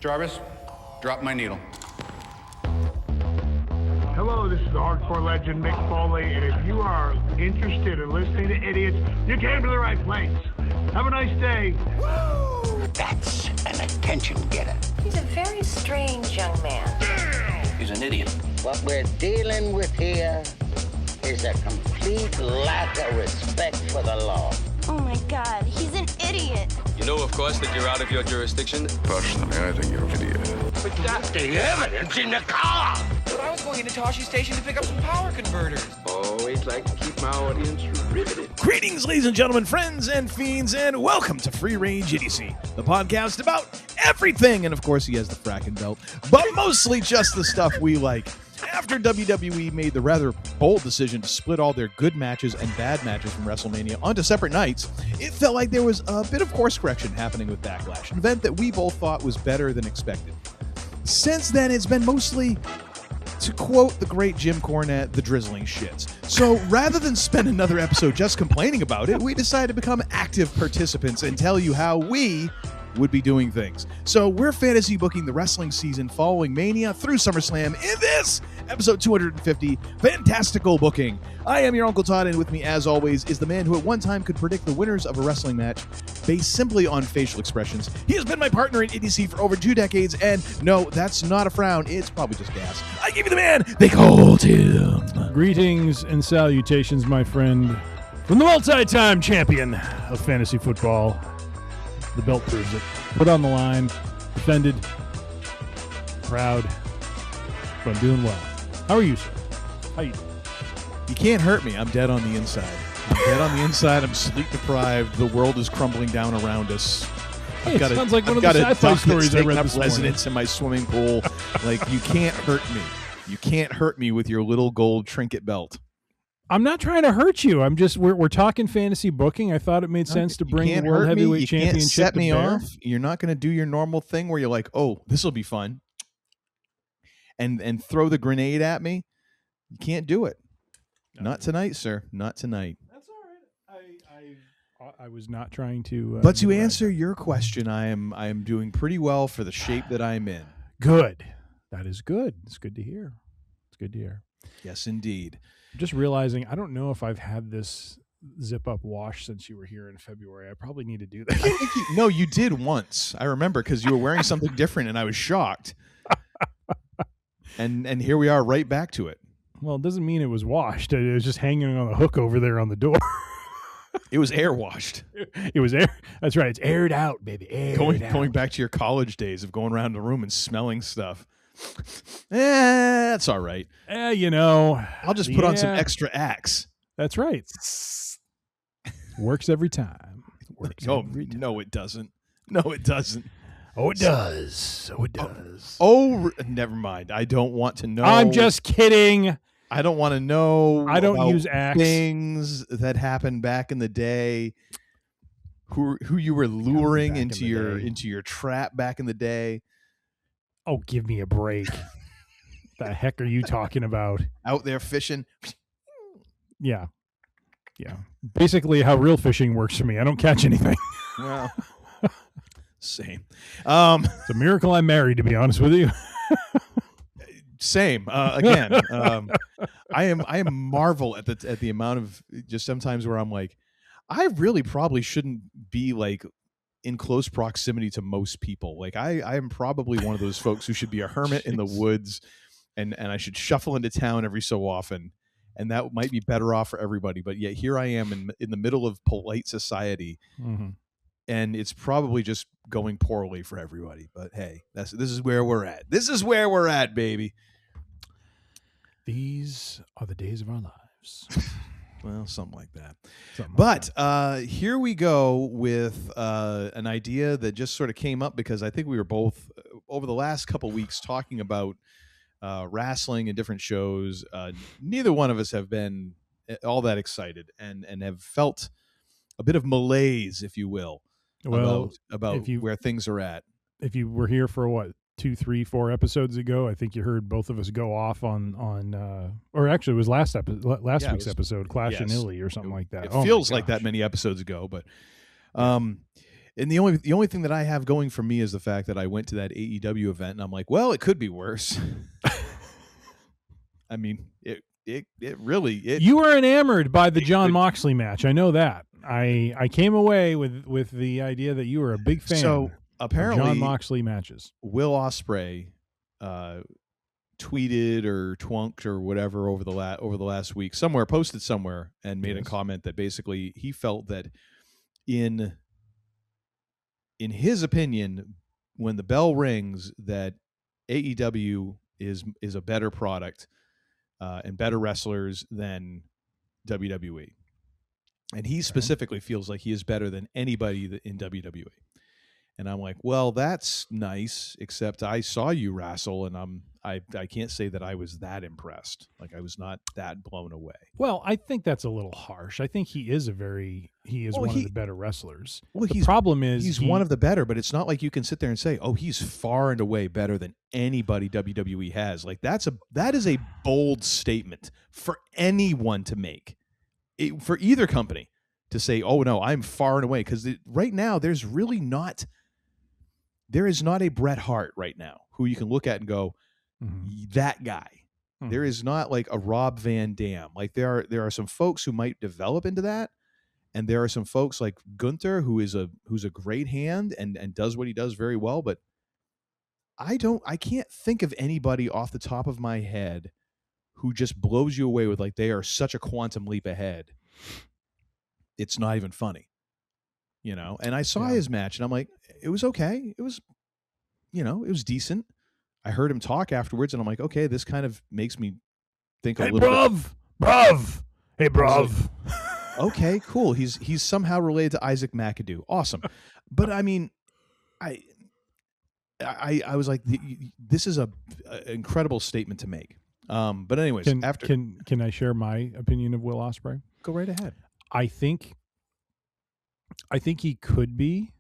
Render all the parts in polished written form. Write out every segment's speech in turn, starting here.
Jarvis, drop my needle. Hello, this is the hardcore legend Mick Foley, and if you are interested in listening to idiots, you came to the right place. Have a nice day. Woo! That's an attention getter. He's a very strange young man. He's an idiot. What we're dealing with here is a complete lack of respect for the law. Oh my God, he's an idiot. You know, of course, that you're out of your jurisdiction. Personally, I think you're an idiot. But that's the evidence in the car. But I was going into Toshi Station to pick up some power converters. Always like to keep my audience riveted. Greetings, ladies and gentlemen, friends and fiends, and welcome to Free Range Idiocy, the podcast about everything. And of course, he has the fracking belt, but mostly just the stuff we like. After WWE made the rather bold decision to split all their good matches and bad matches from WrestleMania onto separate nights, it felt like there was a bit of course correction happening with Backlash, an event that we both thought was better than expected. Since then, it's been mostly, to quote the great Jim Cornette, the drizzling shits. So rather than spend another episode just complaining about it, we decided to become active participants and tell you how we would be doing things. So we're fantasy booking the wrestling season following Mania through SummerSlam in this episode 250, Fantastical Booking. I am your Uncle Todd, and with me, as always, is the man who at one time could predict the winners of a wrestling match based simply on facial expressions. He has been my partner in Idiocy for over 2 decades, and no, that's not a frown. It's probably just gas. I give you the man they called him. Greetings and salutations, my friend, from the multi-time champion of fantasy football. The belt proves it. Put on the line, defended, proud, but I'm doing well. How are you, sir? How you doing? You can't hurt me. I'm dead on the inside. I'm dead on the inside. I'm sleep deprived. The world is crumbling down around us. Hey, it sounds like one of the sci-fi stories I read this morning. Residents in my swimming pool. Like, you can't hurt me. You can't hurt me with your little gold trinket belt. I'm not trying to hurt you. I'm just we're talking fantasy booking. I thought it made sense to bring the World Heavyweight Championship. You can't set me to bear. off. You're not going to do your normal thing where you're like, "Oh, this will be fun," and throw the grenade at me. You can't do it. No. Not tonight, sir. Not tonight. That's all right. I was not trying to. But to answer your question, I am doing pretty well for the shape that I'm in. Good. That is good. It's good to hear. It's good to hear. Yes, indeed. Just realizing, I don't know if I've had this zip-up wash since you were here in February. I probably need to do that. I think you did once. I remember because you were wearing something different, and I was shocked. And here we are, right back to it. Well, it doesn't mean it was washed. It was just hanging on a hook over there on the door. It was air washed. It was air. That's right. It's aired out, baby. Going back to your college days of going around the room and smelling stuff. That's all right. I'll just put on some extra Axe. That's right. Works every time. No, it doesn't. No, it doesn't. Oh, it does. Oh, it does. Oh, never mind. I don't want to know. I'm just kidding. I don't want to know. I don't about use Axe. Things that happened back in the day. Who you were luring into your trap back in the day. Oh, give me a break. The heck are you talking about? Out there fishing. Yeah. Basically how real fishing works for me. I don't catch anything. Well, same. It's a miracle I'm married, to be honest with you. Same. Again, I am marvel at the amount of just sometimes where I'm like, I really probably shouldn't be like in close proximity to most people. Like I am probably one of those folks who should be a hermit in the woods, and I should shuffle into town every so often, and that might be better off for everybody. But yet here I am in the middle of polite society, and it's probably just going poorly for everybody. But hey, this is where we're at. This is where we're at, baby. These are the days of our lives. Well, something like that. Here we go with an idea that just sort of came up because I think we were both, over the last couple weeks, talking about wrestling and different shows. Neither one of us have been all that excited and have felt a bit of malaise, if you will, about where things are at. If you were here for what, 2, 3, 4 episodes ago, I think you heard both of us go off on or actually it was last week's episode, Clash in Italy or something like that. It feels like that many episodes ago, but And the only thing that I have going for me is the fact that I went to that AEW event and I'm like, well, it could be worse. I mean, it really. You were enamored by the John Moxley match. I know that. I came away with the idea that you were a big fan. So apparently, of John Moxley matches. Will Ospreay tweeted or twonked or whatever over the last week, posted somewhere, and made a comment that basically he felt that in his opinion, when the bell rings, that AEW is a better product and better wrestlers than WWE. And he specifically feels like he is better than anybody in WWE. And I'm like, well, that's nice, except I saw you wrestle, and I can't say that I was that impressed. Like, I was not that blown away. Well, I think that's a little harsh. I think he is one of the better wrestlers. Well, the problem is he's one of the better, but it's not like you can sit there and say, oh, he's far and away better than anybody WWE has. Like, that is a bold statement for anyone to make, for either company to say, oh no, I'm far and away, because right now there is not a Bret Hart right now who you can look at and go, that guy. Mm-hmm. There is not like a Rob Van Dam. Like there are some folks who might develop into that, and there are some folks like Gunther who's a great hand and does what he does very well. But I can't think of anybody off the top of my head who just blows you away with like they are such a quantum leap ahead. It's not even funny. And I saw his match and I'm like, it was okay. It was, it was decent. I heard him talk afterwards and I'm like, okay, this kind of makes me think a little bit. Hey, bruv. Okay, cool. He's somehow related to Isaac McAdoo. Awesome. But I mean, I was like, this is a incredible statement to make. But anyways, can I share my opinion of Will Ospreay? Go right ahead. I think he could be,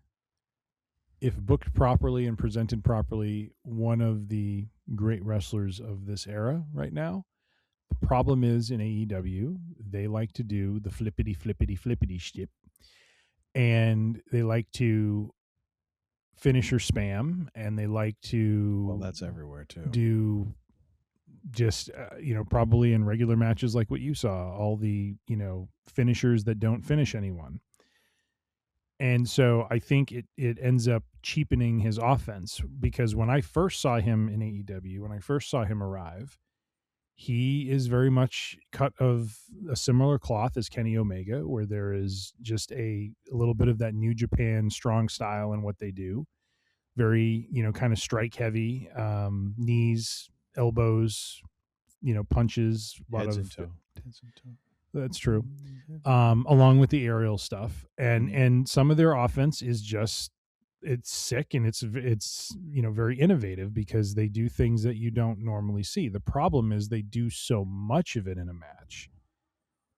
if booked properly and presented properly, one of the great wrestlers of this era right now. The problem is in AEW, they like to do the flippity shit, and they like to finisher spam, and they like to. Well, that's everywhere too. Do just probably in regular matches like what you saw, all the finishers that don't finish anyone. And so I think it ends up cheapening his offense, because when I first saw him in AEW, when I first saw him arrive, he is very much cut of a similar cloth as Kenny Omega, where there is just a little bit of that New Japan strong style in what they do. Very, kind of strike heavy, knees, elbows, punches, a lot Heads of and toe. That's true. Along with the aerial stuff, and some of their offense is just, it's sick, and it's very innovative, because they do things that you don't normally see. The problem is they do so much of it in a match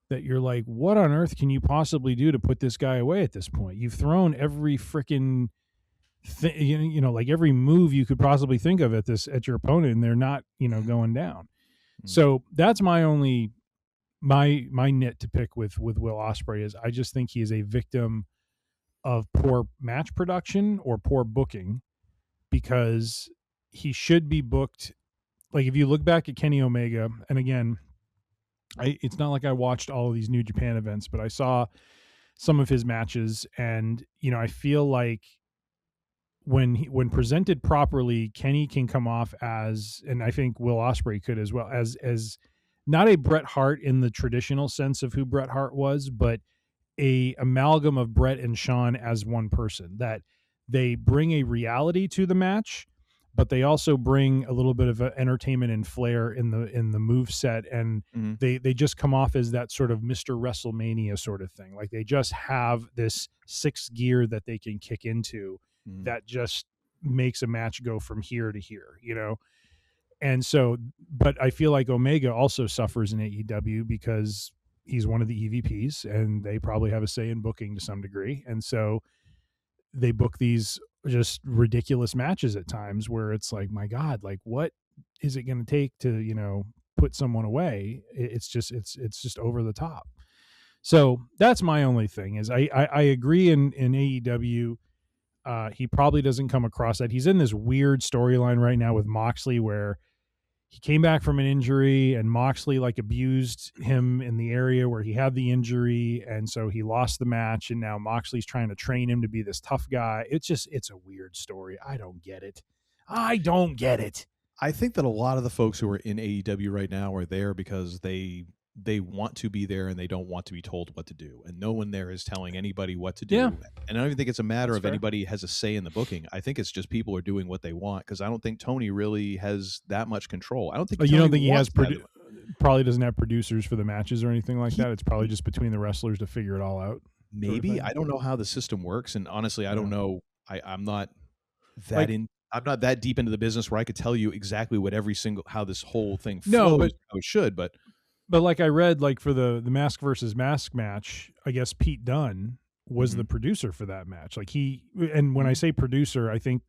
that you're like, what on earth can you possibly do to put this guy away at this point? You've thrown every freaking like every move you could possibly think of at your opponent, and they're not going down. So that's my only my nit to pick with Will Ospreay is I just think he is a victim of poor match production or poor booking, because he should be booked. Like, if you look back at Kenny Omega, and again, it's not like I watched all of these New Japan events, but I saw some of his matches, and I feel like when presented properly, Kenny can come off as, and I think Will Ospreay could as well, as not a Bret Hart in the traditional sense of who Bret Hart was, but a amalgam of Bret and Shawn as one person, that they bring a reality to the match, but they also bring a little bit of entertainment and flair in the move set, and they just come off as that sort of Mr. WrestleMania sort of thing. Like, they just have this sixth gear that they can kick into that just makes a match go from here to here, And so, but I feel like Omega also suffers in AEW because he's one of the EVPs, and they probably have a say in booking to some degree. And so they book these just ridiculous matches at times where it's like, my God, like, what is it going to take to, put someone away? It's just over the top. So that's my only thing is I agree in AEW, He probably doesn't come across that. He's in this weird storyline right now with Moxley where he came back from an injury and Moxley like abused him in the area where he had the injury. And so he lost the match. And now Moxley's trying to train him to be this tough guy. It's a weird story. I don't get it. I think that a lot of the folks who are in AEW right now are there because they want to be there and they don't want to be told what to do. And no one there is telling anybody what to do. Yeah. And I don't even think it's a matter That's of fair. anybody has a say in the booking. I think it's just people are doing what they want because I don't think Tony really has that much control. I don't think you don't think he has wants probably doesn't have producers for the matches or anything like that. It's probably just between the wrestlers to figure it all out. Maybe. I don't know how the system works. And honestly, I don't know. I'm not that I'm not that deep into the business where I could tell you exactly what how this whole thing flows, how it should, but like I read, like for the mask versus mask match, I guess Pete Dunne was the producer for that match. Like and when I say producer, I think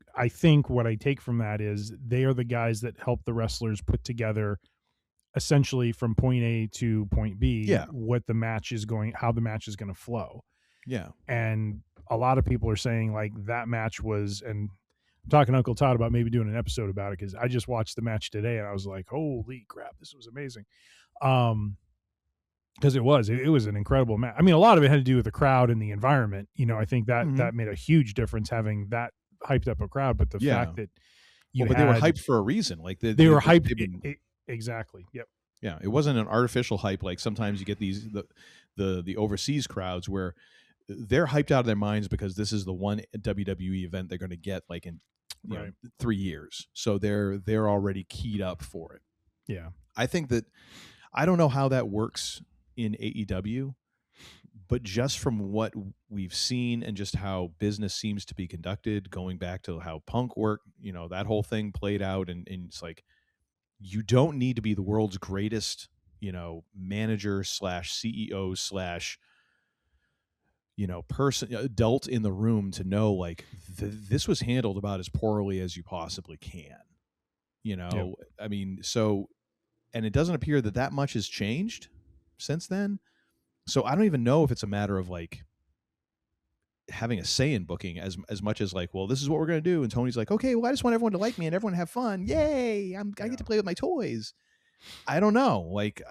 what I take from that is they are the guys that help the wrestlers put together essentially from point A to point B, what the match is how the match is going to flow. Yeah. And a lot of people are saying like that match was, and I'm talking to Uncle Todd about maybe doing an episode about it because I just watched the match today and I was like, holy crap, this was amazing. Because it was an incredible match. I mean, a lot of it had to do with the crowd and the environment. I think that made a huge difference having that hyped up a crowd. But the fact that they were hyped for a reason. Like they were hyped. Exactly. Yep. Yeah, it wasn't an artificial hype. Like sometimes you get these the overseas crowds where they're hyped out of their minds because this is the one WWE event they're going to get like in 3 years. So they're already keyed up for it. Yeah, I think that. I don't know how that works in AEW, but just from what we've seen and just how business seems to be conducted, going back to how Punk worked, that whole thing played out, and it's like you don't need to be the world's greatest, manager / CEO / person, adult in the room to know like this was handled about as poorly as you possibly can. I mean, so. And it doesn't appear that much has changed since then. So I don't even know if it's a matter of like having a say in booking as much as like, well, this is what we're going to do. And Tony's like, okay, well, I just want everyone to like me and everyone to have fun. Yay. I get to play with my toys. I don't know. Like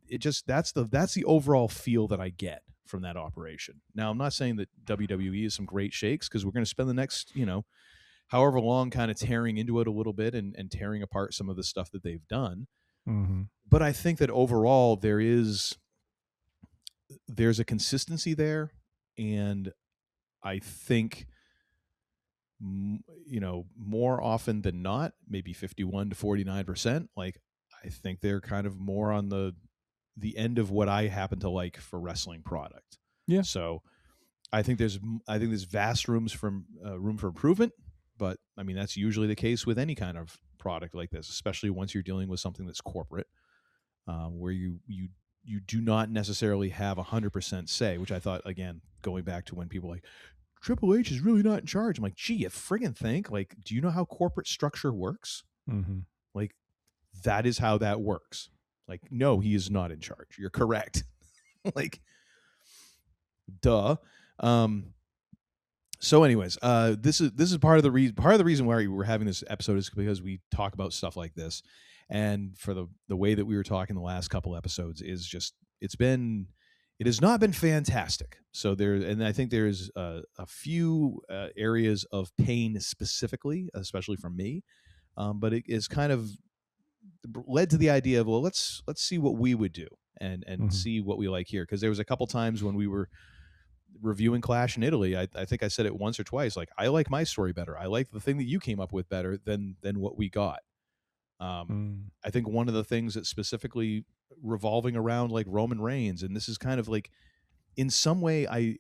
it just, that's the overall feel that I get from that operation. Now, I'm not saying that WWE is some great shakes because we're going to spend the next, however long kind of tearing into it a little bit and tearing apart some of the stuff that they've done. Mm-hmm. But I think that overall there's a consistency there, and I think more often than not, maybe 51 to 49%. Like I think they're kind of more on the end of what I happen to like for wrestling product. Yeah. So I think there's vast room for improvement. But I mean, that's usually the case with any kind of product like this, especially once you're dealing with something that's corporate, where you do not necessarily have 100% say, which I thought, again, going back to when people like Triple H is really not in charge. I'm like, gee, you friggin' think, like, do you know how corporate structure works? Mm-hmm. Like, that is how that works. Like, no, he is not in charge. You're correct. Like, duh. So anyways, this is part of the reason why we're having this episode is because we talk about stuff like this. And for the way that we were talking the last couple episodes is just, it has not been fantastic. So and I think there's a few areas of pain specifically, especially from me. But it is kind of led to the idea of, well, let's see what we would do and see what we like here. Cause there was a couple times when we were reviewing Clash in Italy, I think I said it once or twice, like, I like my story better. I like the thing that you came up with better than what we got. I think one of the things that specifically revolving around like Roman Reigns, and this is kind of like, in some way,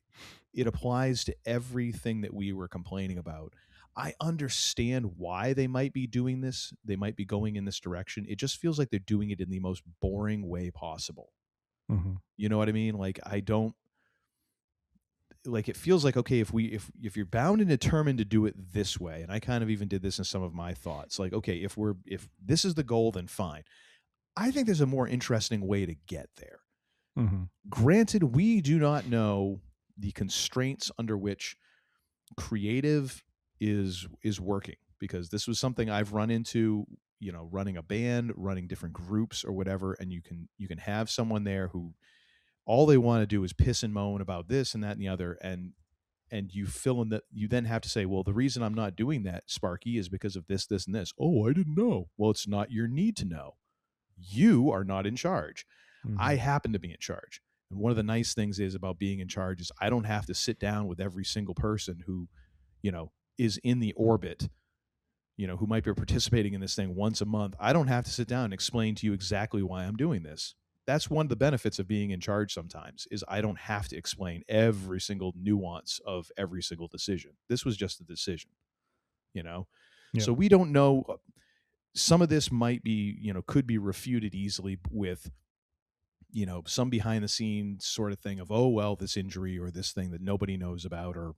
it applies to everything that we were complaining about. I understand why they might be doing this. They might be going in this direction. It just feels like they're doing it in the most boring way possible. Mm-hmm. You know what I mean? Like, it feels like, okay, if you're bound and determined to do it this way, and I kind of even did this in some of my thoughts, like, okay, if this is the goal, then fine. I think there's a more interesting way to get there. Mm-hmm. Granted, we do not know the constraints under which creative is working, because this was something I've run into, running a band, running different groups or whatever, and you can have someone there who all they want to do is piss and moan about this and that and the other, and you fill in that. You then have to say, well, the reason I'm not doing that, Sparky, is because of this, this, and this. Oh, I didn't know. Well, it's not your need to know. You are not in charge. Mm-hmm. I happen to be in charge. And one of the nice things about being in charge is I don't have to sit down with every single person who, is in the orbit, who might be participating in this thing once a month. I don't have to sit down and explain to you exactly why I'm doing this. That's one of the benefits of being in charge sometimes, is I don't have to explain every single nuance of every single decision. This was just a decision, Yeah. So we don't know. Some of this might be, could be refuted easily with, some behind the scenes sort of thing of, oh, well, this injury or this thing that nobody knows about, or,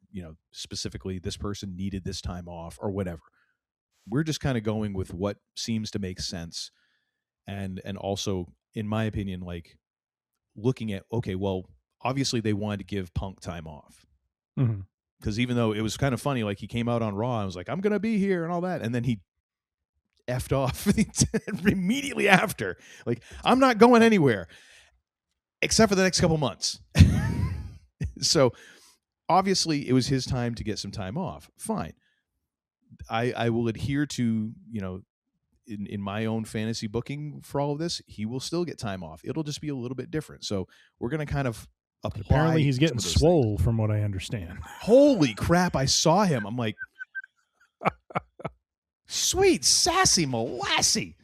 specifically this person needed this time off or whatever. We're just kind of going with what seems to make sense. And also, in my opinion, like looking at, okay, well, obviously they wanted to give Punk time off. Mm-hmm. Because even though it was kind of funny, like he came out on Raw and was like, I'm going to be here and all that. And then he effed off immediately after. Like, I'm not going anywhere except for the next couple months. So obviously it was his time to get some time off. Fine. I will adhere to, in my own fantasy booking for all of this, he will still get time off. It'll just be a little bit different. So we're going to kind of apply. Apparently he's getting swole from what I understand. Holy crap. I saw him. I'm like, sweet, sassy Molassie.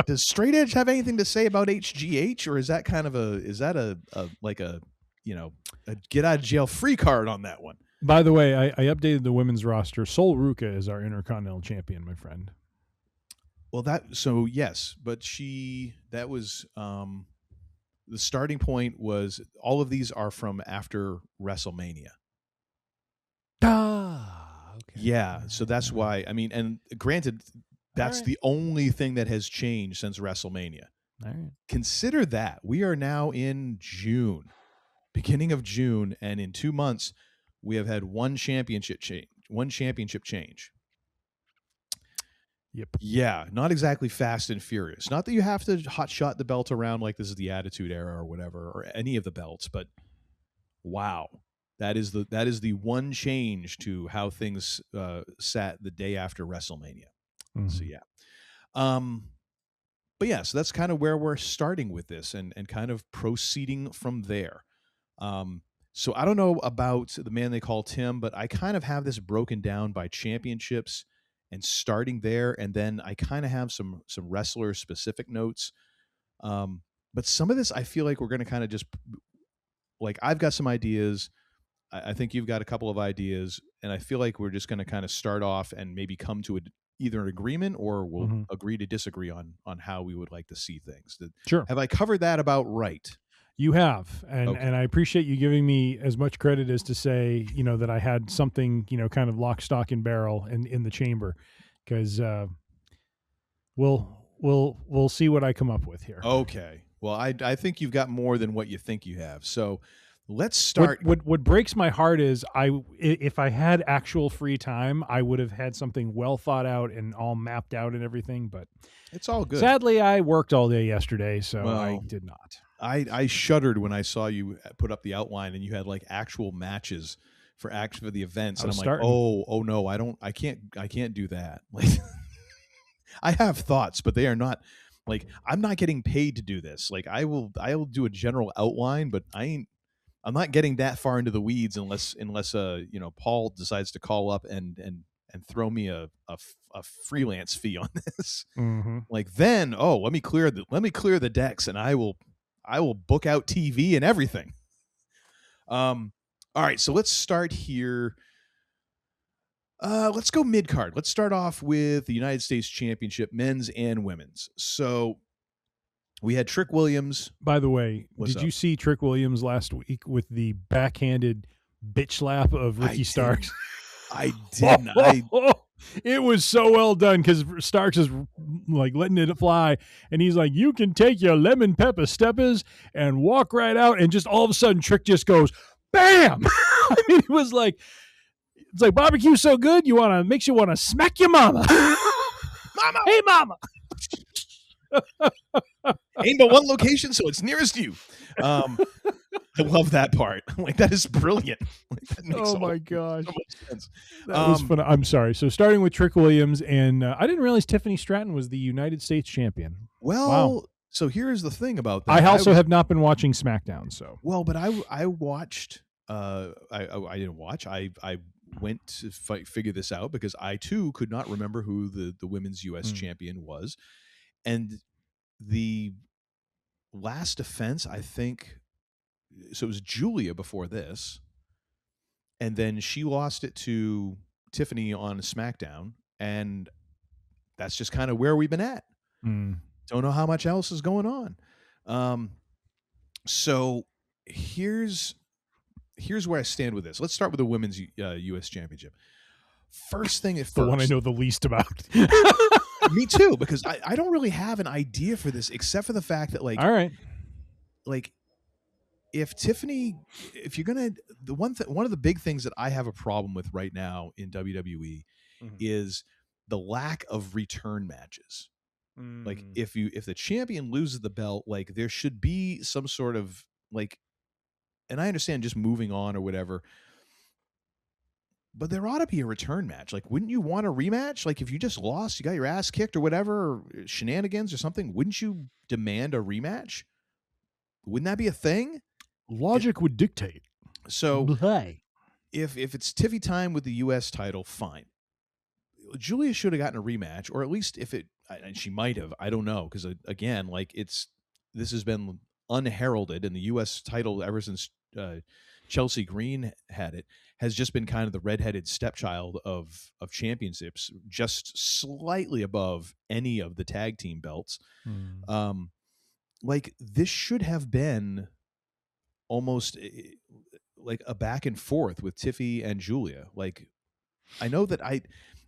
Does Straight Edge have anything to say about HGH, or is that kind of a get out of jail free card on that one? By the way, I updated the women's roster. Sol Ruka is our Intercontinental Champion, my friend. Well, yes, but that was the starting point was all of these are from after WrestleMania. Okay. Yeah, so that's why, and granted, that's the only thing that has changed since WrestleMania. All right. Consider that. We are now in June, beginning of June, and in 2 months, we have had one championship change. Yep. Yeah, not exactly fast and furious. Not that you have to hotshot the belt around like this is the Attitude Era or whatever, or any of the belts, but wow. That is the one change to how things sat the day after WrestleMania. Mm-hmm. So yeah, but yeah, so that's kind of where we're starting with this, and kind of proceeding from there. So I don't know about the man they call Tim, but I kind of have this broken down by championships and starting there, and then I kind of have some wrestler specific notes. But some of this I feel like we're going to kind of just like I've got some ideas. I think you've got a couple of ideas, and I feel like we're just going to kind of start off and maybe come to either an agreement, or we'll agree to disagree on how we would like to see things. Sure. Have I covered that about right? You have, and I appreciate you giving me as much credit as to say, that I had something, kind of lock, stock, and barrel in the chamber, because we'll see what I come up with here. Okay. Well, I think you've got more than what you think you have. So let's start. What breaks my heart is if I had actual free time, I would have had something well thought out and all mapped out and everything. But it's all good. Sadly, I worked all day yesterday, so I did not. I shuddered when I saw you put up the outline and you had like actual matches for the events, and I'm like, oh no, I can't do that. Like, I have thoughts, but they are not like, I'm not getting paid to do this. Like, I will do a general outline, but I'm not getting that far into the weeds unless Paul decides to call up and throw me a freelance fee on this. Mm-hmm. Like, then let me clear the decks, and I will book out TV and everything. All right, so let's start here. Let's go mid-card. Let's start off with the United States Championship, men's and women's. So we had Trick Williams. By the way, did you see Trick Williams last week with the backhanded bitch slap of Ricky Starks? I didn't. It was so well done, because Starks is like letting it fly, and he's like, "You can take your lemon pepper steppers and walk right out," and just all of a sudden, Trick just goes, "Bam!" I mean, it was like, It's like barbecue's so good, makes you want to smack your mama. Mama, hey mama. Ain't but one location, so it's nearest you. I love that part. Like, that is brilliant. Like, that makes my gosh, so much sense. That was fun. I'm sorry. So starting with Trick Williams, and I didn't realize Tiffany Stratton was the United States champion. Well, wow. So here's the thing about that. I also have not been watching SmackDown. So but I watched. I didn't watch. I went to figure this out because I too could not remember who the women's U.S. champion was, and the last defense, I think. So it was Julia before this, and then she lost it to Tiffany on SmackDown, and that's just kind of where we've been at. Don't know how much else is going on. So here's where I stand with this. Let's start with the women's U.S. Championship. First thing at first. The one I know the least about. Me too, because I don't really have an idea for this except for the fact that, like, all right, like, if you're gonna, one of the big things that I have a problem with right now in WWE is the lack of return matches. Like, if the champion loses the belt, like, there should be some sort of, like, and I understand just moving on or whatever, but there ought to be a return match. Like, wouldn't you want a rematch? Like, if you just lost, you got your ass kicked or whatever, or shenanigans or something, wouldn't you demand a rematch? Wouldn't that be a thing? Logic would dictate. So if it's Tiffy time with the U.S. title, fine. Julia should have gotten a rematch, or at least and she might have. I don't know, because again, like, this has been unheralded, and the U.S. title ever since Chelsea Green had it has just been kind of the redheaded stepchild of championships, just slightly above any of the tag team belts. Like, this should have been almost like a back and forth with Tiffy and Julia. Like, I know that I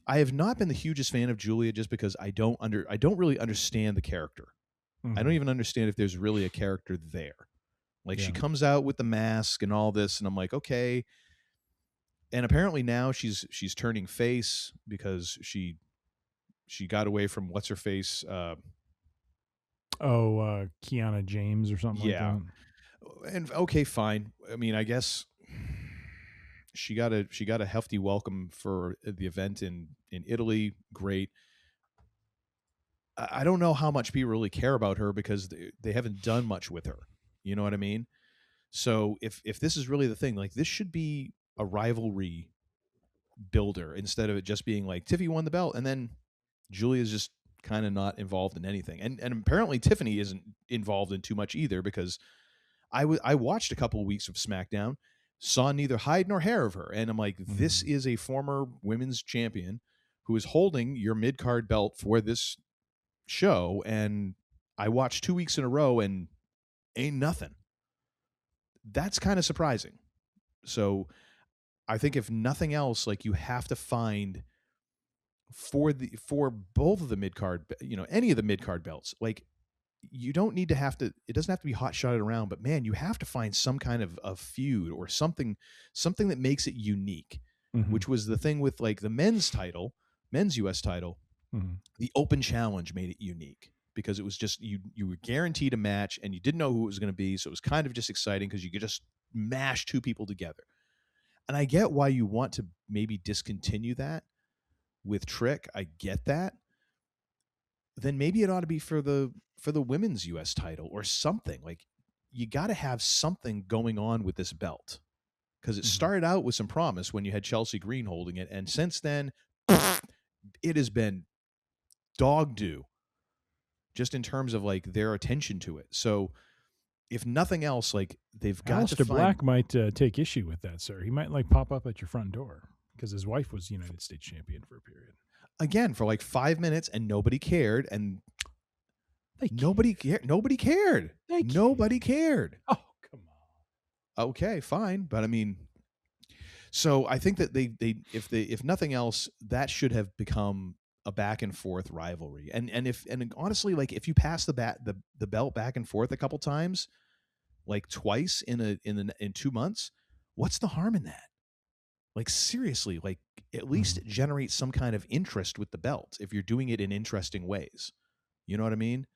have not been the hugest fan of Julia just because I don't really understand the character. I don't even understand if there's really a character there. Like, she comes out with the mask and all this, and I'm like, okay. And apparently now she's turning face because she got away from what's her face. Kiana James or something like that. And okay, fine. I mean, I guess she got a hefty welcome for the event in Italy. Great. I don't know how much people really care about her because they haven't done much with her. You know what I mean? So if this is really the thing, like, this should be a rivalry builder instead of it just being like Tiffy won the belt and then Julia's just kind of not involved in anything. And apparently Tiffany isn't involved in too much either, because I watched a couple of weeks of SmackDown, saw neither hide nor hair of her, and I'm like, this is a former women's champion who is holding your mid-card belt for this show, and I watched 2 weeks in a row and ain't nothing. That's kind of surprising. So I think if nothing else, like, you have to find for both of the mid-card, any of the mid-card belts, like, you don't need to it doesn't have to be hot-shotted around, but man, you have to find some kind of feud or something that makes it unique, which was the thing with, like, the men's U.S. title. The open challenge made it unique because it was just, you were guaranteed a match and you didn't know who it was going to be. So it was kind of just exciting because you could just mash two people together. And I get why you want to maybe discontinue that with Trick. I get that. Then maybe it ought to be for the women's U.S. title or something. Like, you got to have something going on with this belt, because it started out with some promise when you had Chelsea Green holding it, and since then it has been dog do, just in terms of, like, their attention to it. So if nothing else, like, they've got Aleister to find... Black might take issue with that, sir. He might, like, pop up at your front door because his wife was United States champion for a period. Again, for like 5 minutes, and nobody cared, and nobody cared. Nobody cared. Oh, come on. Okay, fine, but I mean, so I think that if nothing else, that should have become a back and forth rivalry. And honestly, like, if you pass the belt back and forth a couple times, like twice in 2 months, what's the harm in that? Like, seriously, like, at least generate some kind of interest with the belt if you're doing it in interesting ways. You know what I mean?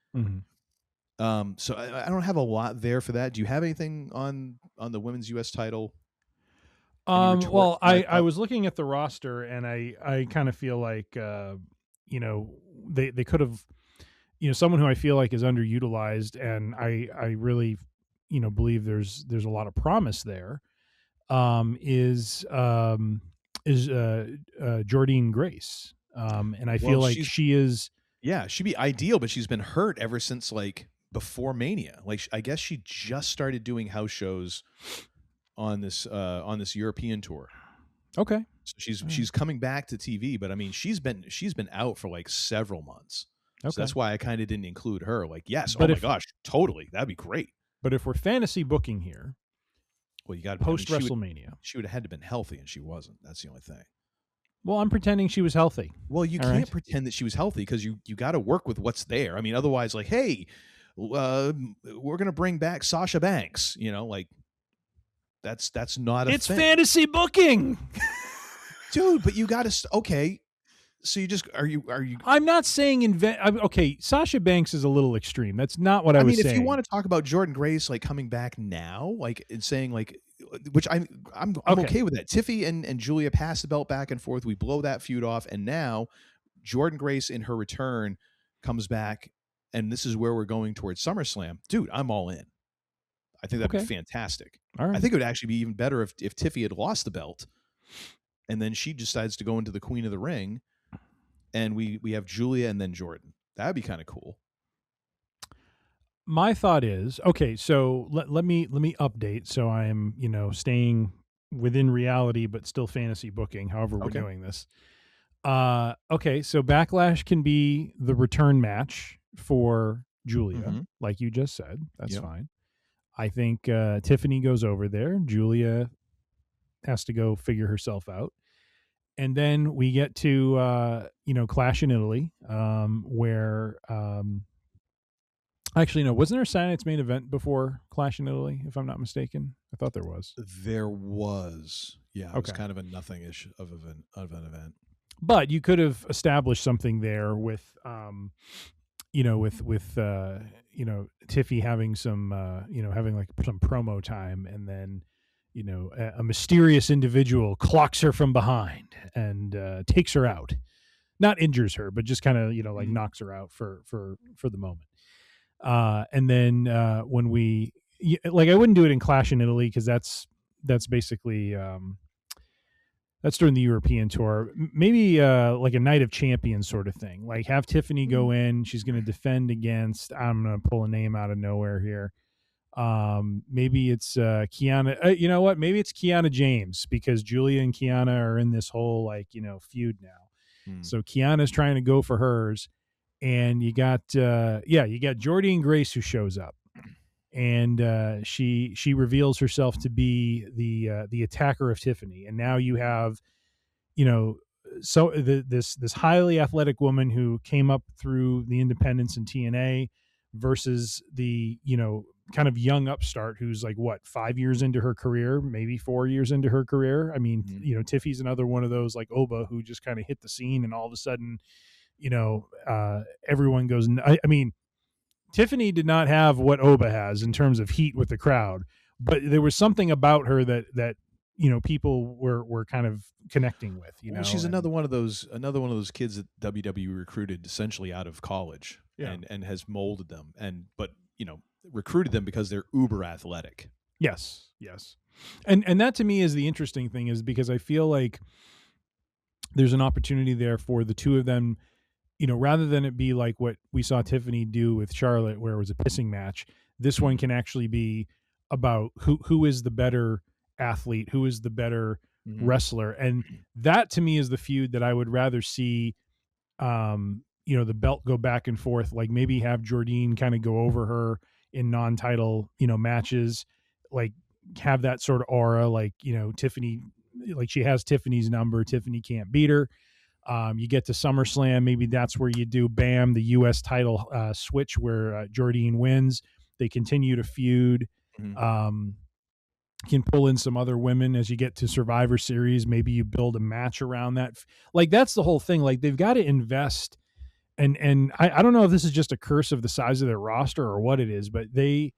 So I don't have a lot there for that. Do you have anything on the women's U.S. title? Well, I was looking at the roster, and I kind of feel like they could have, someone who I feel like is underutilized, and I really believe there's a lot of promise there. Is Jordynne Grace, and I feel like she is. Yeah, she'd be ideal, but she's been hurt ever since like before Mania. Like, I guess she just started doing house shows on this European tour. Okay, so she's coming back to TV, but I mean she's been out for like several months. Okay. So that's why I kind of didn't include her. Like, yes, but my gosh, totally, that'd be great. But if we're fantasy booking here, well, you got post WrestleMania, she would have had to been healthy, and she wasn't. That's the only thing. Well, I'm pretending she was healthy. Well, you can't pretend that she was healthy because you got to work with what's there. I mean, otherwise, like, hey, we're gonna bring back Sasha Banks. Like that's not a It's thing. fantasy booking, dude. But you got to okay. So you just are you? I'm not saying okay, Sasha Banks is a little extreme. That's not what I was saying. If you want to talk about Jordynne Grace like coming back now, like and saying like, which I'm okay with that. Tiffy and Julia pass the belt back and forth. We blow that feud off, and now Jordynne Grace in her return comes back, and this is where we're going towards SummerSlam. Dude, I'm all in. I think that'd be fantastic. All right. I think it would actually be even better if Tiffy had lost the belt, and then she decides to go into the Queen of the Ring. And we have Julia and then Jordynne. That'd be kind of cool. My thought is, okay, so let me update so I am, staying within reality but still fantasy booking, however we're doing this. Okay, so Backlash can be the return match for Julia, like you just said. That's fine. I think Tiffany goes over there. Julia has to go figure herself out. And then we get to, Clash in Italy, where, actually, no, wasn't there a Saturday Night's Main Event before Clash in Italy, if I'm not mistaken? I thought there was. There was. Yeah, it was kind of a nothing-ish of an event. But you could have established something there with, Tiffy having some, having like some promo time, and then, a mysterious individual clocks her from behind and takes her out, not injures her, but just kind of, like knocks her out for the moment. And then when we, like, I wouldn't do it in Clash in Italy because that's basically, that's during the European tour. Maybe like a Night of Champions sort of thing. Like have Tiffany go in. She's going to defend against, I'm going to pull a name out of nowhere here. Maybe it's Kiana. You know what? Maybe it's Kiana James, because Julia and Kiana are in this whole feud now. So Kiana's trying to go for hers, and you got Jordynne Grace who shows up, and she reveals herself to be the attacker of Tiffany, and now you have this highly athletic woman who came up through the independents and TNA versus the kind of young upstart who's like 5 years into her career, maybe 4 years into her career. I mean, Tiffy's another one of those like Oba who just kind of hit the scene, and all of a sudden, everyone goes. I mean, Tiffany did not have what Oba has in terms of heat with the crowd, but there was something about her that people were kind of connecting with. Well, she's another one of those kids that WWE recruited essentially out of college, and has molded them, but recruited them because they're uber athletic. Yes. And that to me is the interesting thing, is because I feel like there's an opportunity there for the two of them, rather than it be like what we saw Tiffany do with Charlotte, where it was a pissing match. This one can actually be about who is the better athlete, who is the better wrestler. And that to me is the feud that I would rather see, the belt go back and forth, like maybe have Jordynne kind of go over her in non-title, matches, like have that sort of aura, like, Tiffany, like she has Tiffany's number. Tiffany can't beat her. You get to SummerSlam. Maybe that's where you do, bam, the U.S. title switch where Jordynne wins. They continue to feud. can pull in some other women as you get to Survivor Series. Maybe you build a match around that. Like, that's the whole thing. Like, they've got to invest. And I don't know if this is just a curse of the size of their roster or what it is, but they,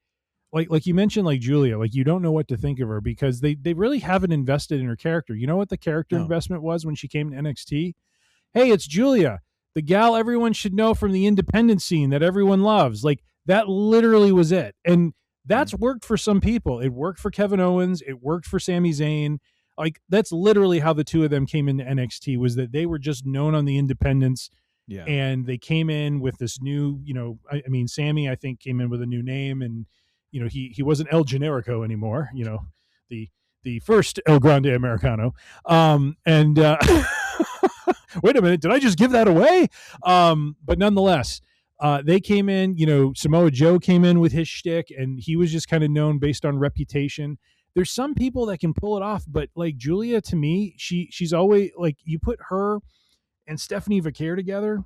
like you mentioned, like Julia, like you don't know what to think of her because they really haven't invested in her character. You know what the character investment was when she came to NXT? Hey, it's Julia, the gal everyone should know from the independent scene that everyone loves. Like, that literally was it. And that's worked for some people. It worked for Kevin Owens. It worked for Sami Zayn. Like, that's literally how the two of them came into NXT, was that they were just known on the independents. Yeah. And they came in with this new, I mean, Sammy, I think, came in with a new name, and, he wasn't El Generico anymore, the first El Grande Americano. Wait a minute, did I just give that away? But nonetheless, they came in, Samoa Joe came in with his shtick, and he was just kind of known based on reputation. There's some people that can pull it off, but like Julia, to me, she's always like, you put her and Stephanie Vaquer together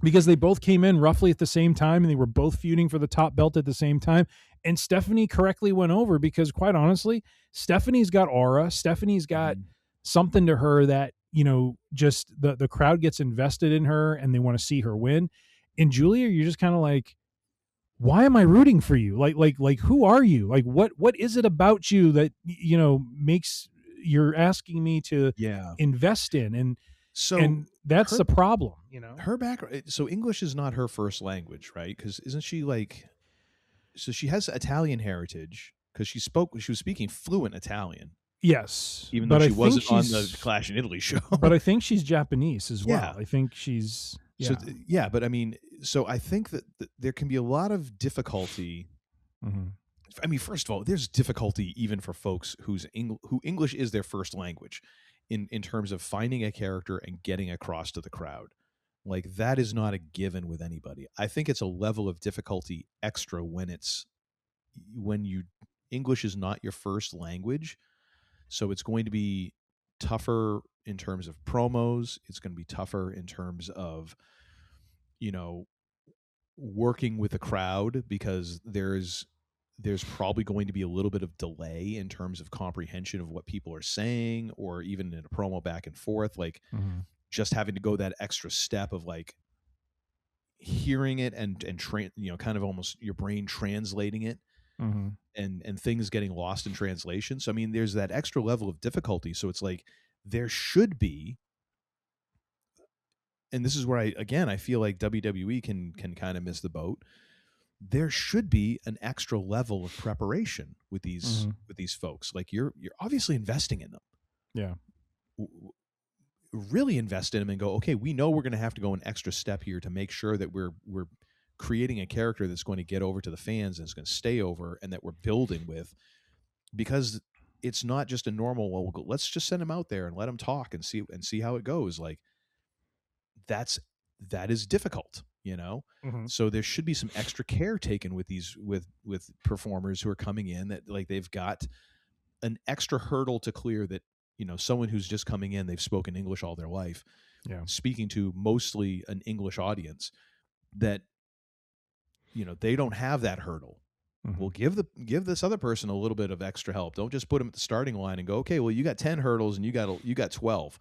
because they both came in roughly at the same time and they were both feuding for the top belt at the same time. And Stephanie correctly went over because, quite honestly, Stephanie's got aura. Stephanie's got something to her that, just the crowd gets invested in her and they want to see her win. And Julia, you're just kind of like, why am I rooting for you? Like, who are you? Like, what is it about you that, makes you're asking me to invest in? And that's the problem, Her background. So English is not her first language, right? Because isn't she like? So she has Italian heritage because she was speaking fluent Italian. Yes, even though she wasn't on the Clash in Italy show. But I think she's Japanese as well. Yeah. I think she's. Yeah. So, but I mean, so I think that there can be a lot of difficulty. Mm-hmm. I mean, first of all, there's difficulty even for folks who English is their first language. In terms of finding a character and getting across to the crowd. Like, that is not a given with anybody. I think it's a level of difficulty extra when English is not your first language. So it's going to be tougher in terms of promos. It's going to be tougher in terms of, working with the crowd because there's probably going to be a little bit of delay in terms of comprehension of what people are saying, or even in a promo back and forth, like just having to go that extra step of like hearing it and kind of almost your brain translating it and things getting lost in translation. So, I mean, there's that extra level of difficulty. So it's like, there should be, and this is where I feel like WWE can kind of miss the boat. There should be an extra level of preparation with these folks. Like, you're obviously investing in them. Yeah. Really invest in them and go, okay, we know we're going to have to go an extra step here to make sure that we're creating a character that's going to get over to the fans and is going to stay over, and that we're building with, because it's not just a normal, well, let's just send him out there and let him talk and see how it goes. Like, that is difficult. So there should be some extra care taken with these with performers who are coming in, that like they've got an extra hurdle to clear, that someone who's just coming in, they've spoken English all their life, speaking to mostly an English audience, that they don't have that hurdle. Well, give this other person a little bit of extra help. Don't just put them at the starting line and go, okay, well, you got 10 hurdles and you got 12,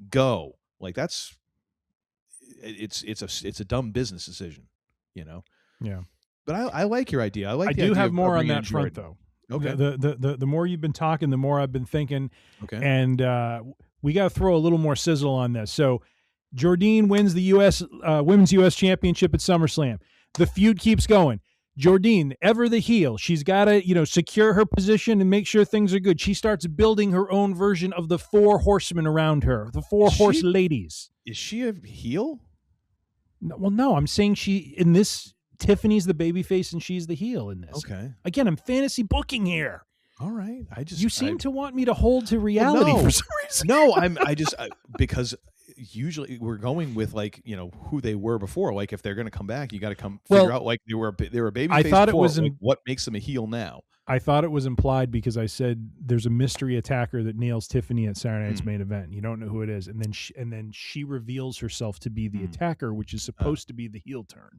go. Like, it's a dumb business decision, Yeah. But I like your idea. I do have more on that front, though. Okay. The more you've been talking, the more I've been thinking. Okay. And we got to throw a little more sizzle on this. So Jordynne wins the Women's U.S. Championship at SummerSlam. The feud keeps going. Jordynne, ever the heel, she's got to, secure her position and make sure things are good. She starts building her own version of the 4 horsemen around her, the 4 horse ladies. Is she a heel? No, well, no, I'm saying in this, Tiffany's the babyface and she's the heel in this. Okay. Again, I'm fantasy booking here. All right. You seem to want me to hold to reality for some reason. No, because usually we're going with like, who they were before. Like, if they're going to come back, you got to figure out like they were a babyface. I thought it was what makes them a heel now. I thought it was implied because I said there's a mystery attacker that nails Tiffany at Saturday Night's main event. You don't know who it is, and then she reveals herself to be the attacker, which is supposed to be the heel turn.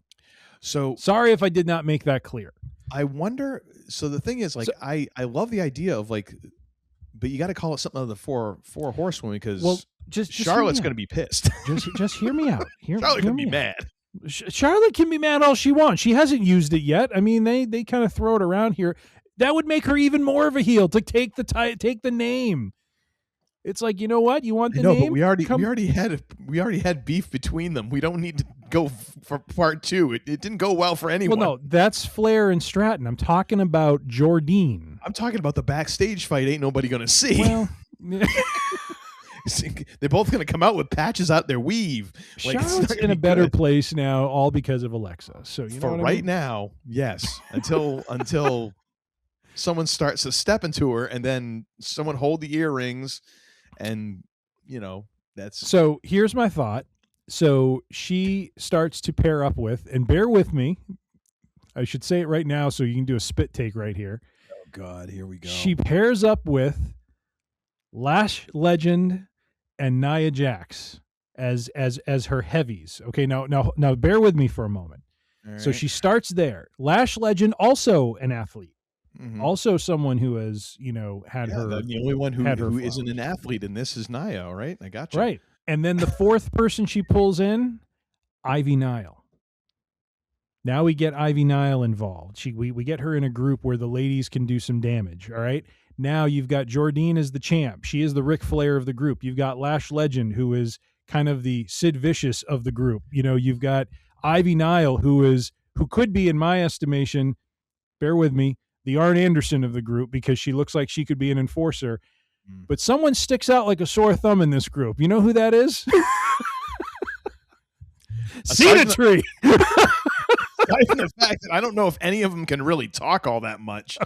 So sorry if I did not make that clear. I wonder. So the thing is, like, I love the idea of like, but you got to call it something of the four horsewomen because just Charlotte's going to be pissed. Just hear me out. Charlotte can be mad. Charlotte can be mad all she wants. She hasn't used it yet. I mean, they kind of throw it around here. That would make her even more of a heel to take the name. It's like, you know what? You want the name? But we already had beef between them. We don't need to go for part 2. It didn't go well for anyone. Well, no, that's Flair and Stratton. I'm talking about Jordine. I'm talking about the backstage fight. Ain't nobody gonna see. Well, they're both gonna come out with patches out their weave. Charlotte's in a better place now, all because of Alexa. So you know for what I right mean? now, yes. Until someone starts to step into her, and then someone hold the earrings, and that's. So here's my thought. So she starts to pair up with, and bear with me, I should say it right now so you can do a spit take right here. Oh God, here we go. She pairs up with Lash Legend and Nia Jax as her heavies. Okay, now bear with me for a moment. So she starts there. Lash Legend, also an athlete. Mm-hmm. Also someone who has, had her. The only one who isn't an athlete in this is Nia, all right? I got you. Right. And then the fourth person she pulls in, Ivy Nile. Now we get Ivy Nile involved. We get her in a group where the ladies can do some damage, all right? Now you've got Jordine as the champ. She is the Ric Flair of the group. You've got Lash Legend, who is kind of the Sid Vicious of the group. You've got Ivy Nile, who could be, in my estimation, bear with me, the Arn Anderson of the group, because she looks like she could be an enforcer. But someone sticks out like a sore thumb in this group. You know who that is? Cedar Tree. Aside from the fact that I don't know if any of them can really talk all that much.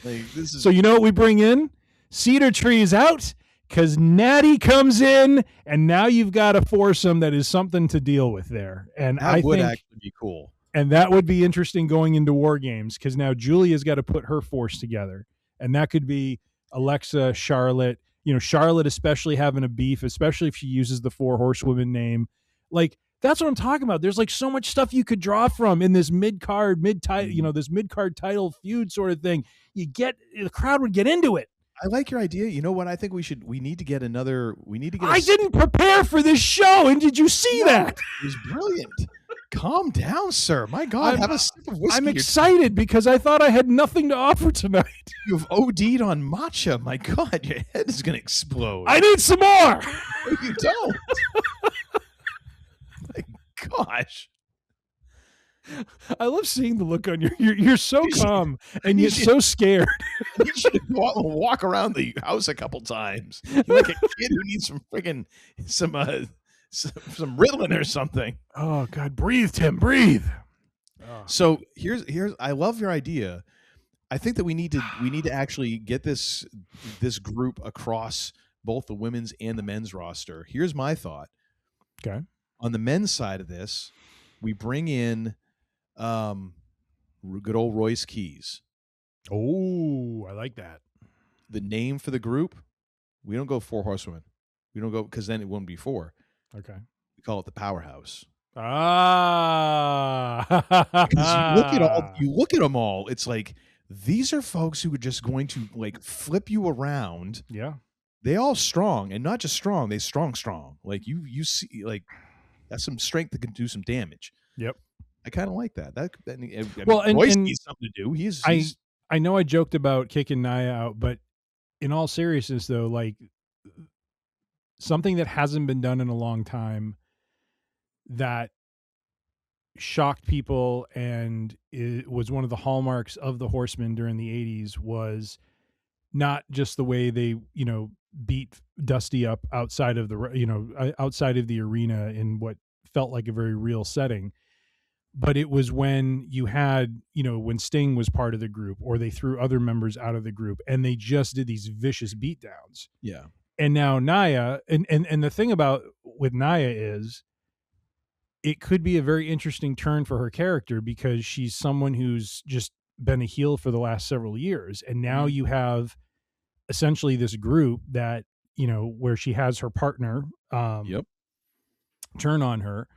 So you know what we bring in? Cedar Tree is out because Natty comes in, and now you've got a foursome that is something to deal with there. And that would actually be cool. And that would be interesting going into War Games because now Julia's got to put her force together. And that could be Alexa, Charlotte, Charlotte especially having a beef, especially if she uses the 4 horsewomen name. Like, that's what I'm talking about. There's like so much stuff you could draw from in this mid-card title feud sort of thing. The crowd would get into it. I like your idea. You know what? I think we need to get I didn't prepare for this show, and did you see that? It was brilliant. Calm down, sir. My God, have a sip of whiskey. I'm excited because I thought I had nothing to offer tonight. You've OD'd on matcha. My God, your head is going to explode. I need some more. No, you don't. My gosh. I love seeing the look on you're so calm and yet so scared. You should go out and walk around the house a couple times. You're like a kid who needs some friggin' some Ritalin or something. Oh God, breathe, Tim, breathe. Oh. So here's I love your idea. I think that we need to actually get this group across both the women's and the men's roster. Here's my thought. Okay. On the men's side of this, we bring in good old Royce Keys. Oh, I like that. The name for the group, we don't go 4 horsewomen. We don't go, because then it won't be 4. Okay. We call it the Powerhouse. Ah. Because you look at them all, it's like, these are folks who are just going to like flip you around. Yeah. They all strong, and not just strong, they strong. Like you see, like that's some strength that can do some damage. Yep. I kind of like that. Royce needs something to do. I know I joked about kicking Nia out, but in all seriousness, though, like something that hasn't been done in a long time that shocked people and it was one of the hallmarks of the Horsemen during the 80s was not just the way they, beat Dusty up outside of the arena in what felt like a very real setting. But it was when you had, when Sting was part of the group or they threw other members out of the group and they just did these vicious beatdowns. Yeah. And now Nia, and the thing with Nia is it could be a very interesting turn for her character because she's someone who's just been a heel for the last several years, and now you have essentially this group that, where she has her partner turn on her.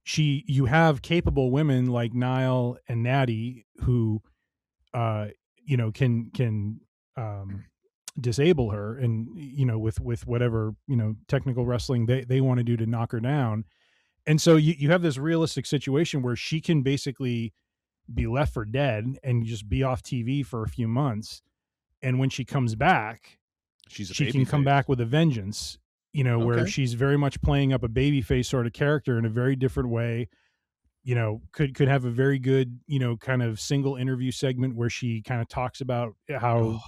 You have capable women like Niall and Natty who can disable her, and with whatever technical wrestling they want to do to knock her down. And so you have this realistic situation where she can basically be left for dead and just be off TV for a few months, and when she comes back, she can come back with a vengeance, where she's very much playing up a babyface sort of character in a very different way. Could have a very good, kind of single interview segment where she kind of talks about how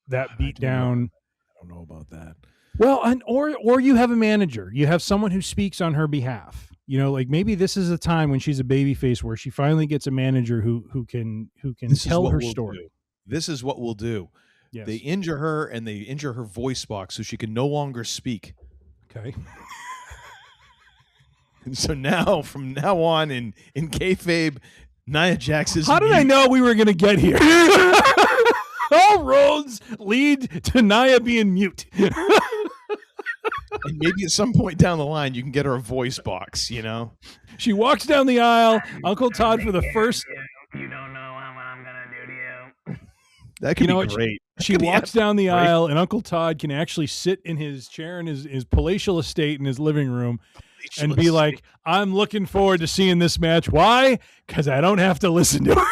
that beat down. I don't know about that. Well, or you have a manager, you have someone who speaks on her behalf. Like maybe this is a time when she's a babyface where she finally gets a manager who can tell her story. This is what we'll do. Yes. They injure her, and they injure her voice box so she can no longer speak. Okay. And so now, from now on, in kayfabe, Nia Jax is. How did I know we were going to get here? All roads lead to Nia being mute. And maybe at some point down the line, you can get her a voice box. She walks down the aisle. Uncle Todd for the first. You don't know what I'm gonna do to you. That could be great. She walks down the aisle, and Uncle Todd can actually sit in his chair in his palatial estate in his living room and be like, I'm looking forward to seeing this match. Why? Because I don't have to listen to her.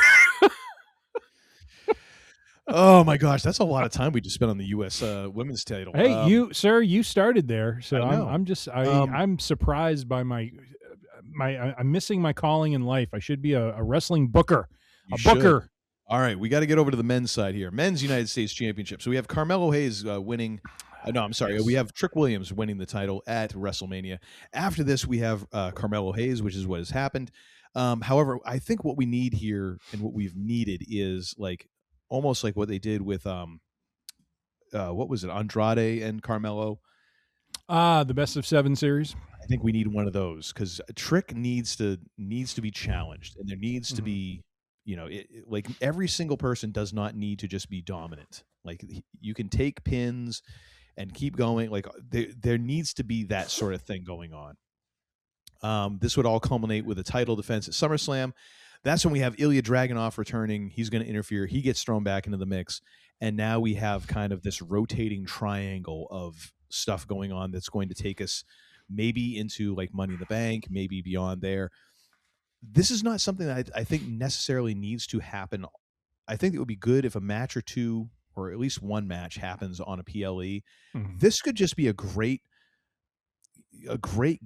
Oh my gosh, that's a lot of time we just spent on the U.S. Women's title. Hey, you started there, so I'm surprised by I'm missing my calling in life. I should be a wrestling booker, booker. All right, we got to get over to the men's side here. Men's United States Championship. So we have Carmelo Hayes winning. No, I'm sorry. We have Trick Williams winning the title at WrestleMania. After this, we have Carmelo Hayes, which is what has happened. However, I think what we need here and what we've needed is almost like what they did with what was it, Andrade and Carmelo? The best of 7 series. I think we need one of those because Trick needs to be challenged, and there needs to be. Like every single person does not need to just be dominant. Like you can take pins and keep going. Like there needs to be that sort of thing going on. This would all culminate with a title defense at SummerSlam. That's when we have Ilya Dragunov returning. He's going to interfere. He gets thrown back into the mix. And now we have kind of this rotating triangle of stuff going on that's going to take us maybe into like Money in the Bank, maybe beyond there. This is not something that I think necessarily needs to happen. I think it would be good if a match or two, or at least one match, happens on a PLE. Mm-hmm. This could just be a great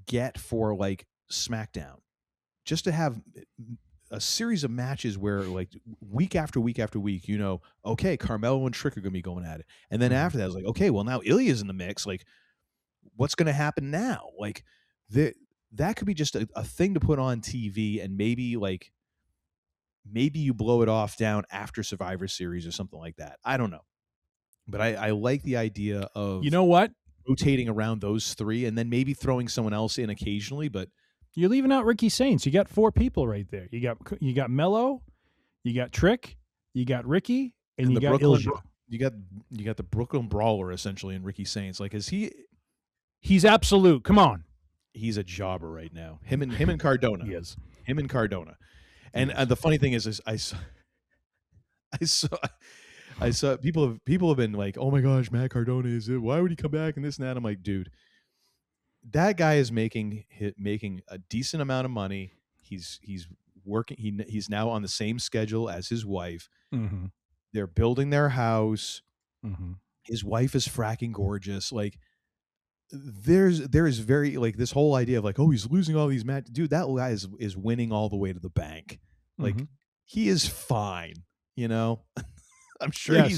get for like SmackDown, just to have a series of matches where like week after week after week, okay, Carmelo and Trick are going to be going at it, and then after that, it's like, okay, well now Ilya's in the mix. Like, what's going to happen now? Like that could be just a thing to put on TV, and maybe you blow it off down after Survivor Series or something like that. I don't know. But I like the idea of, rotating around those three and then maybe throwing someone else in occasionally. But you're leaving out Ricky Saints. You got 4 people right there. You got Mello, you got Trick, you got Ricky, and you got Ilja. You got the Brooklyn Brawler essentially in Ricky Saints. Like, he's absolute. Come on. He's a jobber right now. Him and Cardona. He is. Him and Cardona. And the funny thing is I saw people have been like, oh my gosh, Matt Cardona is it? Why would he come back and this and that? I'm like, dude, that guy is making a decent amount of money. He's working. He's now on the same schedule as his wife. Mm-hmm. They're building their house. Mm-hmm. His wife is fracking gorgeous. Like, there is very like this whole idea of like, oh, he's losing all these matches. Dude, that guy is winning all the way to the bank. Like, he is fine, I'm sure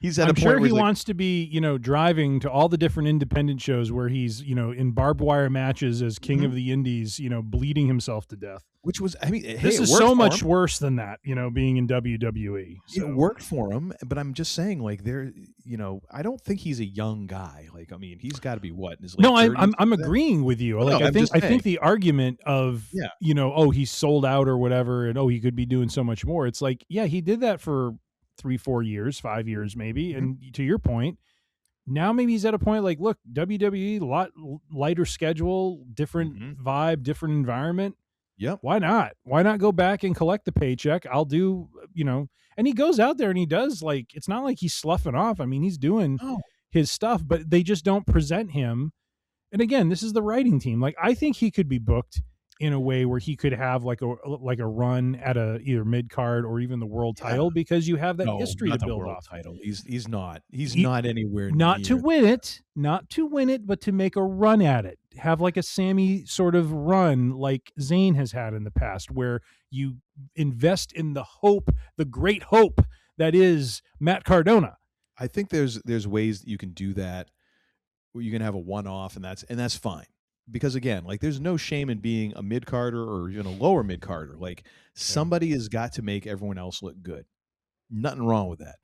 He's at I'm a point sure where he wants to be, driving to all the different independent shows where he's, in barbed wire matches as king of the indies, bleeding himself to death. Which was, I mean, hey, this is so much worse than that, being in WWE. So. It worked for him, but I'm just saying, like, I don't think he's a young guy. Like, I mean, he's got to be what? In his late 30s? I'm agreeing with you. Like, I think the argument of, he's sold out or whatever, and he could be doing so much more. It's like, yeah, he did that for 3-4 years, 5 years maybe, and to your point. Now maybe he's at a point like, look, WWE, a lot lighter schedule, different vibe, different environment. Yep. Why not? Why not go back and collect the paycheck? I'll do, and he goes out there and he does, like, it's not like he's sloughing off. I mean, he's doing his stuff, but they just don't present him. And again, this is the writing team. Like, I think he could be booked in a way where he could have like a run at a either mid card or even the world title, because you have that history to build off. Title. He's not anywhere not near to win it, but to make a run at it. Have like a Sammy sort of run like Zayn has had in the past, where you invest in the hope, the great hope that is Matt Cardona. I think there's ways that you can do that where you can have a one-off, and that's fine. Because again, like, there's no shame in being a mid-carder or lower mid-carder. Like, somebody has got to make everyone else look good. Nothing wrong with that.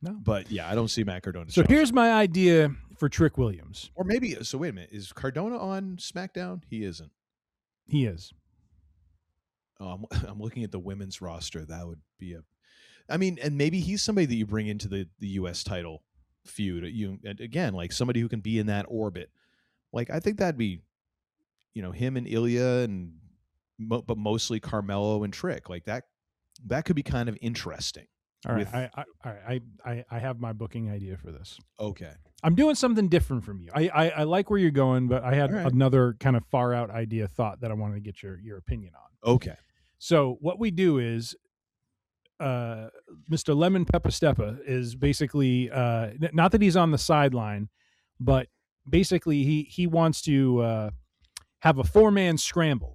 No, but yeah, I don't see Matt Cardona. So here's my idea for Trick Williams. Or maybe, so wait a minute, is Cardona on SmackDown? He isn't. He is. I'm looking at the women's roster. That would be and maybe he's somebody that you bring into the U.S. title feud. Again, like somebody who can be in that orbit. Like, I think that'd be, him and Ilya but mostly Carmelo and Trick. Like, that could be kind of interesting. All right, I have my booking idea for this. Okay, I'm doing something different from you. I like where you're going, but I had another kind of far out thought that I wanted to get your opinion on. Okay, so what we do is, Mr. Lemon Peppa Steppa is basically not that he's on the sideline, but basically he wants to have a 4-man scramble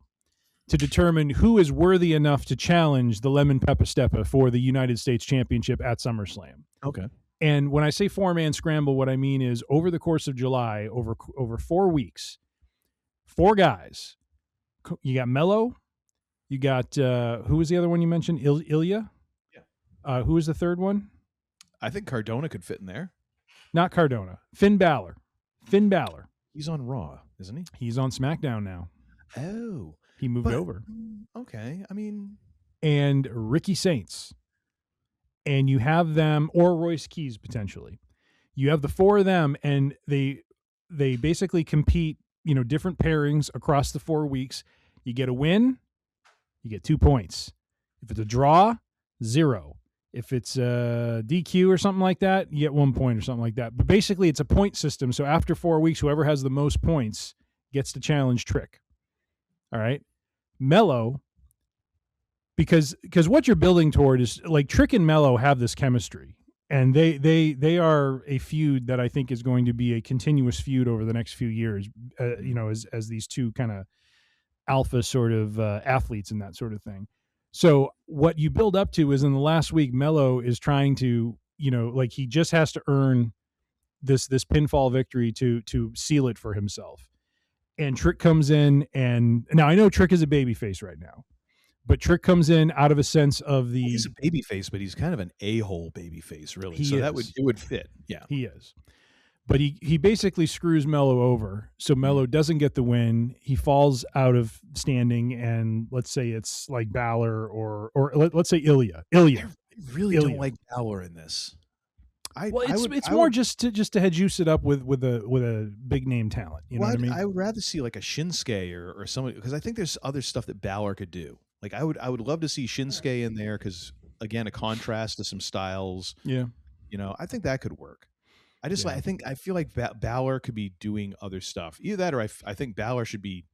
to determine who is worthy enough to challenge the Lemon Peppa Steppa for the United States Championship at SummerSlam. Okay. And when I say 4-man scramble, what I mean is over the course of July, over 4 weeks, 4 guys. You got Mello. You got, who was the other one you mentioned? Ilya? Yeah. Who was the third one? I think Cardona could fit in there. Not Cardona. Finn Balor. He's on Raw, isn't he? He's on SmackDown now. Oh. He moved over. Okay. I mean. And Ricky Saints. And you have them, or Royce Keys potentially. You have the 4 of them, and they basically compete, different pairings across the 4 weeks. You get a win, you get 2 points. If it's a draw, 0. If it's a DQ or something like that, you get 1 point or something like that. But basically, it's a point system. So after 4 weeks, whoever has the most points gets to challenge Trick. All right. Mello, because what you're building toward is, like, Trick and Mello have this chemistry, and they are a feud that I think is going to be a continuous feud over the next few years, as these two kind of alpha sort of athletes and that sort of thing. So what you build up to is, in the last week, Mello is trying to, like, he just has to earn this pinfall victory to seal it for himself. And Trick comes in, and now I know Trick is a babyface right now, but Trick comes in out of a sense of the... He's a babyface, but he's kind of an a-hole babyface, really. It would fit. Yeah, he is. But he basically screws Mello over, so Mello doesn't get the win. He falls out of standing, and let's say it's like Balor or let's say Ilya. I really don't like Balor in this. It's more just to juice it up with a big name talent. You know what I mean? I would rather see like a Shinsuke or somebody, because I think there's other stuff that Balor could do. Like, I would love to see Shinsuke in there, because, again, a contrast to some styles. Yeah, I think that could work. I feel like Balor could be doing other stuff. Either that, or I think Balor should be.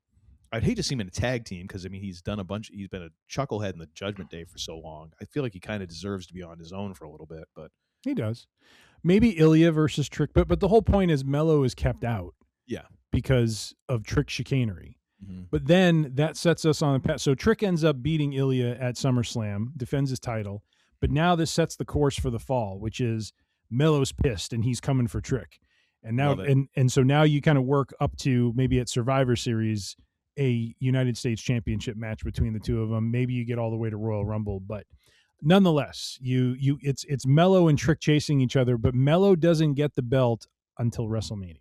I'd hate to see him in a tag team, because he's done a bunch. He's been a chucklehead in the Judgment Day for so long. I feel like he kind of deserves to be on his own for a little bit, but he does. Maybe Ilya versus Trick, but the whole point is Mello is kept out. Yeah, because of Trick chicanery. Mm-hmm. But then that sets us on a path. So Trick ends up beating Ilya at SummerSlam, defends his title. But now this sets the course for the fall, which is Melo's pissed and he's coming for Trick. And now and so now you kind of work up to maybe at Survivor Series a United States Championship match between the two of them. Maybe you get all the way to Royal Rumble, but nonetheless, it's Melo and Trick chasing each other, but Melo doesn't get the belt until WrestleMania.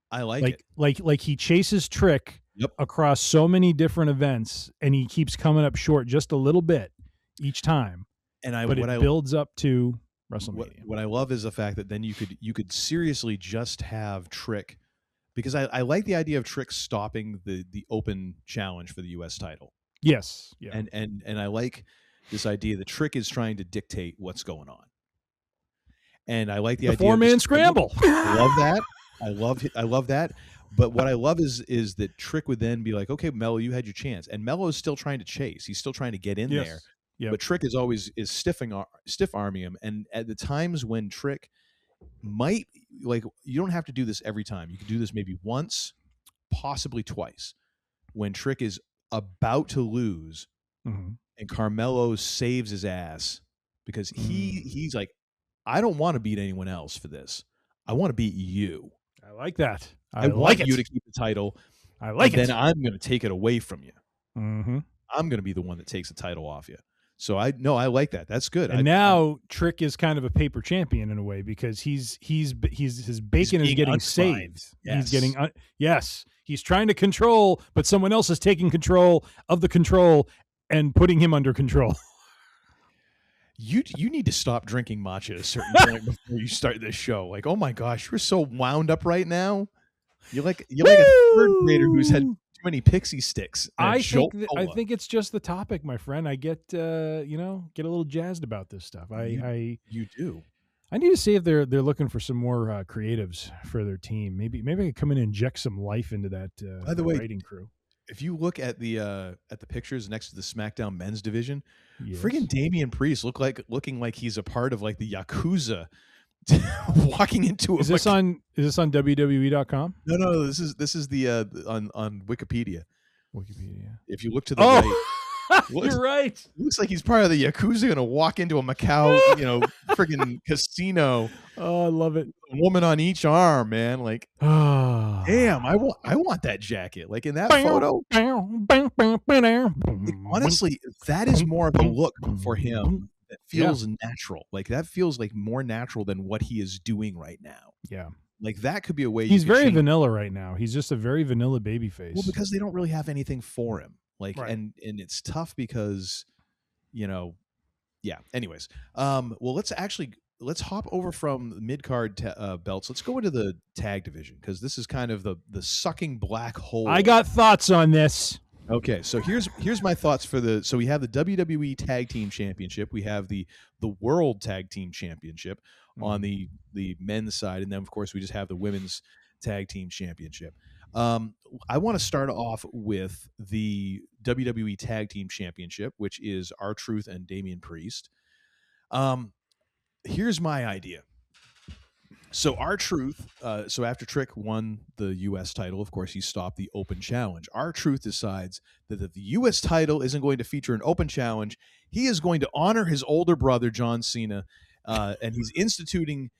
I like it. Like he chases Trick across so many different events, and he keeps coming up short just a little bit each time. And it builds up to WrestleMania. What I love is the fact that then you could seriously just have Trick, because I like the idea of Trick stopping the open challenge for the U.S. title. Yes, yeah, and I like this idea that Trick is trying to dictate what's going on, and I like the idea of 4-man scramble. I love that. I love that. But what I love is that Trick would then be like, okay, Melo, you had your chance, and Melo is still trying to chase. He's still trying to get in there. Yep. But Trick is stiff arming him, and at the times when Trick might, like, you don't have to do this every time. You can do this maybe once, possibly twice, when Trick is about to lose, and Carmelo saves his ass because he's like, I don't want to beat anyone else for this. I want to beat you. I like that. I want you to keep the title. I like it. Then I'm going to take it away from you. Mm-hmm. I'm going to be the one that takes the title off you. So I like that. That's good. And now Trick is kind of a paper champion in a way, because his bacon is getting saved. Yes. He's getting he's trying to control, but someone else is taking control of the control and putting him under control. You need to stop drinking matcha at a certain point before you start this show. Like, oh my gosh, you're so wound up right now. You're like a third grader who's had too many pixie sticks. I think it's just the topic, my friend. I get get a little jazzed about this stuff. You do. I need to see if they're looking for some more creatives for their team. Maybe I could come in and inject some life into that By the way, writing crew. If you look at the pictures next to the SmackDown men's division, friggin' Damian Priest looking like he's a part of like the Yakuza, walking into. Is this on WWE.com? No. This is the on Wikipedia. Wikipedia. If you look to the right. You're right. Looks like he's part of the Yakuza, going to walk into a Macau, friggin' casino. Oh, I love it. A woman on each arm, man. Like, damn, I want that jacket. Like in that photo. Honestly, that is more of a look for him that feels natural. Like that feels like more natural than what he is doing right now. Yeah. Like that could be a way. He's very vanilla right now. He's just a very vanilla baby face. Well, because they don't really have anything for him. Like, right. and it's tough because, anyways. Well, let's hop over from mid-card belts. Let's go into the tag division, because this is kind of the sucking black hole. I got thoughts on this. Okay, so here's my thoughts so we have the WWE Tag Team Championship. We have the World Tag Team Championship on the men's side. And then, of course, we just have the Women's Tag Team Championship. I want to start off with the WWE Tag Team Championship, which is R-Truth and Damian Priest. Here's my idea. So R-Truth, so after Trick won the U.S. title, of course, he stopped the open challenge. R-Truth decides that if the U.S. title isn't going to feature an open challenge, he is going to honor his older brother, John Cena, and he's instituting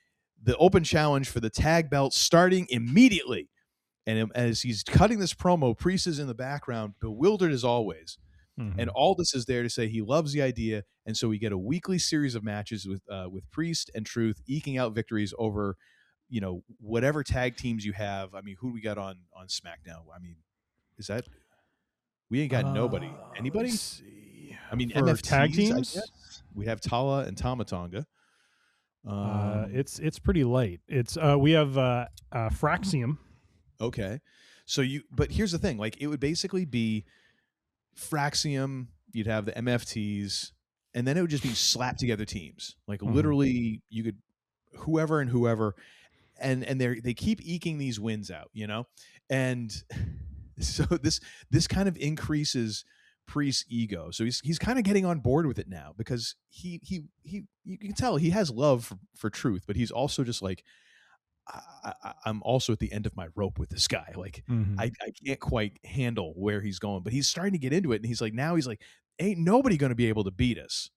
the open challenge for the tag belt starting immediately. And as he's cutting this promo, Priest is in the background, bewildered as always. Mm-hmm. And all this is there to say he loves the idea. And so we get a weekly series of matches with Priest and Truth eking out victories over, whatever tag teams you have. I mean, who do we got on SmackDown? I mean, we ain't got nobody. Anybody? Let's see. I mean, for MFTs, tag teams? We have Tala and Tama Tonga. It's pretty light. It's we have Fraxium. Okay. But here's the thing, like it would basically be Fraxium, you'd have the MFTs, and then it would just be slapped together teams. Like literally you could whoever, and they keep eking these wins out, And so this kind of increases Priest's ego. So he's kind of getting on board with it now, because he you can tell he has love for Truth, but he's also just like, I'm also at the end of my rope with this guy. Like I can't quite handle where he's going, but he's starting to get into it. And he's like, ain't nobody going to be able to beat us.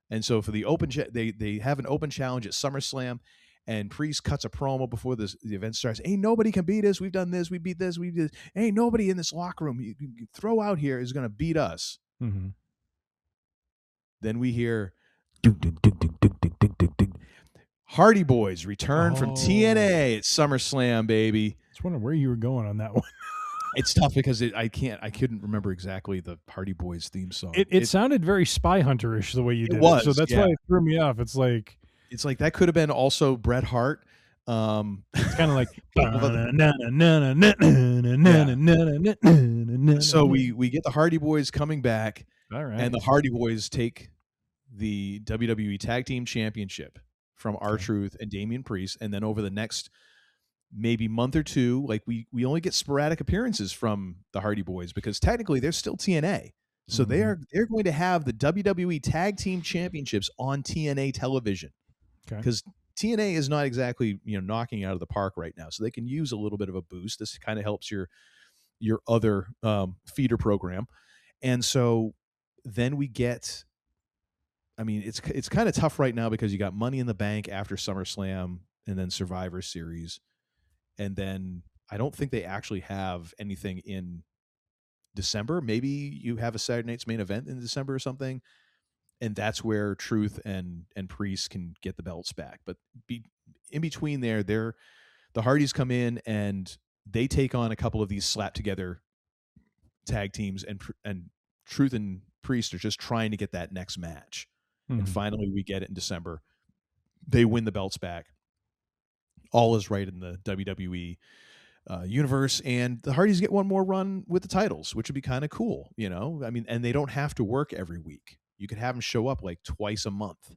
And so for the open, they have an open challenge at SummerSlam, and Priest cuts a promo before the event starts. Ain't nobody can beat us. We've done this. We beat this. We did. Ain't nobody in this locker room you throw out here is going to beat us. Mm-hmm. Then we hear Hardy Boys return from TNA at SummerSlam, baby. I was wondering where you were going on that one. It's tough because I couldn't remember exactly the Hardy Boys theme song. It sounded very Spy Hunter-ish the way you did was, it. So that's why it threw me off. It's like that could have been also Bret Hart. It's kind of like so we get the Hardy Boys coming back. All right. And the Hardy Boys take the WWE Tag Team Championship from R-Truth and Damian Priest, and then over the next maybe month or two, like we only get sporadic appearances from the Hardy Boys because technically they're still TNA. So they're going to have the WWE Tag Team Championships on TNA television. Because TNA is not exactly, knocking out of the park right now. So they can use a little bit of a boost. This kind of helps your other feeder program. And so then we get, it's kind of tough right now because you got Money in the Bank after SummerSlam and then Survivor Series. And then I don't think they actually have anything in December. Maybe you have a Saturday Night's Main Event in December or something. And that's where Truth and Priest can get the belts back. But in between there, the Hardys come in and they take on a couple of these slapped together tag teams, and Truth and Priest are just trying to get that next match. Mm-hmm. And finally we get it in December. They win the belts back. All is right in the WWE universe, and the Hardys get one more run with the titles, which would be kind of cool, and they don't have to work every week. You could have them show up like twice a month,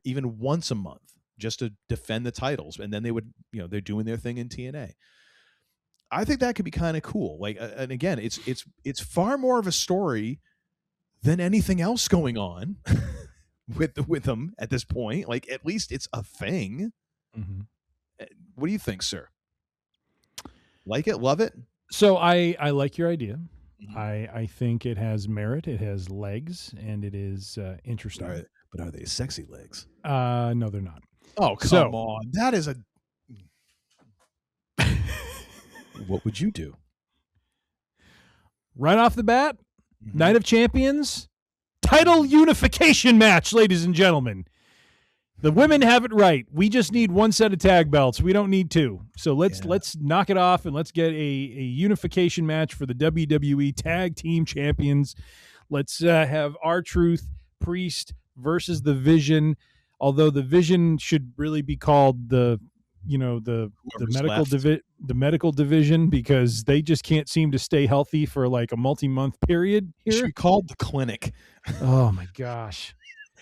even once a month, just to defend the titles. And then they would, they're doing their thing in TNA. I think that could be kind of cool. Like, and again, it's far more of a story than anything else going on with them at this point. Like, at least it's a thing. Mm-hmm. What do you think, sir? Like it? Love it? So I like your idea. I think it has merit, it has legs, and it is interesting. But are they sexy legs? No, they're not. Oh, come on. That is a... What would you do? Right off the bat, Night of Champions, title unification match, ladies and gentlemen. The women have it right. We just need one set of tag belts. We don't need two. So let's knock it off and let's get a unification match for the WWE Tag Team Champions. Let's have R-Truth, Priest versus the Vision. Although the Vision should really be called the medical division, because they just can't seem to stay healthy for like a multi-month period here. It should be called the Clinic. Oh my gosh.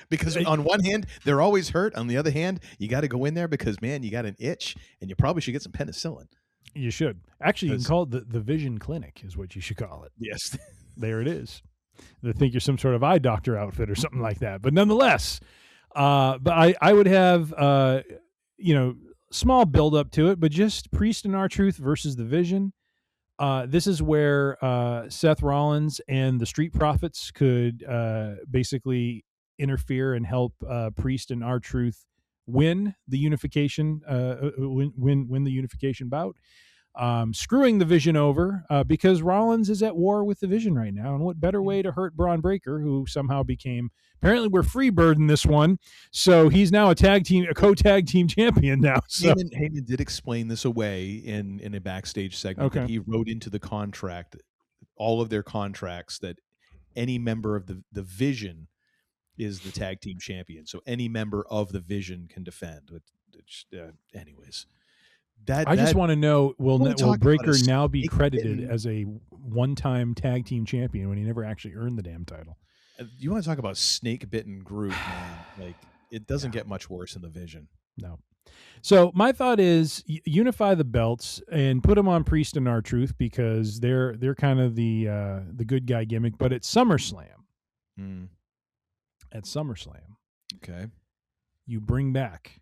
Because on one hand, they're always hurt. On the other hand, you got to go in there because, man, you got an itch, and you probably should get some penicillin. You should. Actually, you can call it the Vision Clinic is what you should call it. Yes. There it is. They think you're some sort of eye doctor outfit or something like that. But nonetheless, but I would have, small build up to it, but just Priest and R-Truth versus the Vision. This is where Seth Rollins and the Street Profits could basically interfere and help Priest and R-Truth win the unification, win the unification bout, screwing the Vision over because Rollins is at war with the Vision right now. And what better way to hurt Braun Breaker, who somehow became, apparently we're Freebird in this one, so he's now a co-tag team champion now. So Heyman did explain this away in a backstage segment. Okay. That he wrote into the contract, all of their contracts, that any member of the Vision is the tag team champion. So any member of the Vision can defend. Anyways, I just want to know, will Breaker now be credited in, as a one-time tag team champion when he never actually earned the damn title? You want to talk about snake-bitten group, man. Like, it doesn't get much worse in the Vision. No. So my thought is unify the belts and put them on Priest and R-Truth, because they're kind of the good guy gimmick. But at SummerSlam, okay, you bring back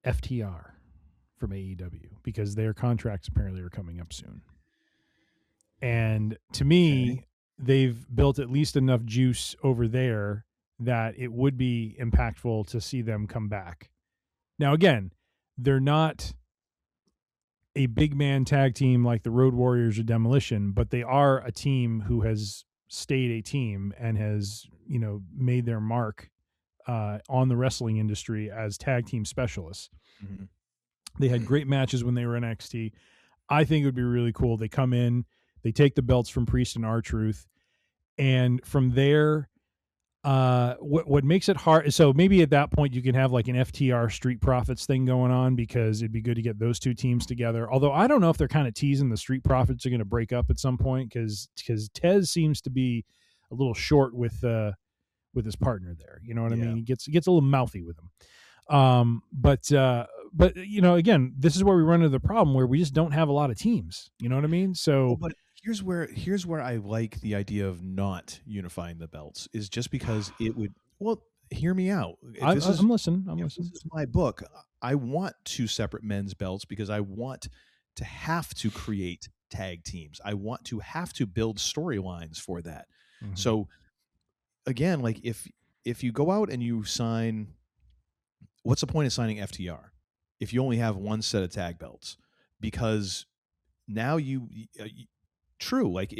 FTR from AEW, because their contracts apparently are coming up soon. And to me, they've built at least enough juice over there that it would be impactful to see them come back. Now, again, they're not a big man tag team like the Road Warriors or Demolition, but they are a team who has stayed a team and has, made their mark on the wrestling industry as tag team specialists. Mm-hmm. They had great matches when they were in NXT. I think it would be really cool. They come in, they take the belts from Priest and R-Truth, and from there, what makes it hard, so maybe at that point you can have like an FTR Street Profits thing going on, because it'd be good to get those two teams together. Although I don't know if they're kind of teasing the Street Profits are going to break up at some point, because Tez seems to be a little short with his partner there. You know what I mean? He gets a little mouthy with him. But again, this is where we run into the problem where we just don't have a lot of teams. You know what I mean? So, but here's where I like the idea of not unifying the belts, is just because it would. Well, hear me out. I'm listening. This is my book. I want two separate men's belts because I want to have to create tag teams. I want to have to build storylines for that. Mm-hmm. So again, like if you go out and you sign, what's the point of signing FTR if you only have one set of tag belts? Because now true, like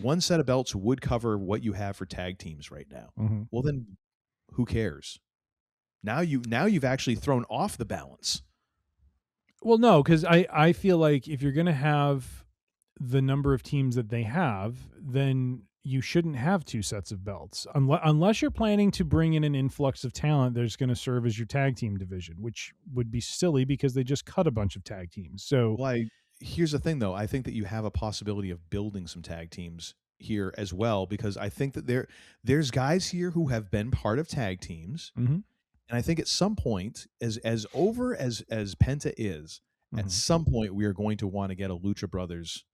one set of belts would cover what you have for tag teams right now. Mm-hmm. Well, then who cares? Now you've actually thrown off the balance. Well, no, because I feel like if you're going to have the number of teams that they have, then you shouldn't have two sets of belts unless you're planning to bring in an influx of talent that's going to serve as your tag team division, which would be silly because they just cut a bunch of tag teams. So, here's the thing, though. I think that you have a possibility of building some tag teams here as well, because I think that there's guys here who have been part of tag teams, mm-hmm. and I think at some point, as over as Penta is, mm-hmm. at some point we are going to want to get a Lucha Brothers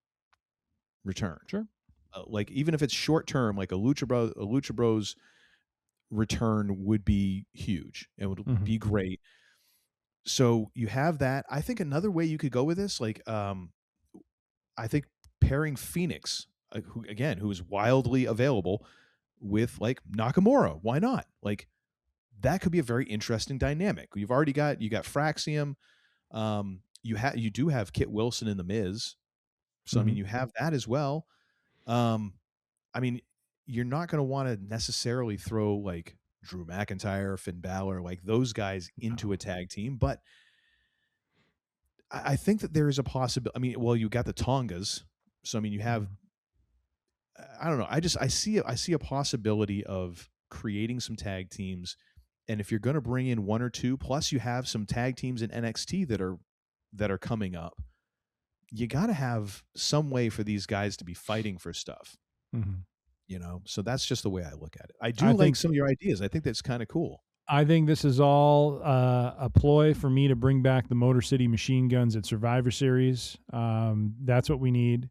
return. Sure. Like even if it's short term, like a Lucha Bros return would be huge. It would mm-hmm. be great. So you have that. I think another way you could go with this, like, I think pairing Phoenix, who is wildly available, with like Nakamura. Why not? Like that could be a very interesting dynamic. You got Fraxium. You do have Kit Wilson and The Miz. So mm-hmm. I mean, you have that as well. I mean, you're not going to want to necessarily throw like Drew McIntyre, Finn Balor, like those guys into a tag team, but I think that there is a possibility. I mean, well, you got the Tongas, so I mean, you have. I don't know. I see a possibility of creating some tag teams, and if you're going to bring in one or two, plus you have some tag teams in NXT that are coming up. You got to have some way for these guys to be fighting for stuff, mm-hmm. So that's just the way I look at it. I think some of your ideas. I think that's kind of cool. I think this is all a ploy for me to bring back the Motor City Machine Guns at Survivor Series. That's what we need,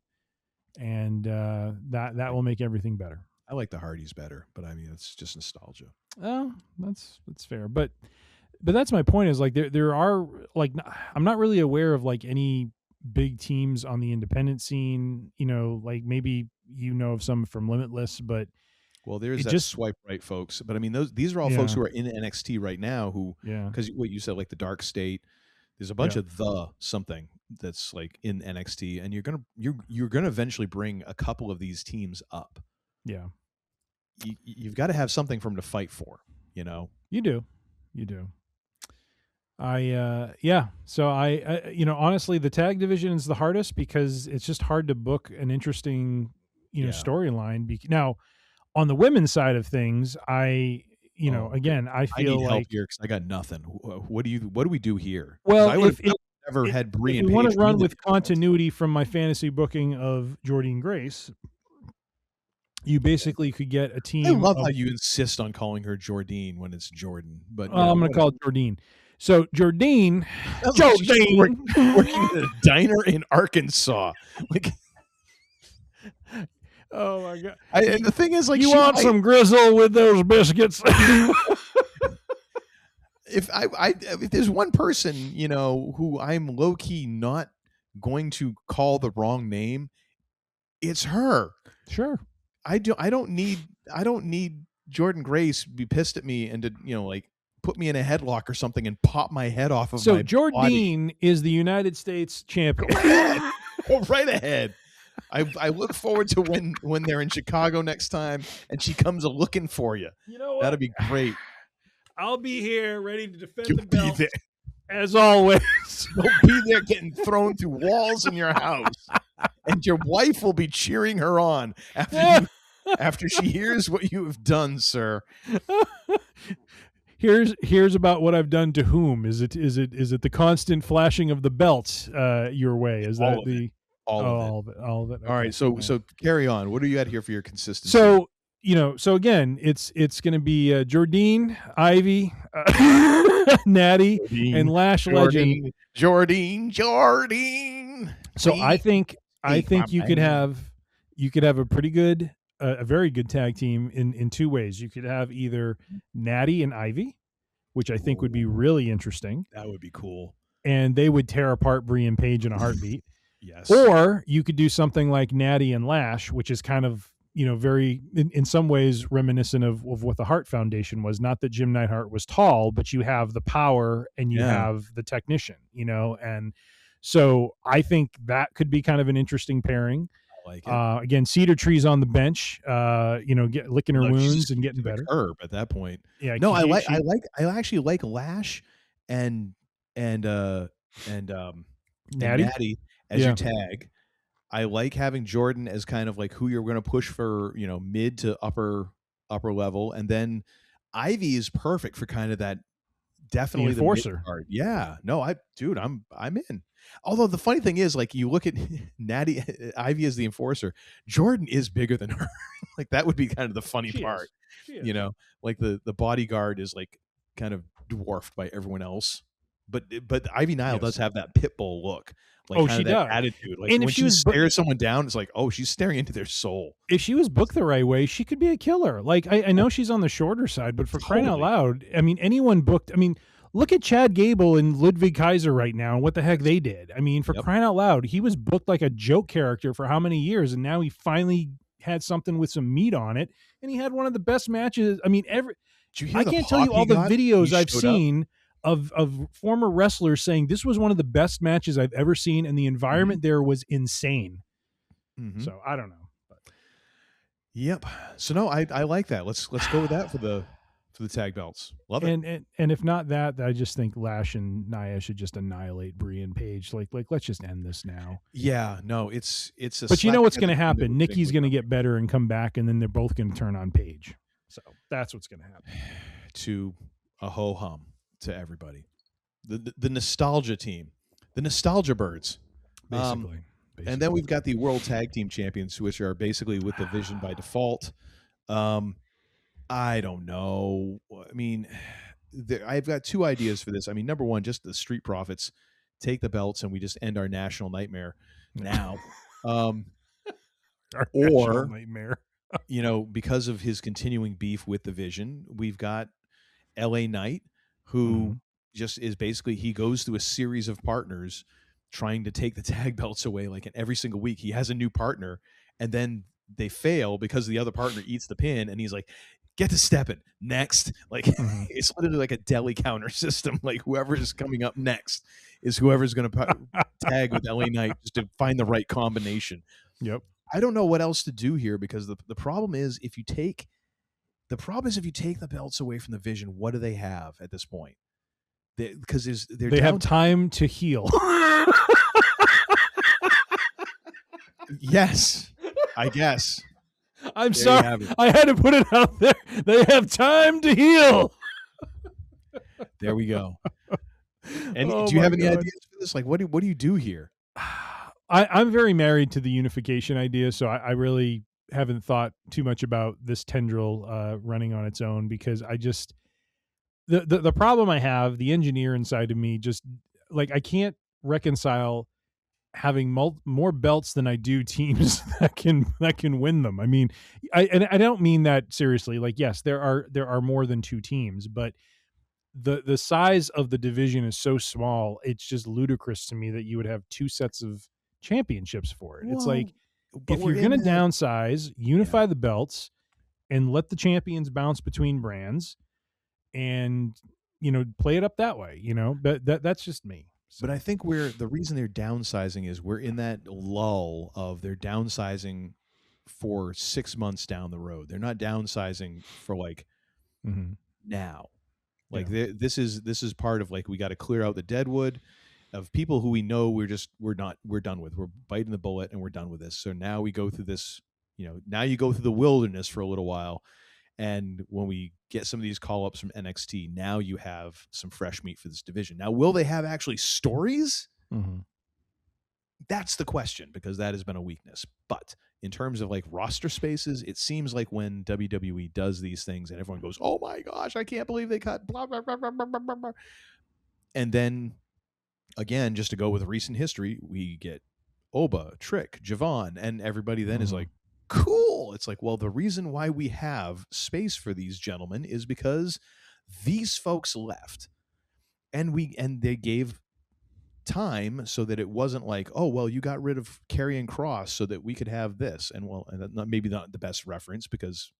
and that will make everything better. I like the Hardys better, but I mean it's just nostalgia. Oh, that's fair, but that's my point. Is like there are like I'm not really aware of like any big teams on the independent scene, like maybe of some from Limitless, but there's that swipe right folks. But I mean, these are all folks who are in NXT right now who, because what you said, like the Dark State, there's a bunch of something that's like in NXT, and you're gonna eventually bring a couple of these teams up. Yeah, you've got to have something for them to fight for. You do. So I honestly, the tag division is the hardest because it's just hard to book an interesting, storyline. Now, on the women's side of things, I feel I need help here because I got nothing. What do we do here? Well, I would have never had Brie and Paige. If you want to run with conversation. continuity from my fantasy booking of Jordynne Grace, you basically could get a team. I love how you insist on calling her Jordynne when it's Jordan, but I'm going to call it Jordynne. So Jordynne working at a diner in Arkansas. Like, oh my god! And the thing is, like, you want some grizzle with those biscuits? If there's one person who I'm low key not going to call the wrong name, it's her. Sure. I don't need Jordan Grace to be pissed at me and to, like put me in a headlock or something and pop my head off of my body. Jordine is the United States champion. Go right ahead. I look forward to when they're in Chicago next time and she comes a looking for you. You know what? That'll be great. I'll be here ready to defend You'll the belt. be there. As always. You'll be there getting thrown through walls in your house. And your wife will be cheering her on after she hears what you have done, sir. Here's about what I've done to whom. Is it the constant flashing of the belts your way? Is that all of it? All right, so carry on. What do you got here for your consistency? So again, it's going to be Jordine, Ivy, Natty, and Lash Legend. Jordine. So I think you could have a pretty good, a very good tag team in two ways. You could have either Natty and Ivy, which I think would be really interesting. That would be cool. And they would tear apart Brie and Paige in a heartbeat. Yes. Or you could do something like Natty and Lash, which is kind of, very, in some ways, reminiscent of what the Hart Foundation was. Not that Jim Neidhart was tall, but you have the power and you have the technician, and so I think that could be kind of an interesting pairing. I like it. Again, Cedar Tree's on the bench, licking her wounds and getting better. Herb at that point. Yeah. No, I actually like Lash and Natty as your tag. I like having Jordan as kind of like who you're going to push for, mid to upper level, and then Ivy is perfect for kind of that. Definitely the enforcer. Card. Yeah. No, I'm in. Although the funny thing is, like, you look at Natty Ivy as the enforcer, Jordan is bigger than her. Like, that would be kind of the funny part. Like the bodyguard is like kind of dwarfed by everyone else. But Ivy Nile does have that pit bull look. Like, she does. Attitude. Like, and when she stares someone down, it's like, oh, she's staring into their soul. If she was booked the right way, she could be a killer. Like, I know she's on the shorter side, but for crying out loud, I mean, anyone booked. I mean, look at Chad Gable and Ludwig Kaiser right now and what the heck they did. I mean, for crying out loud, he was booked like a joke character for how many years, and now he finally had something with some meat on it, and he had one of the best matches. I mean, I can't tell you all the videos I've seen of former wrestlers saying this was one of the best matches I've ever seen, and the environment there was insane. So I don't know. But. Yep. So no, I like that. Let's go with that for the tag belts. Love it. And if not that, I just think Lash and Nia should just annihilate Brie and Paige. Like let's just end this now. Yeah. No, it's a. But you know what's going to happen? Nikki's going to get better and come back, and then they're both going to turn on Paige. So that's what's going to happen. To a ho hum. To everybody, the nostalgia team, the nostalgia birds, basically. And then we've got the world tag team champions, which are basically with the Vision by default. I don't know. I mean, I've got two ideas for this. I mean, number one, just the Street Profits take the belts and we just end our national nightmare now. National nightmare. Because of his continuing beef with the Vision, we've got LA Knight, who just is basically, he goes through a series of partners trying to take the tag belts away. Like, in every single week he has a new partner, and then they fail because the other partner eats the pin, and he's like, get to stepping next. Like, it's literally like a deli counter system. Like, whoever is coming up next is whoever's going to tag with LA Knight, just to find the right combination. Yep. I don't know what else to do here, because the problem is if you take the belts away from the Vision, what do they have at this point? Because they have time to heal. Yes, I guess. I'm sorry. I had to put it out there. They have time to heal. There we go. And do you have any ideas for this? Like, what do you do here? I'm very married to the unification idea, so I really haven't thought too much about this tendril running on its own, because I just the problem I have, the engineer inside of me, just like, I can't reconcile having more belts than I do teams that can win them. I mean, I don't mean that seriously. Like, yes, there are more than two teams, but the size of the division is so small. It's just ludicrous to me that you would have two sets of championships for it. It's like, But if you're going to downsize, unify the belts and let the champions bounce between brands and, play it up that way, but that's just me. So. But I think the reason they're downsizing is we're in that lull of they're downsizing for 6 months down the road. They're not downsizing for like now. Like this is part of like, we got to clear out the deadwood of people who we know we're done with. We're biting the bullet and we're done with this. So now we go through this, now you go through the wilderness for a little while. And when we get some of these call-ups from NXT, now you have some fresh meat for this division. Now, will they have actually stories? That's the question, because that has been a weakness. But in terms of like roster spaces, it seems like when WWE does these things and everyone goes, oh my gosh, I can't believe they cut blah, blah, blah, blah, blah, blah, blah. And then, again, just to go with recent history, we get Oba, Trick, Javon, and everybody then is like, cool. It's like, well, the reason why we have space for these gentlemen is because these folks left, and they gave time so that it wasn't like, oh, well, you got rid of Karrion Kross so that we could have this, and maybe not the best reference, because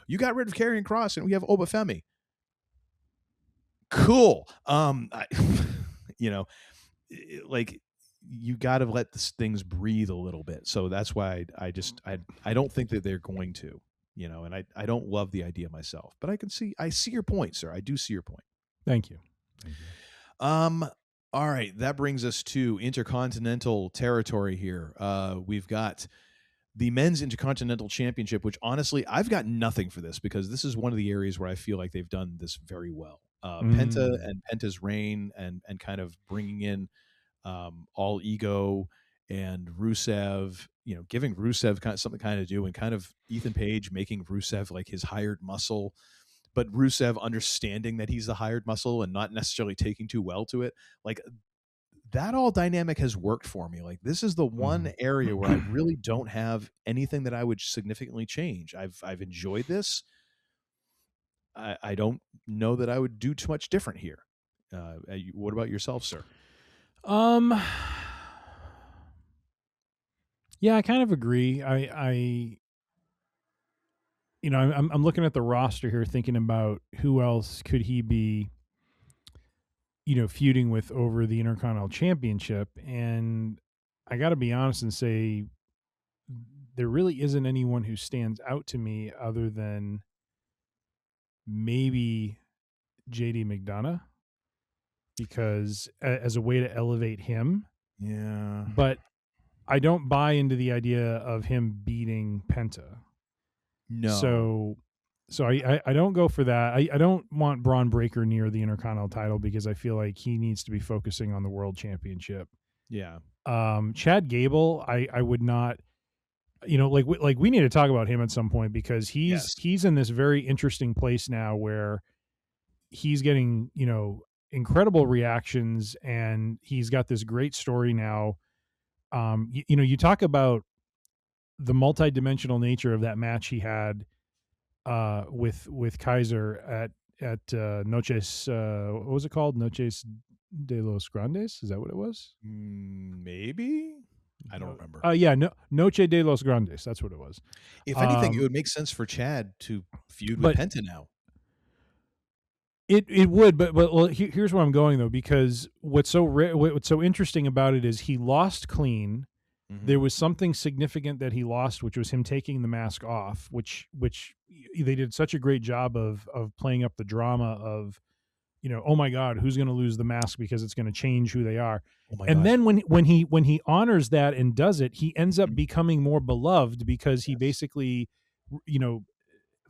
you got rid of Karrion Kross and we have Oba Femi. Cool. Like, you got to let things breathe a little bit. So that's why I don't think that they're going to, and I don't love the idea myself, but I see your point, sir. I do see your point. Thank you. All right. That brings us to intercontinental territory here. We've got the men's intercontinental championship, which honestly, I've got nothing for this, because this is one of the areas where I feel like they've done this very well. Penta and Penta's reign and kind of bringing in, All Ego and Rusev, giving Rusev something to do, and kind of Ethan Page making Rusev like his hired muscle, but Rusev understanding that he's the hired muscle and not necessarily taking too well to it. Like, that all dynamic has worked for me. Like, this is the one area where I really don't have anything that I would significantly change. I've enjoyed this. I don't know that I would do too much different here. What about yourself, sir? Yeah, I kind of agree. I'm looking at the roster here, thinking about who else could he be, feuding with over the Intercontinental Championship. And I got to be honest and say, there really isn't anyone who stands out to me other than maybe JD McDonough, because as a way to elevate him. Yeah. But I don't buy into the idea of him beating Penta. No. So I don't go for that. I don't want Braun Breaker near the Intercontinental title, because I feel like he needs to be focusing on the World Championship. Yeah. Chad Gable, I would not, like we need to talk about him at some point, because he's in this very interesting place now where he's getting, incredible reactions, and he's got this great story now. You talk about the multi-dimensional nature of that match he had with Kaiser at Noches, what was it called? Noches de los Grandes? Is that what it was? Maybe. I don't remember. Noche de los Grandes. That's what it was. If anything, it would make sense for Chad to feud with Penta now. It would, but here's where I'm going though, because what's so interesting about it is he lost clean. Mm-hmm. There was something significant that he lost, which was him taking the mask off, which they did such a great job of playing up the drama of, oh my God, who's going to lose the mask because it's going to change who they are. And then when he honors that and does it, he ends up becoming more beloved, because he basically,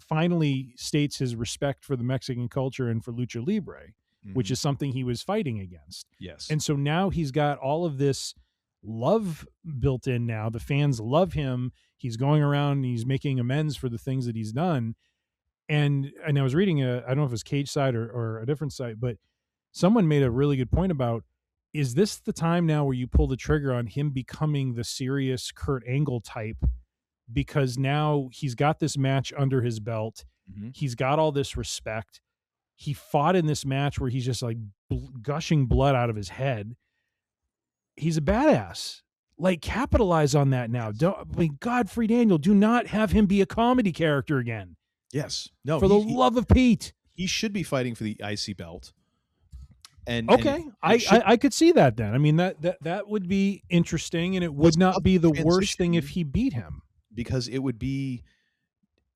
finally states his respect for the Mexican culture and for lucha libre, which is something he was fighting against. Yes. And so now he's got all of this love built in now. The fans love him. He's going around and he's making amends for the things that he's done. And I was reading I don't know if it was Cage Side or a different site, but someone made a really good point about, is this the time now where you pull the trigger on him becoming the serious Kurt Angle type? Because now he's got this match under his belt. Mm-hmm. He's got all this respect. He fought in this match where he's just like gushing blood out of his head. He's a badass. like capitalize on that now. Don't, I mean, Godfrey Daniel, do not have him be a comedy character again. Yes. No. For the love of Pete. He should be fighting for the IC belt. And okay, I could see that then. I mean, that would be interesting, and it would not be the worst thing if he beat him, because it would be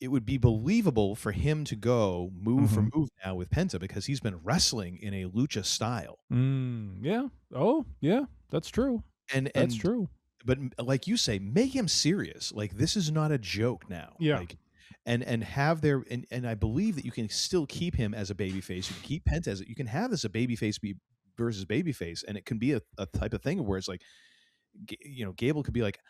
believable for him to go move for move now with Penta, because he's been wrestling in a lucha style. Yeah. Oh, yeah, that's true. And that's true. But like you say, make him serious. Like, this is not a joke now. Yeah. Like, and have their and I believe that you can still keep him as a babyface. You can keep Penta as you can have this a babyface versus babyface, and it can be a type of thing where it's like, Gable could be like,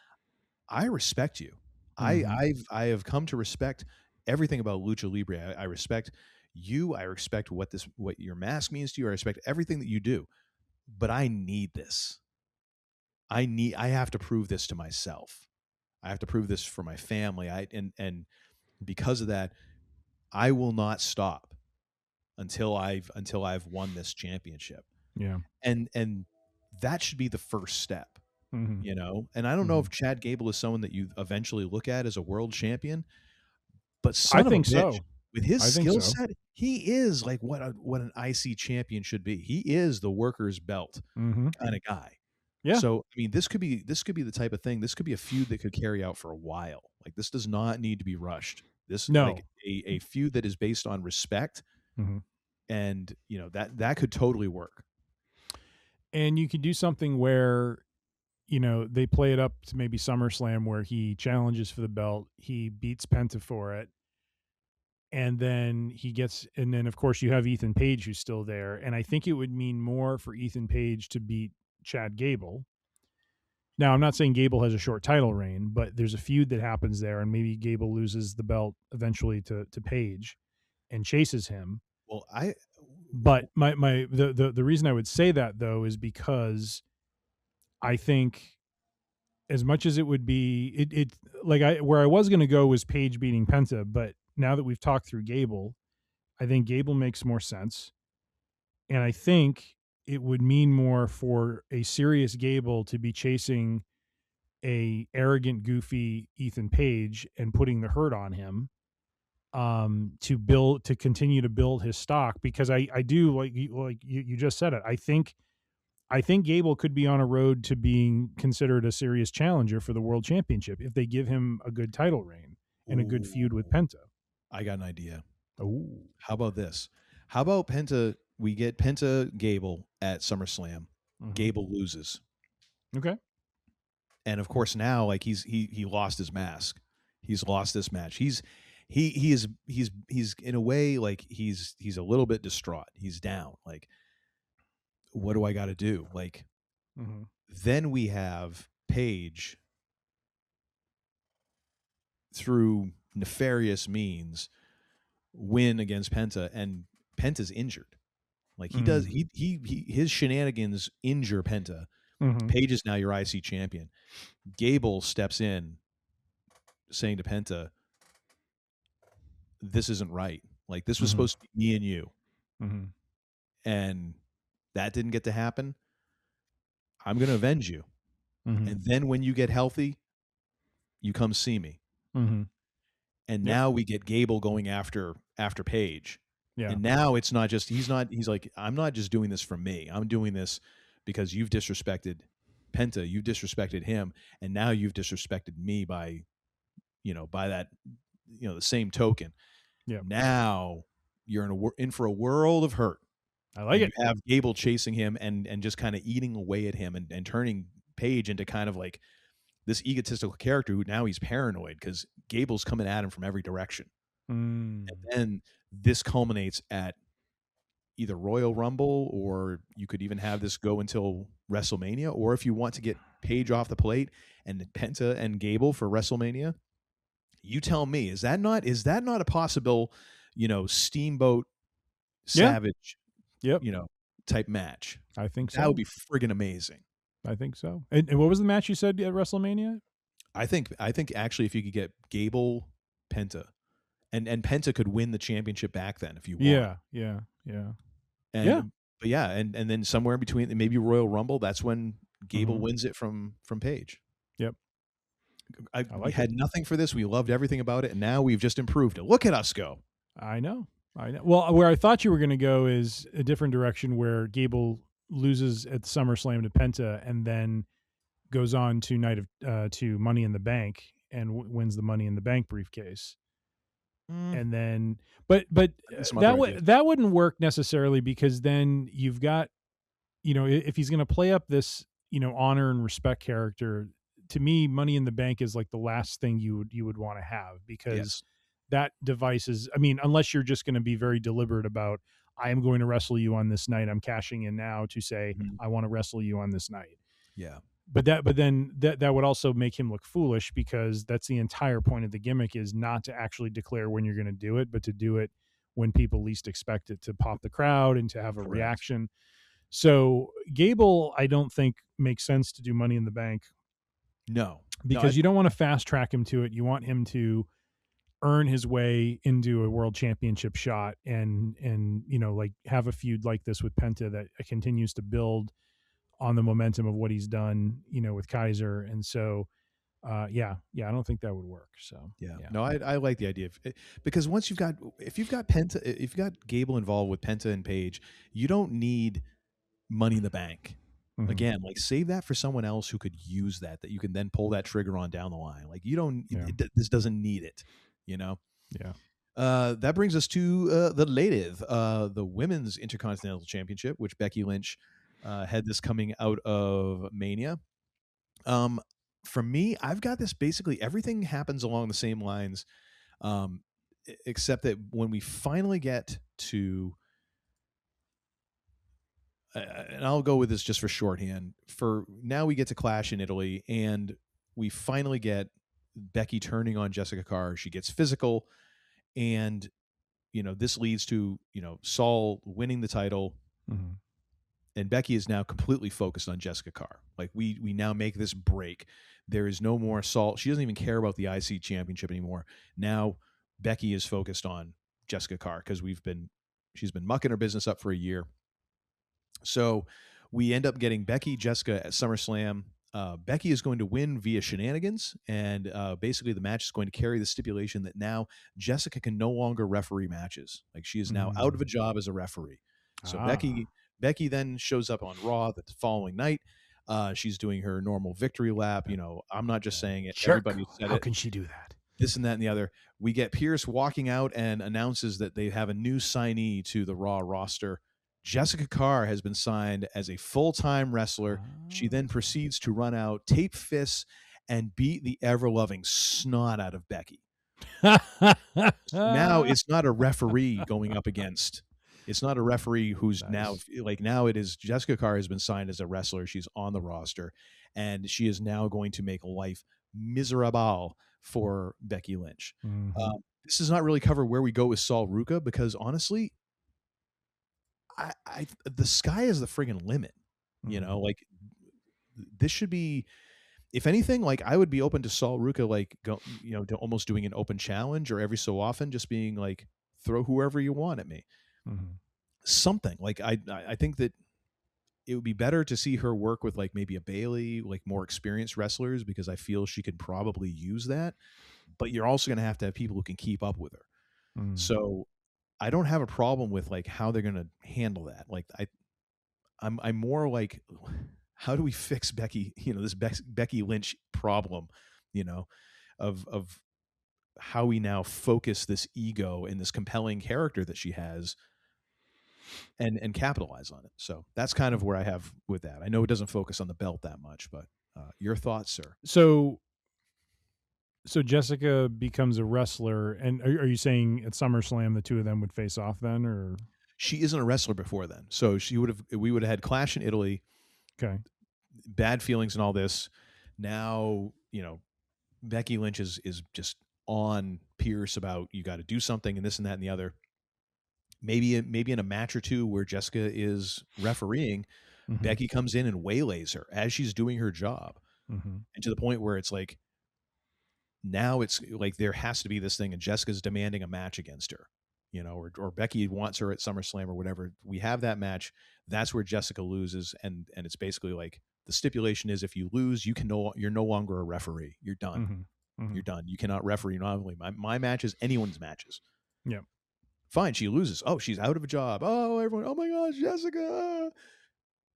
I respect you. I have come to respect everything about Lucha Libre. I respect you. I respect what your mask means to you. I respect everything that you do. But I need this. I have to prove this to myself. I have to prove this for my family. And because of that, I will not stop until I've won this championship. Yeah. And that should be the first step. And I don't know if Chad Gable is someone that you eventually look at as a world champion, but I think so. With his skill set, he is like what an IC champion should be. He is the worker's belt kind of guy. Yeah. So I mean, this could be the type of thing. This could be a feud that could carry out for a while. Like, this does not need to be rushed. This like a feud that is based on respect, and that could totally work. And you could do something where, they play it up to maybe SummerSlam, where he challenges for the belt, he beats Penta for it, and then of course you have Ethan Page, who's still there, and I think it would mean more for Ethan Page to beat Chad Gable. Now, I'm not saying Gable has a short title reign, but there's a feud that happens there, and maybe Gable loses the belt eventually to Page and chases him. Well, but the reason I would say that, though, is because I think, as much as it would be where I was going to go was Page beating Penta, but now that we've talked through Gable, I think Gable makes more sense, and I think it would mean more for a serious Gable to be chasing a arrogant, goofy Ethan Page and putting the hurt on him, to continue to build his stock, because I do, like you just said it. I think Gable could be on a road to being considered a serious challenger for the world championship if they give him a good title reign and a good feud with Penta. I got an idea. Oh, how about this? How about Penta? We get Penta Gable at SummerSlam. Gable loses. Okay. And of course now, like, he lost his mask. He's lost this match. He's in a way, like, he's a little bit distraught. He's down. Like, what do I got to do? Like, then we have Page, through nefarious means, win against Penta, and Penta's injured. Like, his shenanigans injure Penta. Page is now your IC champion. Gable steps in, saying to Penta, this isn't right. Like, this was supposed to be me and you. And that didn't get to happen. I'm going to avenge you. And then when you get healthy, you come see me. And now we get Gable going after Page. Yeah. And now it's not just, he's like, I'm not just doing this for me. I'm doing this because you've disrespected Penta, you've disrespected him, and now you've disrespected me by that, the same token. Yeah. Now you're in for a world of hurt. I like it. You have Gable chasing him and just kind of eating away at him and turning Page into kind of like this egotistical character who now he's paranoid because Gable's coming at him from every direction. And then this culminates at either Royal Rumble, or you could even have this go until WrestleMania, or if you want to get Page off the plate and Penta and Gable for WrestleMania, you tell me, is that not a possible, Steamboat Savage, type match? I think so. That would be friggin' amazing. I think so. And what was the match you said at WrestleMania? I think actually if you could get Gable, Penta, and Penta could win the championship back then if you want. Yeah. And then somewhere in between, maybe Royal Rumble, that's when Gable wins it from Paige. Yep. We had nothing for this. We loved everything about it, and now we've just improved it. Look at us go. I know. Well, where I thought you were going to go is a different direction, where Gable loses at SummerSlam to Penta, and then goes on to to Money in the Bank and wins the Money in the Bank briefcase. And then, but that wouldn't work necessarily, because then you've got, if he's going to play up this, honor and respect character, to me, Money in the Bank is like the last thing you would want to have, because that device is, unless you're just going to be very deliberate about, I am going to wrestle you on this night, I'm cashing in now to say, I want to wrestle you on this night. Yeah. But then that would also make him look foolish, because that's the entire point of the gimmick, is not to actually declare when you're going to do it, but to do it when people least expect it, to pop the crowd and to have a reaction. So Gable, I don't think makes sense to do Money in the Bank. No, because you don't want to fast track him to it. You want him to earn his way into a world championship shot, and like have a feud like this with Penta that continues to build on the momentum of what he's done, with Kaiser. And so, I don't think that would work. So, no, I like the idea because if you've got Gable involved with Penta and Paige, you don't need Money in the Bank. Again, like, save that for someone else who could use that you can then pull that trigger on down the line. Like, you don't, this doesn't need it, Yeah. That brings us to the ladies, the Women's Intercontinental Championship, which Becky Lynch had this coming out of Mania. For me, I've got this, basically everything happens along the same lines, except that when we finally get to, and I'll go with this just for shorthand, for now we get to Clash in Italy, and we finally get Becky turning on Jessica Carr. She gets physical, and this leads to Saul winning the title. And Becky is now completely focused on Jessica Carr. Like, we now make this break. There is no more Saul. She doesn't even care about the IC championship anymore. Now Becky is focused on Jessica Carr, because she's been mucking her business up for a year. So we end up getting Becky, Jessica at SummerSlam. Becky is going to win via shenanigans, and basically the match is going to carry the stipulation that now Jessica can no longer referee matches. Like, she is now out of a job as a referee. So Becky then shows up on Raw the following night. She's doing her normal victory lap. I'm not just saying it. Jerk. Everybody said it. How can she do that? This and that and the other. We get Pierce walking out and announces that they have a new signee to the Raw roster. Jessica Carr has been signed as a full-time wrestler. She then proceeds to run out, tape fists, and beat the ever-loving snot out of Becky. Now it's not a referee going up against. It's not a referee who's now it is Jessica Carr has been signed as a wrestler. She's on the roster, and she is now going to make life miserable for Becky Lynch. This does not really cover where we go with Saul Ruka, because honestly, the sky is the friggin' limit. Like, this should be, if anything, like, I would be open to Saul Ruka, like, to almost doing an open challenge, or every so often just being like, throw whoever you want at me. Something like, I think that it would be better to see her work with, like, maybe a Bayley, like, more experienced wrestlers, because I feel she could probably use that. But you're also going to have people who can keep up with her. So I don't have a problem with, like, how they're going to handle that. Like, I'm more like, how do we fix Becky? This Becky Lynch problem, of how we now focus this ego and this compelling character that she has, and capitalize on it. So that's kind of where I have with that. I know it doesn't focus on the belt that much, but your thoughts, sir? So Jessica becomes a wrestler, and are you saying at SummerSlam the two of them would face off then, or? She isn't a wrestler before then, so we would have had Clash in Italy. Okay. Bad feelings and all this. Now, Becky Lynch is just on Pierce about, you got to do something, and this and that and the other. Maybe in a match or two where Jessica is refereeing, Becky comes in and waylays her as she's doing her job, and to the point where it's like, now it's like there has to be this thing, and Jessica's demanding a match against her, or Becky wants her at SummerSlam or whatever. We have that match. That's where Jessica loses, and it's basically like, The stipulation is if you lose, you're no longer a referee. You're done. You're done. You cannot referee not only my matches, anyone's matches. Yeah. Fine, she loses. Oh, she's out of a job. Oh, everyone. Oh my gosh, Jessica.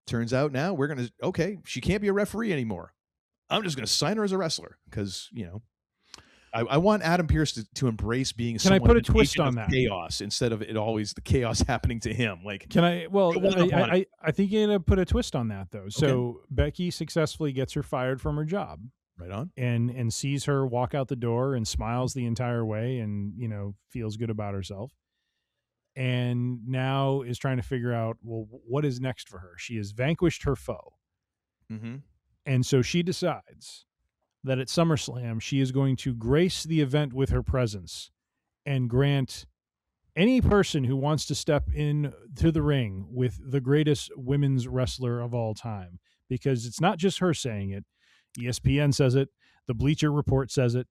Turns out now she can't be a referee anymore. I'm just gonna sign her as a wrestler because I want Adam Pearce to embrace being. Can I put a twist on that? Chaos instead of it always the chaos happening to him. Like, can I? Well, I think you're gonna put a twist on that though. So Becky successfully gets her fired from her job. Right on. And sees her walk out the door and smiles the entire way and feels good about herself. And now is trying to figure out, well, what is next for her? She has vanquished her foe. Mm-hmm. And so she decides that at SummerSlam, she is going to grace the event with her presence and grant any person who wants to step in to the ring with the greatest women's wrestler of all time, because it's not just her saying it. ESPN says it. The Bleacher Report says it.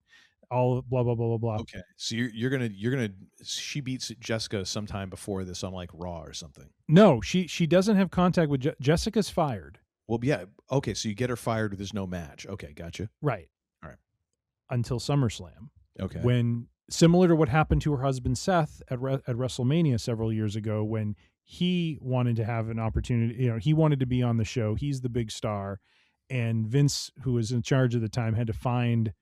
All blah blah blah blah blah. Okay, so you're gonna she beats Jessica sometime before this on like Raw or something. No, she doesn't have contact with Jessica's fired. Well, yeah, okay, so you get her fired. There's no match. Okay, gotcha. Right. All right. Until SummerSlam. Okay. When similar to what happened to her husband Seth at WrestleMania several years ago, when he wanted to have an opportunity, he wanted to be on the show. He's the big star, and Vince, who was in charge at the time, had to find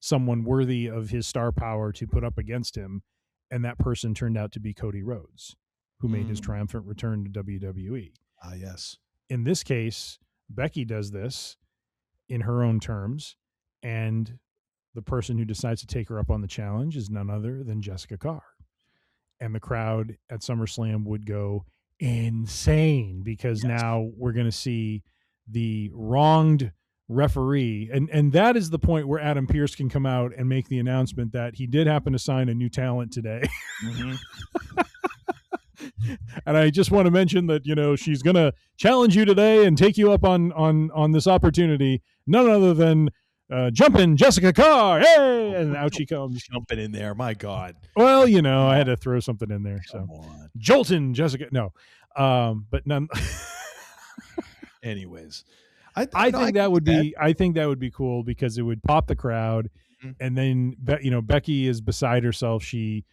someone worthy of his star power to put up against him, and that person turned out to be Cody Rhodes, who made his triumphant return to WWE. Ah, yes. In this case, Becky does this in her own terms, and the person who decides to take her up on the challenge is none other than Jessica Carr. And the crowd at SummerSlam would go insane because now we're going to see the wronged referee, and that is the point where Adam Pearce can come out and make the announcement that he did happen to sign a new talent today. Mm-hmm. And I just want to mention that she's gonna challenge you today and take you up on this opportunity, none other than jumping Jessica Carr. Hey, and out she comes, jumping in there. My God. Well, I had to throw something in there. So jolting Jessica, no, but none. Anyways. I think that would be cool because it would pop the crowd, and then Becky is beside herself. She,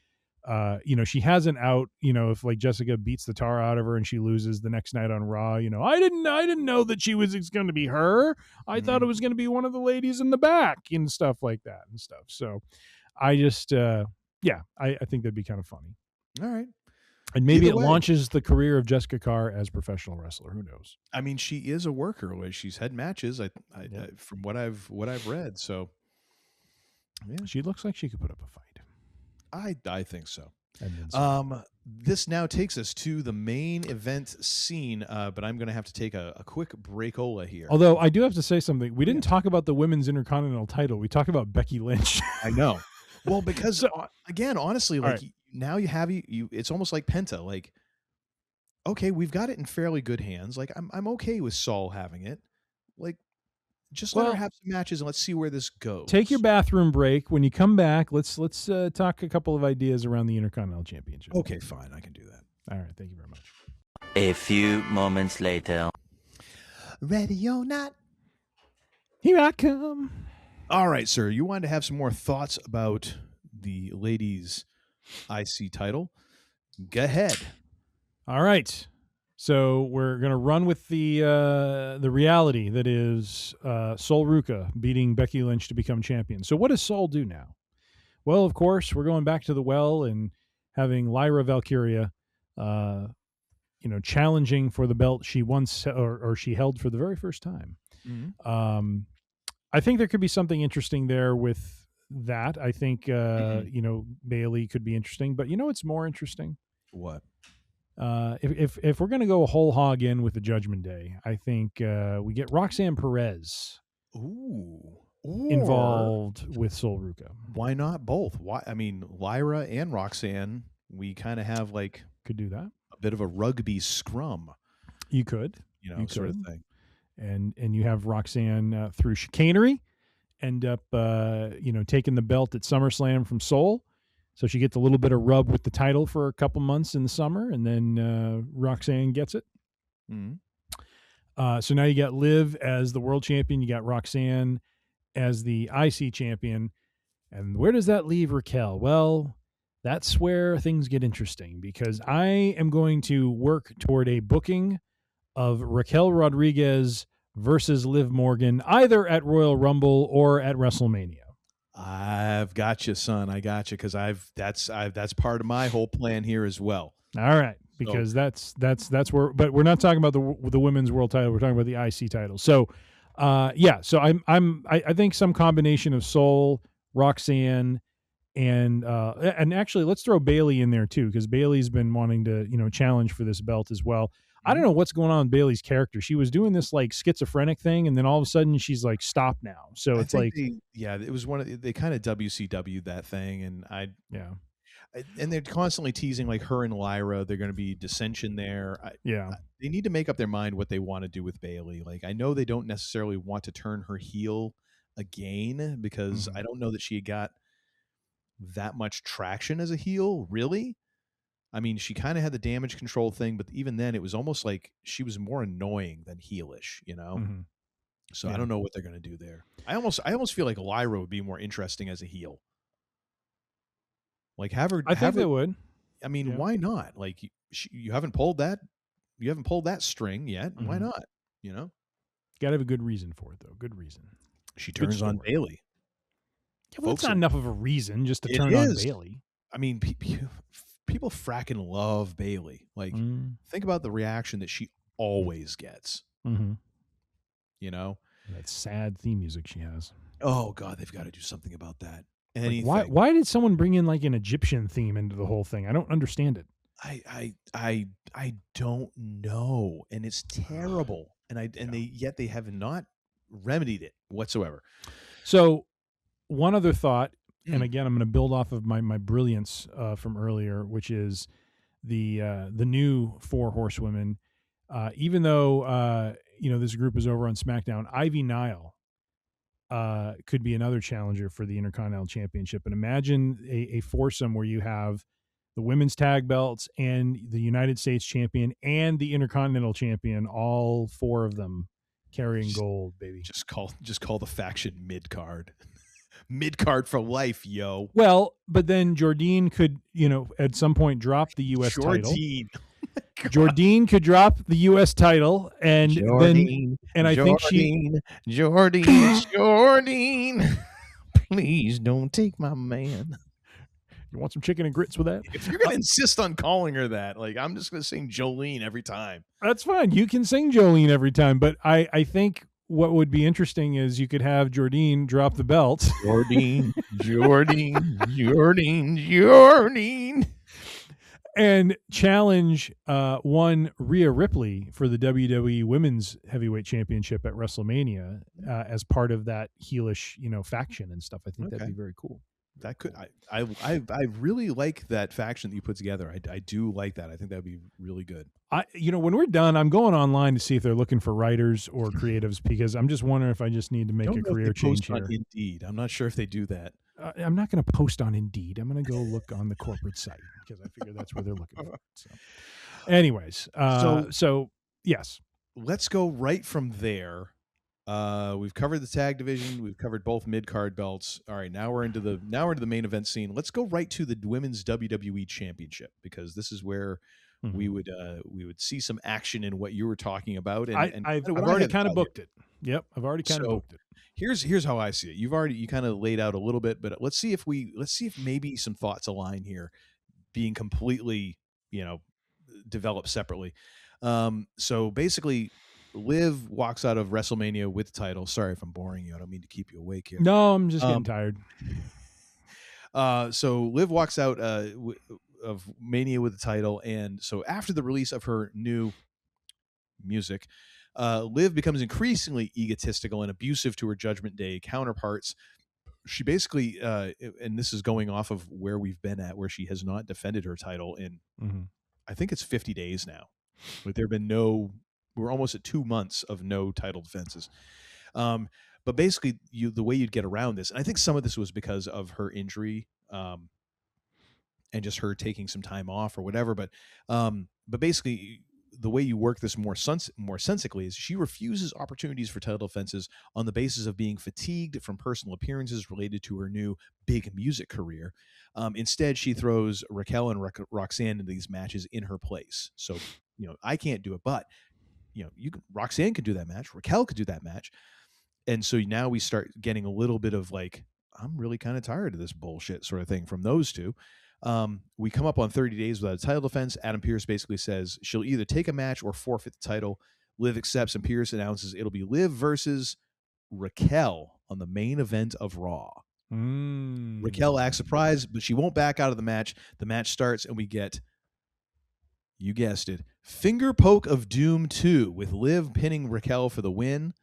she has an out. If like Jessica beats the tar out of her and she loses the next night on Raw, I didn't know that it's going to be her. I thought it was going to be one of the ladies in the back and stuff like that and stuff. So, I just I think that'd be kind of funny. All right. And maybe it launches the career of Jessica Carr as a professional wrestler. Who knows? I mean, she is a worker. She's had matches. From what I've read. So, yeah, she looks like she could put up a fight. I think so. This now takes us to the main event scene, but I'm going to have to take a quick breakola here. Although I do have to say something. We didn't talk about the women's Intercontinental title. We talked about Becky Lynch. I know. Well, because again, honestly, now you have you. It's almost like Penta. Like, okay, we've got it in fairly good hands. Like, I'm okay with Saul having it. Like, just let her have some matches and let's see where this goes. Take your bathroom break. When you come back, let's talk a couple of ideas around the Intercontinental Championship. Okay, fine, I can do that. All right, thank you very much. A few moments later. Ready or not, here I come. All right, sir. You wanted to have some more thoughts about the ladies' IC title? Go ahead. All right. So we're going to run with the reality that is Sol Ruca beating Becky Lynch to become champion. So what does Sol do now? Well, of course, we're going back to the well and having Lyra Valkyria, challenging for the belt she once or she held for the very first time. Mm-hmm. I think there could be something interesting there with that. I think Bayley could be interesting, but it's more interesting. What? If we're going to go a whole hog in with the Judgment Day, I think we get Roxanne Perez involved with Sol Ruca. Why not both? Why? I mean, Lyra and Roxanne, we kind of have could do that, a bit of a rugby scrum. You could, sort of thing. And you have Roxanne through chicanery end up taking the belt at SummerSlam from Sol. So she gets a little bit of rub with the title for a couple months in the summer, and then Roxanne gets it. Mm-hmm. So now you got Liv as the world champion. You got Roxanne as the IC champion. And where does that leave Raquel? Well, that's where things get interesting because I am going to work toward a booking of Raquel Rodriguez versus Liv Morgan, either at Royal Rumble or at WrestleMania. I've got you, son. I got you because that's part of my whole plan here as well. All right, because that's where. But we're not talking about the women's world title. We're talking about the IC title. So, So I think some combination of Soul, Roxanne, and actually let's throw Bayley in there too because Bayley's been wanting to challenge for this belt as well. I don't know what's going on with Bayley's character. She was doing this like schizophrenic thing, and then all of a sudden she's like, "Stop now!" So it's like, it was they kind of WCW that thing, and and they're constantly teasing like her and Lyra. They're going to be dissension there. They need to make up their mind what they want to do with Bayley. Like I know they don't necessarily want to turn her heel again because I don't know that she got that much traction as a heel, really. I mean, she kind of had the damage control thing, but even then, it was almost like she was more annoying than heelish, So I don't know what they're going to do there. I almost feel like Lyra would be more interesting as a heel. Like have her. I think they would. I mean, why not? Like you haven't pulled that. You haven't pulled that string yet. Why not? Got to have a good reason for it, though. Good reason. She turns on Bayley. Yeah, well, that's not enough of a reason just to turn on Bayley. I mean, people fracking love Bayley. Like, think about the reaction that she always gets. That sad theme music she has. Oh God, they've got to do something about that. Like, why did someone bring in like an Egyptian theme into the whole thing? I don't understand it. I don't know, and it's terrible. And they have not remedied it whatsoever. So, one other thought. And again, I'm going to build off of my brilliance from earlier, which is the new 4 horsewomen. Even though this group is over on SmackDown, Ivy Nile could be another challenger for the Intercontinental Championship. And imagine a foursome where you have the women's tag belts and the United States champion and the Intercontinental champion, all 4 of them carrying gold, baby. Just call the faction mid-card. Mid-card for life, yo. Well, but then Jordine could, at some point drop the U.S. title. Jordine could drop the U.S. title, and Jordine, Jordine, please don't take my man. You want some chicken and grits with that? If you're going to insist on calling her that, like, I'm just going to sing Jolene every time. That's fine. You can sing Jolene every time, but I think what would be interesting is you could have Jordine drop the belt. Jordine. And challenge one Rhea Ripley for the WWE Women's Heavyweight Championship at WrestleMania as part of that heelish, faction and stuff. I think that'd be very cool. That could I really like that faction that you put together. I do like that. I think that'd be really good. When we're done, I'm going online to see if they're looking for writers or creatives because I'm just wondering if I just need to make a career change here. Indeed, I'm not sure if they do that. I'm not going to post on Indeed. I'm going to go look on the corporate site because I figure that's where they're looking for. So, anyways, so yes, let's go right from there. We've covered the tag division. We've covered both mid-card belts. All right, now we're into the main event scene. Let's go right to the women's WWE Championship because this is where we would see some action in what you were talking about. And I've already kind of booked it. Yep, I've already kind of booked it. Here's how I see it. You kind of laid out a little bit, but let's see if maybe some thoughts align here, being completely developed separately. So basically, Liv walks out of WrestleMania with the title. Sorry if I'm boring you. I don't mean to keep you awake here. No, I'm just getting tired. So Liv walks out of Mania with the title, and so after the release of her new music, Liv becomes increasingly egotistical and abusive to her Judgment Day counterparts. She basically, and this is going off of where we've been at, where she has not defended her title in, I think it's 50 days now. But there have been we're almost at 2 months of no title defenses. But basically, the way you'd get around this, and I think some of this was because of her injury, and just her taking some time off or whatever. But basically, the way you work this more sensically is she refuses opportunities for title defenses on the basis of being fatigued from personal appearances related to her new big music career. Instead, she throws Raquel and Roxanne into these matches in her place. So, I can't do it, but Roxanne could do that match. Raquel could do that match. And so now we start getting a little bit of like, I'm really kind of tired of this bullshit sort of thing from those two. We come up on 30 days without a title defense. Adam Pearce basically says she'll either take a match or forfeit the title. Liv accepts, and Pearce announces it'll be Liv versus Raquel on the main event of Raw. Raquel acts surprised, but she won't back out of the match. The match starts, and we get, you guessed it, Finger Poke of Doom 2 with Liv pinning Raquel for the win.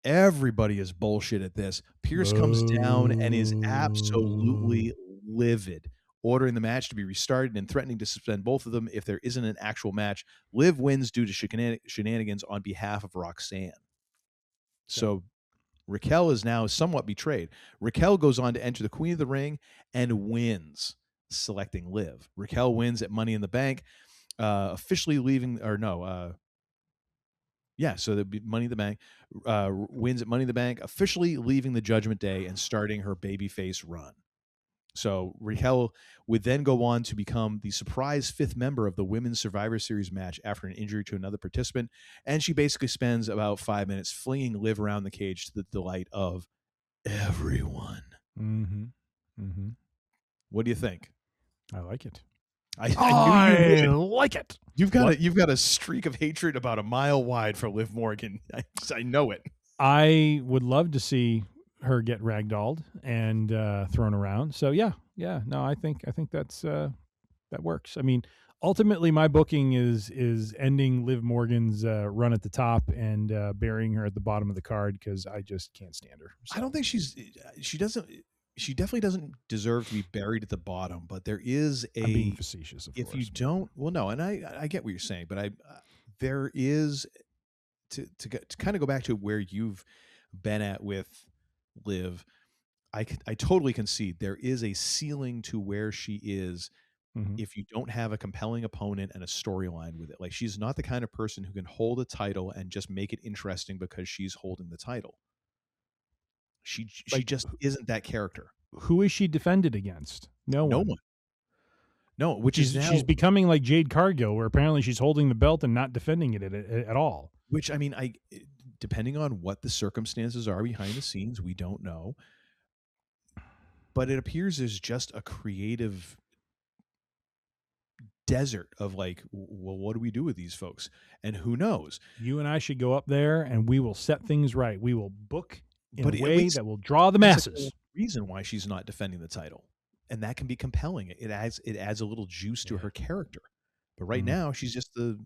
Everybody is bullshit at this. Pearce comes down and is absolutely livid, ordering the match to be restarted and threatening to suspend both of them if there isn't an actual match. Liv wins due to shenanigans on behalf of Roxanne. So Raquel is now somewhat betrayed. Raquel goes on to enter the Queen of the Ring and wins, selecting Liv. Raquel wins at Money in the Bank, officially leaving, so there'd be Money in the Bank, wins at Money in the Bank, officially leaving the Judgment Day and starting her babyface run. So Raquel would then go on to become the surprise 5th member of the Women's Survivor Series match after an injury to another participant, and she basically spends about 5 minutes flinging Liv around the cage to the delight of everyone. What do you think? I like it. I knew you would. like it. You've got a streak of hatred about a mile wide for Liv Morgan. I know it. I would love to see her get ragdolled and thrown around. So no, I think that's that works. I mean, ultimately, my booking is ending Liv Morgan's run at the top and burying her at the bottom of the card because I just can't stand her. So. I don't think she definitely doesn't deserve to be buried at the bottom, but there is I'm being facetious, of course. You don't, well, no, and I get what you're saying, but there is to kind of go back to where you've been at with Liv. I totally concede there is a ceiling to where she is if you don't have a compelling opponent and a storyline with it. Like, she's not the kind of person who can hold a title and just make it interesting because she's holding the title. She just isn't that character. Who is she defended against? No one. No, she's becoming like Jade Cargill, where apparently she's holding the belt and not defending it at all. Which, I mean, depending on what the circumstances are behind the scenes, we don't know. But it appears there's just a creative desert of like, well, what do we do with these folks? And who knows? You and I should go up there and we will set things right. We will book in a way that will draw the masses. Reason why she's not defending the title, and that can be compelling. It adds a little juice to her character. But right now, she's just the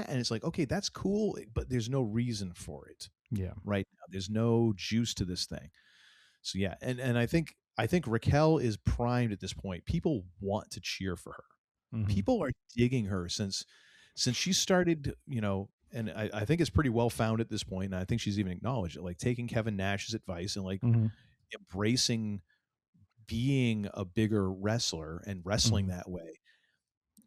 and it's like, okay, that's cool, but there's no reason for it. Yeah, right now there's no juice to this thing. So yeah, and I think Raquel is primed at this point. People want to cheer for her. People are digging her since she started, and I think it's pretty well found at this point. And I think she's even acknowledged it, like taking Kevin Nash's advice and like embracing being a bigger wrestler and wrestling that way.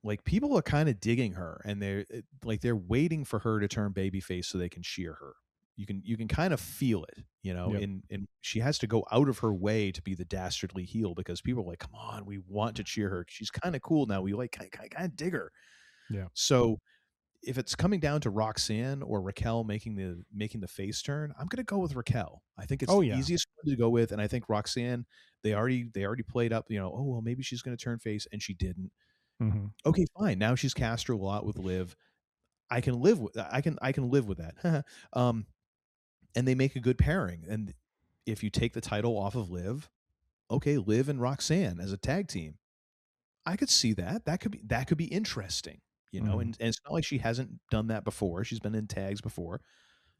Like, people are kind of digging her, and they're waiting for her to turn babyface so they can cheer her. You can kind of feel it, and she has to go out of her way to be the dastardly heel because people are like, come on, we want to cheer her. She's kind of cool now. We like kind of dig her. Yeah. So if it's coming down to Roxanne or Raquel making the face turn, I'm going to go with Raquel. I think it's the easiest one to go with, and I think Roxanne, they already played up, oh well, maybe she's going to turn face, and she didn't. Okay, fine. Now she's cast her lot with Liv. I can live with that. And they make a good pairing. And if you take the title off of Liv, okay, Liv and Roxanne as a tag team, I could see that. That could be interesting. And it's not like she hasn't done that before. She's been in tags before.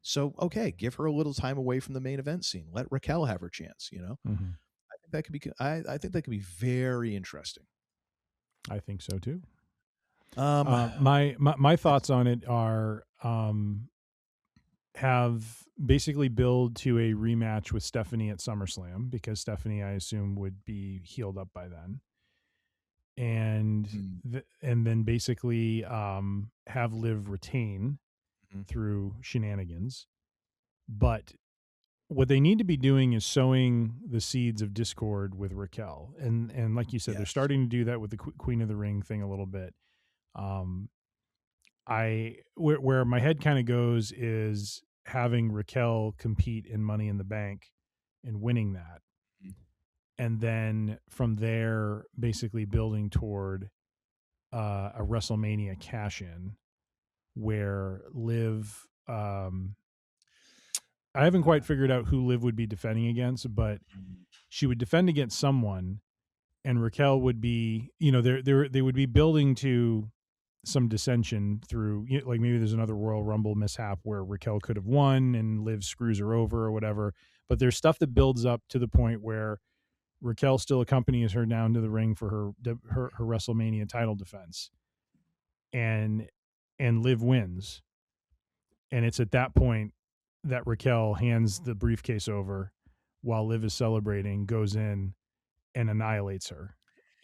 So, okay, give her a little time away from the main event scene. Let Raquel have her chance, I think that could be very interesting. I think so too. My thoughts on it are have basically build to a rematch with Stephanie at SummerSlam, because Stephanie, I assume, would be healed up by then. and and then basically have Liv retain through shenanigans. But what they need to be doing is sowing the seeds of discord with Raquel, and like you said, they're starting to do that with the Queen of the Ring thing a little bit. Where my head kind of goes is having Raquel compete in Money in the Bank and winning that. And then from there, basically building toward a WrestleMania cash-in where Liv, I haven't quite figured out who Liv would be defending against, but she would defend against someone, and Raquel would be, they would be building to some dissension through, like maybe there's another Royal Rumble mishap where Raquel could have won and Liv screws her over or whatever. But there's stuff that builds up to the point where Raquel still accompanies her down to the ring for her WrestleMania title defense, and Liv wins. And it's at that point that Raquel hands the briefcase over while Liv is celebrating, goes in and annihilates her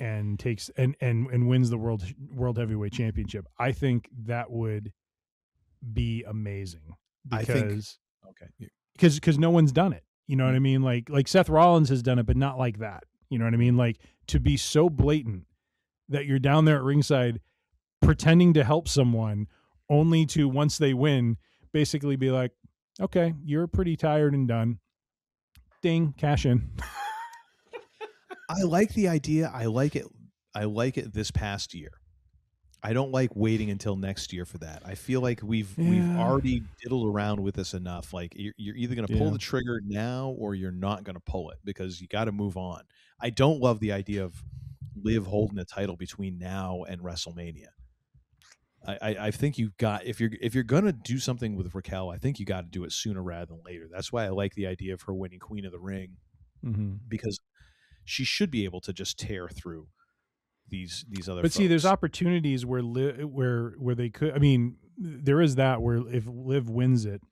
and takes and wins the world heavyweight championship. I think that would be amazing because no one's done it. You know what I mean? Like Seth Rollins has done it, but not like that. You know what I mean? Like to be so blatant that you're down there at ringside pretending to help someone only to, once they win, basically be like, okay, you're pretty tired and done. Ding, cash in. I like the idea. I like it. I like it this past year. I don't like waiting until next year for that. I feel like we've already diddled around with this enough. Like you're either going to pull the trigger now or you're not going to pull it because you got to move on. I don't love the idea of Liv holding the title between now and WrestleMania. I think you've got, if you're going to do something with Raquel, I think you got to do it sooner rather than later. That's why I like the idea of her winning Queen of the Ring, because she should be able to just tear through these other. But see, there's opportunities where they could. I mean, there is that where if Liv wins it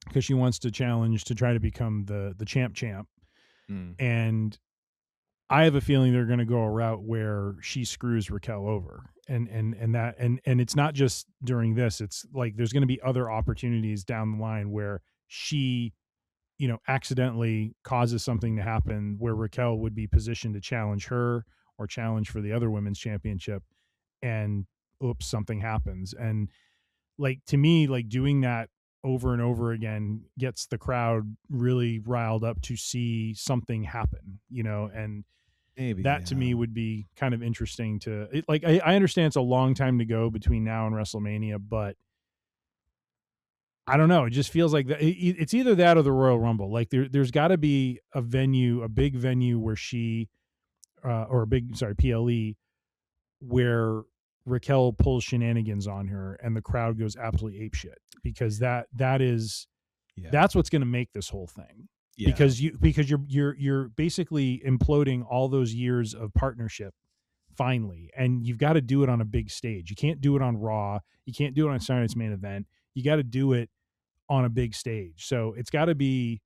because she wants to challenge to try to become the champ, and I have a feeling they're going to go a route where she screws Raquel over, and it's not just during this. It's like there's going to be other opportunities down the line where she, accidentally causes something to happen where Raquel would be positioned to challenge her or challenge for the other women's championship, and oops, something happens. And like, to me, like doing that over and over again gets the crowd really riled up to see something happen, and maybe that to me would be kind of interesting to like. I understand it's a long time to go between now and WrestleMania, but I don't know. It just feels like it's either that or the Royal Rumble. Like there's got to be a big venue where she, PLE, where Raquel pulls shenanigans on her and the crowd goes absolutely apeshit, because that's what's going to make this whole thing. Yeah. Because you're basically imploding all those years of partnership finally, and you've got to do it on a big stage. You can't do it on Raw. You can't do it on Saturday Night's Main Event. You got to do it on a big stage. So it's got to be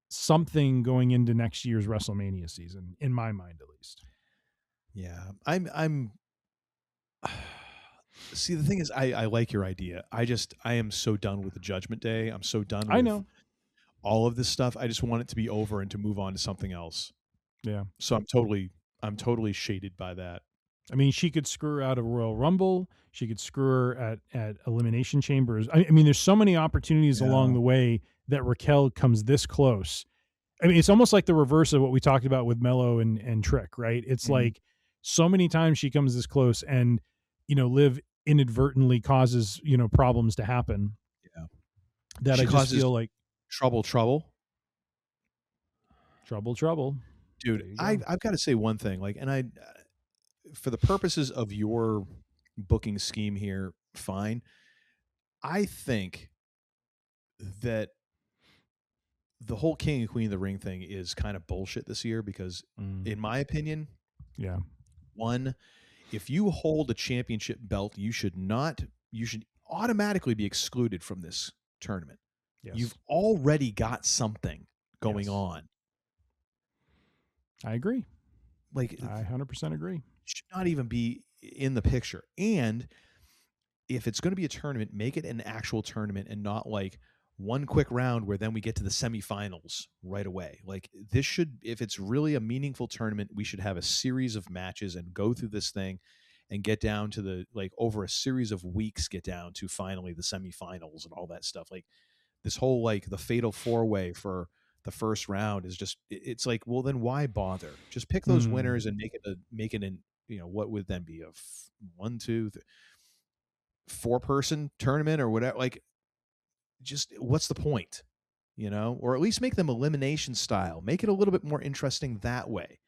something going into next year's WrestleMania season, in my mind, at least. Yeah, I'm. See, the thing is, I like your idea. I am so done with the Judgment Day. I'm so done with all of this stuff. I just want it to be over and to move on to something else. Yeah. So I'm totally shaded by that. I mean, she could screw her out of Royal Rumble. She could screw her at Elimination Chambers. I mean, there's so many opportunities along the way that Raquel comes this close. I mean, it's almost like the reverse of what we talked about with Mello and Trick, right? It's like so many times she comes this close, and Liv inadvertently causes problems to happen. Yeah, that she I just feel like trouble. Dude, I've got to say one thing, like, and I, for the purposes of your booking scheme here, fine. I think that the whole King and Queen of the Ring thing is kind of bullshit this year because, in my opinion, one, if you hold a championship belt, you should automatically be excluded from this tournament. Yes. You've already got something going on. I agree. Like, I 100% agree. should not even be in the picture. And if it's going to be a tournament, make it an actual tournament and not like one quick round where then we get to the semifinals right away. Like, this should, if it's really a meaningful tournament, we should have a series of matches and go through this thing and get down to the, like, over a series of weeks, get down to finally the semifinals and all that stuff. Like, this whole, like, the fatal 4-way for the first round is just, it's like, well, then why bother? Just pick those winners and make it an, what would then be a 1, 2, 3, 4-person tournament or whatever. Like, just what's the point? Or at least make them elimination style. Make it a little bit more interesting that way.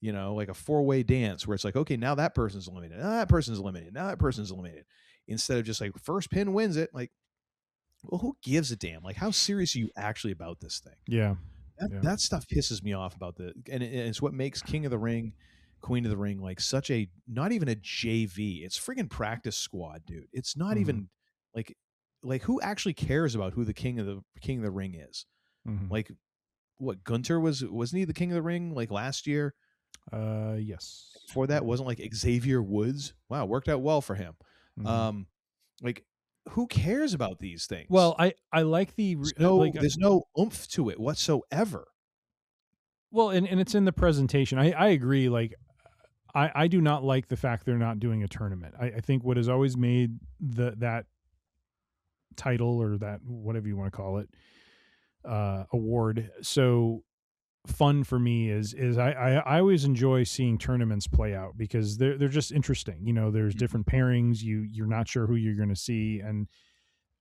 Like a 4-way dance where it's like, okay, now that person's eliminated. Now that person's eliminated. Now that person's eliminated. Instead of just like first pin wins it. Like, well, who gives a damn? Like, how serious are you actually about this thing? Yeah. That stuff pisses me off about and it's what makes King of the Ring, Queen of the Ring, like such a, not even a JV. It's friggin' practice squad, dude. It's not even like who actually cares about who the King of the Ring is? Like, what, Gunter wasn't he the King of the Ring like last year? Yes. Before that, wasn't like Xavier Woods? Wow, worked out well for him. Like, who cares about these things? Well, I like the there's no oomph to it whatsoever. Well, and it's in the presentation. I agree. Like, I do not like the fact they're not doing a tournament. I think what has always made that title, or that, whatever you want to call it, award, so fun for me is I always enjoy seeing tournaments play out because they're just interesting. There's different pairings. You're not sure who you're going to see, and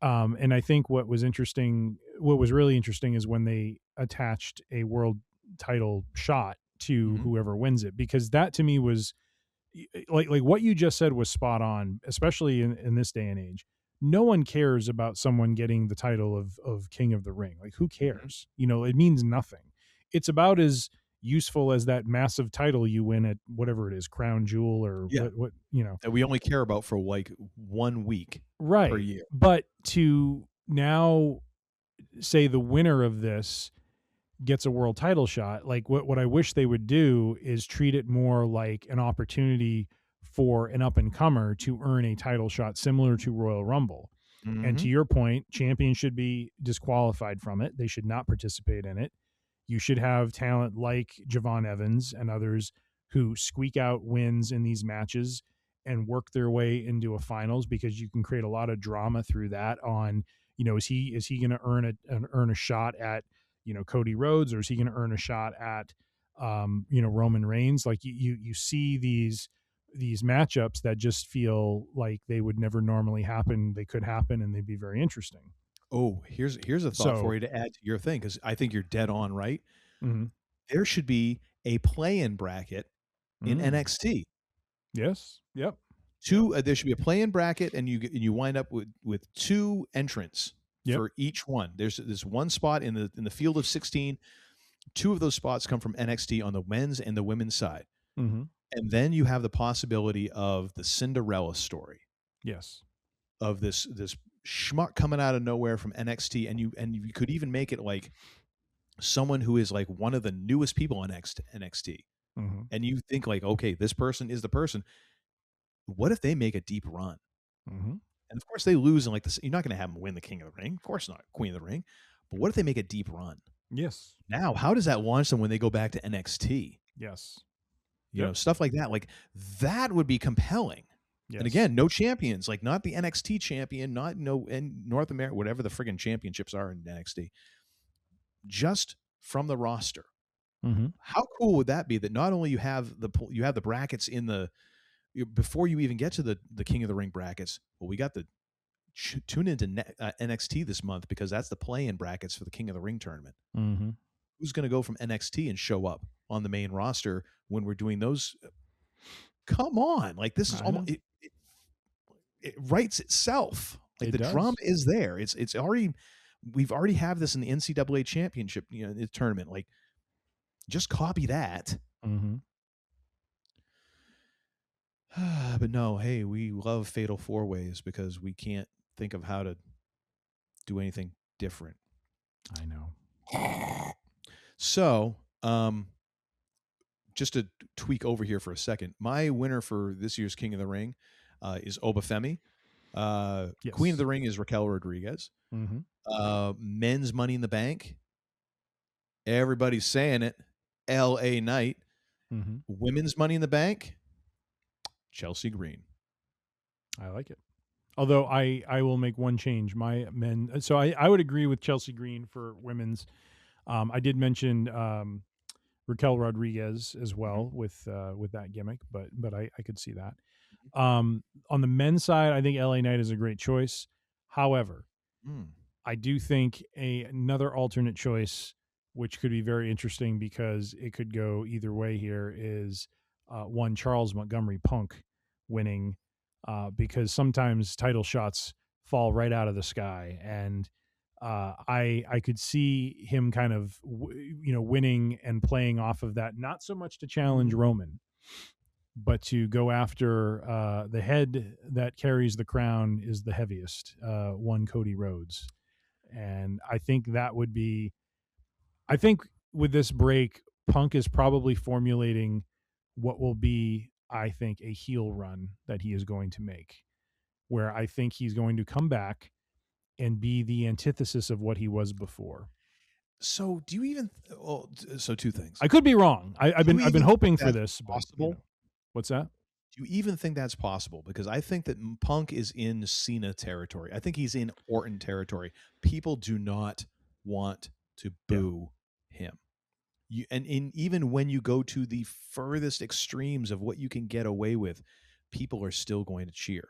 I think what was really interesting is when they attached a world title shot to whoever wins it, because that to me was like what you just said was spot on, especially in this day and age. No one cares about someone getting the title of King of the Ring. Like, who cares? It means nothing. It's about as useful as that massive title you win at whatever it is, Crown Jewel or what that we only care about for like 1 week per year. But to now say the winner of this gets a world title shot, like what I wish they would do is treat it more like an opportunity for an up and comer to earn a title shot similar to Royal Rumble. And to your point, champions should be disqualified from it. They should not participate in it. You should have talent like Javon Evans and others who squeak out wins in these matches and work their way into a finals, because you can create a lot of drama through that on, is he going to earn a shot at, Cody Rhodes, or is he going to earn a shot at, Roman Reigns? Like, you see these matchups that just feel like they would never normally happen. They could happen, and they'd be very interesting. Oh, here's a thought for you to add to your thing, because I think you're dead on, right? There should be a play-in bracket in NXT. Yes. Yep. There should be a play-in bracket, and you wind up with 2 entrants for each one. There's this one spot in the field of 16. 2 of those spots come from NXT on the men's and the women's side. And then you have the possibility of the Cinderella story. Yes. Of this schmuck coming out of nowhere from NXT, and you could even make it like someone who is like one of the newest people on NXT. And you think like, okay, this person is the person. What if they make a deep run? And of course they lose, and like this, you're not going to have them win the King of the Ring. Of course not, Queen of the Ring. But what if they make a deep run? Yes. Now, how does that launch them when they go back to NXT? Yes. You know, stuff like that. Like, that would be compelling. Yes. And again, no champions, like not the NXT champion, in North America, whatever the friggin' championships are in NXT, just from the roster. How cool would that be? That not only you have the brackets before you even get to the King of the Ring brackets. Well, we got tune into NXT this month, because that's the play-in brackets for the King of the Ring tournament. Who's going to go from NXT and show up on the main roster when we're doing those? Come on, like this is almost it writes itself. Like the drama is there. It's already, we've already have this in the NCAA championship, the tournament. Like, just copy that. But no, hey, we love Fatal 4-ways because we can't think of how to do anything different. I know. So, just to tweak over here for a second, my winner for this year's King of the Ring is Obafemi. Yes. Queen of the Ring is Raquel Rodriguez. Mm-hmm. Men's Money in the Bank, everybody's saying it, L.A. Knight. Mm-hmm. Women's Money in the Bank, Chelsea Green. I like it. Although I will make one change. My men. So I would agree with Chelsea Green for women's. I did mention Raquel Rodriguez as well with that gimmick, but I could see that. On the men's side, I think LA Knight is a great choice. However, I do think another alternate choice, which could be very interesting because it could go either way here, is one Charles Montgomery Punk winning, because sometimes title shots fall right out of the sky, and I could see him kind of winning and playing off of that, not so much to challenge Roman, but to go after the head that carries the crown is the heaviest, one Cody Rhodes. And I think that would be, I think with this break, Punk is probably formulating what will be, I think, a heel run that he is going to make, where I think he's going to come back and be the antithesis of what he was before. So do you even? Well, so two things. I could be wrong. I've been hoping for this. Possible. But, what's that? Do you even think that's possible? Because I think that Punk is in Cena territory. I think he's in Orton territory. People do not want to boo him. Even when you go to the furthest extremes of what you can get away with, people are still going to cheer.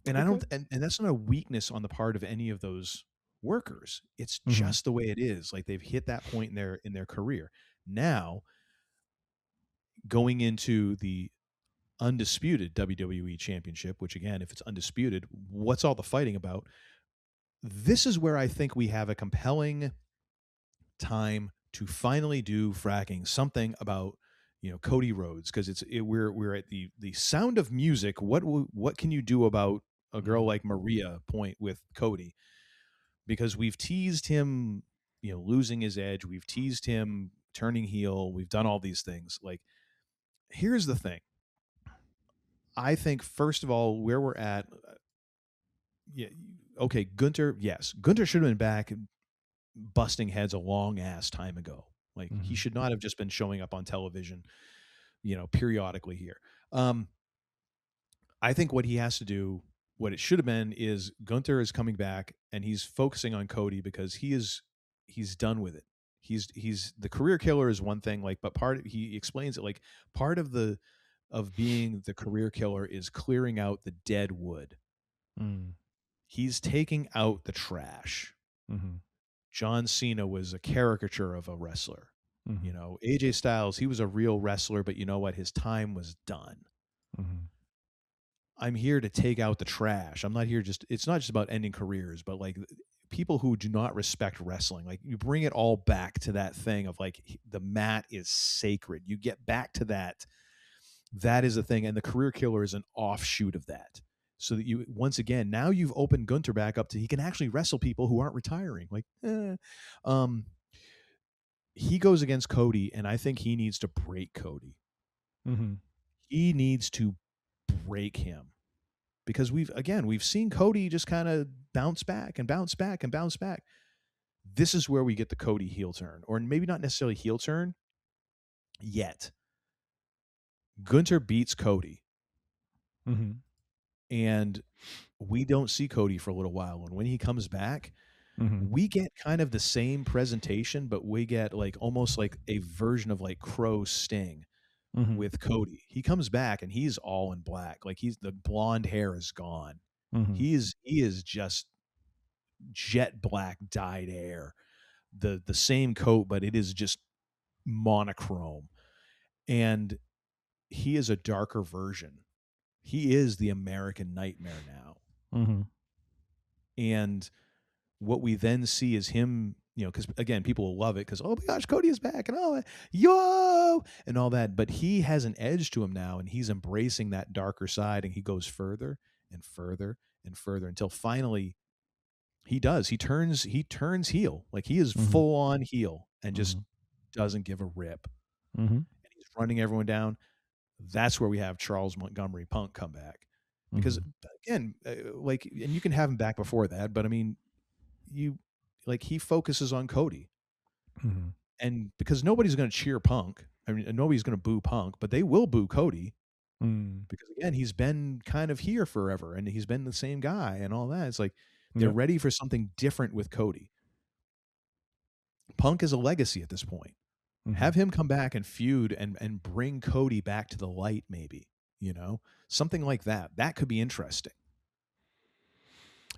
And I don't, and that's not a weakness on the part of any of those workers. It's just the way it is. Like, they've hit that point in their career. Now, going into the undisputed WWE Championship, which again, if it's undisputed, what's all the fighting about? This is where I think we have a compelling time to finally do fracking something about Cody Rhodes, because we're at the Sound of Music. What can you do about a girl like Maria point with Cody? Because we've teased him, losing his edge. We've teased him turning heel. We've done all these things. Like, here's the thing. I think, first of all, where we're at, okay, Gunther, yes. Gunther should have been back busting heads a long ass time ago. Like, he should not have just been showing up on television, periodically here. I think what he has to do, what it should have been, is Gunther is coming back and he's focusing on Cody, because he's done with it. He's the career killer is one thing, like, but he explains it like part of being the career killer is clearing out the dead wood. He's taking out the trash. John Cena was a caricature of a wrestler. AJ Styles, he was a real wrestler, but you know what? His time was done. I'm here to take out the trash. I'm not here it's not just about ending careers, but like people who do not respect wrestling. Like, you bring it all back to that thing of like, the mat is sacred. You get back to that. That is the thing. And the career killer is an offshoot of that. So that once again, now you've opened Gunther back up to, he can actually wrestle people who aren't retiring. Like, he goes against Cody, and I think he needs to break Cody. He needs to break him, because we've seen Cody just kind of bounce back and bounce back and bounce back. This is where we get the Cody heel turn, or maybe not necessarily heel turn yet. Gunther beats Cody. And we don't see Cody for a little while. And when he comes back, we get kind of the same presentation, but we get like almost like a version of like Crow Sting with Cody. He comes back and he's all in black. Like, the blonde hair is gone. He is just jet black dyed hair. The same coat, but it is just monochrome. And he is a darker version. He is the American Nightmare now. And what we then see is him, because again, people will love it because, oh my gosh, Cody is back and all that, yo, and all that. But he has an edge to him now, and he's embracing that darker side, and he goes further and further and further until finally he does. He turns heel. Like, he is full on heel and just doesn't give a rip. And running everyone down. That's where we have Charles Montgomery Punk come back. Because again, and you can have him back before that, but I mean, he focuses on Cody. And because nobody's going to cheer Punk, I mean, nobody's going to boo Punk, but they will boo Cody. Because again, he's been kind of here forever and he's been the same guy and all that. It's like they're ready for something different with Cody. Punk is a legacy at this point. Have him come back and feud and bring Cody back to the light, maybe, something like that. That could be interesting.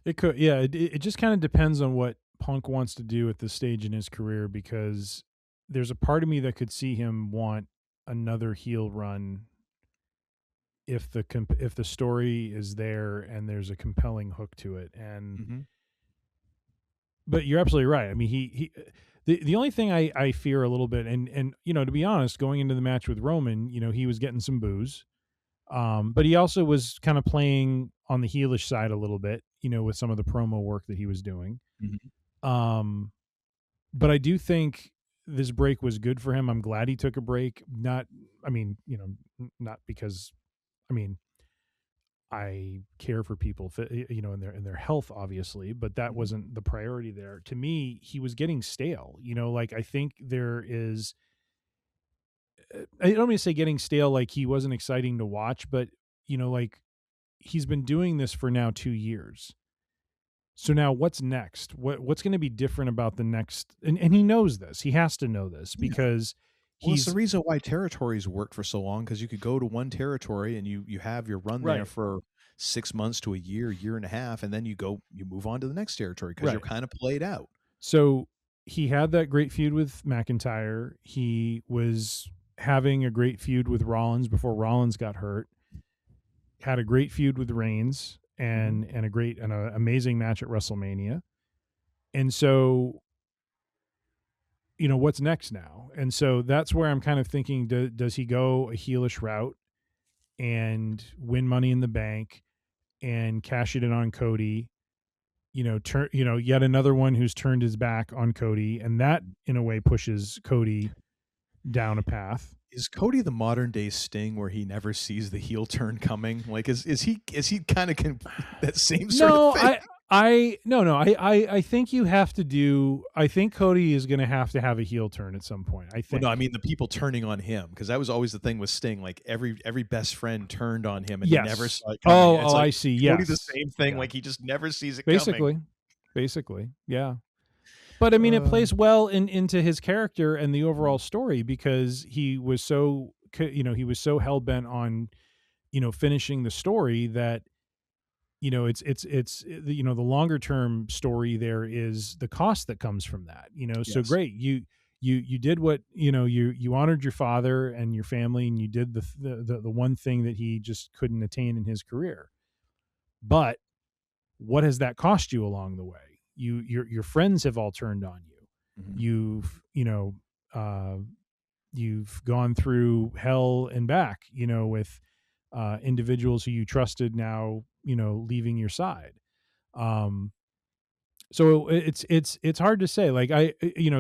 It could, yeah. It just kind of depends on what Punk wants to do at this stage in his career, because there's a part of me that could see him want another heel run if the story is there and there's a compelling hook to it. And but you're absolutely right. I mean, the only thing I fear a little bit, and to be honest, going into the match with Roman, he was getting some boos, but he also was kind of playing on the heelish side a little bit, with some of the promo work that he was doing. But I do think this break was good for him. I'm glad he took a break. Not because, I care for people, in their health, obviously, but that wasn't the priority there. To me, he was getting stale. I think there is. I don't mean to say getting stale, like he wasn't exciting to watch, but he's been doing this for now 2 years. So now what's next? What's going to be different about the next? And he knows this. He has to know this because it's the reason why territories worked for so long, because you could go to one territory and you have your run there for 6 months to a year and a half, and then you move on to the next territory because you're kind of played out. So he had that great feud with McIntyre. He was having a great feud with Rollins before Rollins got hurt. Had a great feud with Reigns and an amazing match at WrestleMania. And so, what's next now? And so that's where I'm kind of thinking, does he go a heelish route and win Money in the Bank and cash it in on Cody? Yet another one who's turned his back on Cody, and that in a way pushes Cody down a path. Is Cody the modern day Sting, where he never sees the heel turn coming? Like, is he kind of that same sort of thing? I think you have to do. I think Cody is going to have a heel turn at some point. I think. Well, no, I mean the people turning on him, because that was always the thing with Sting. Like every best friend turned on him and he never saw it coming. I see. Yes, Cody the same thing. Yeah. Like he just never sees it coming. Basically, yeah. But I mean, it plays well into his character and the overall story, because he was so hell bent on, finishing the story that, it's the longer term story there is the cost that comes from that, So great. You did what, you honored your father and your family, and you did the one thing that he just couldn't attain in his career. But what has that cost you along the way? Your friends have all turned on you. You've gone through hell and back, with individuals who you trusted now, leaving your side. So it's hard to say. Like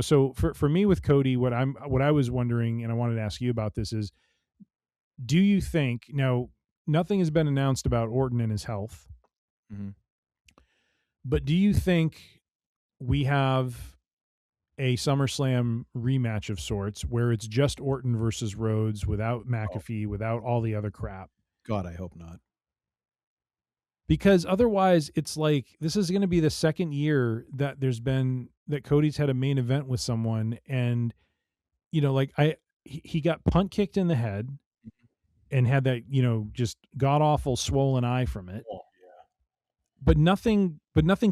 so for me with Cody, what I was wondering, and I wanted to ask you about this, is, do you think, now nothing has been announced about Orton and his health, but do you think we have a SummerSlam rematch of sorts where it's just Orton versus Rhodes without McAfee, without all the other crap? God, I hope not. Because otherwise it's like, this is going to be the second year that that Cody's had a main event with someone, and he got punt kicked in the head and had that, just god awful swollen eye from it. Oh, yeah. But nothing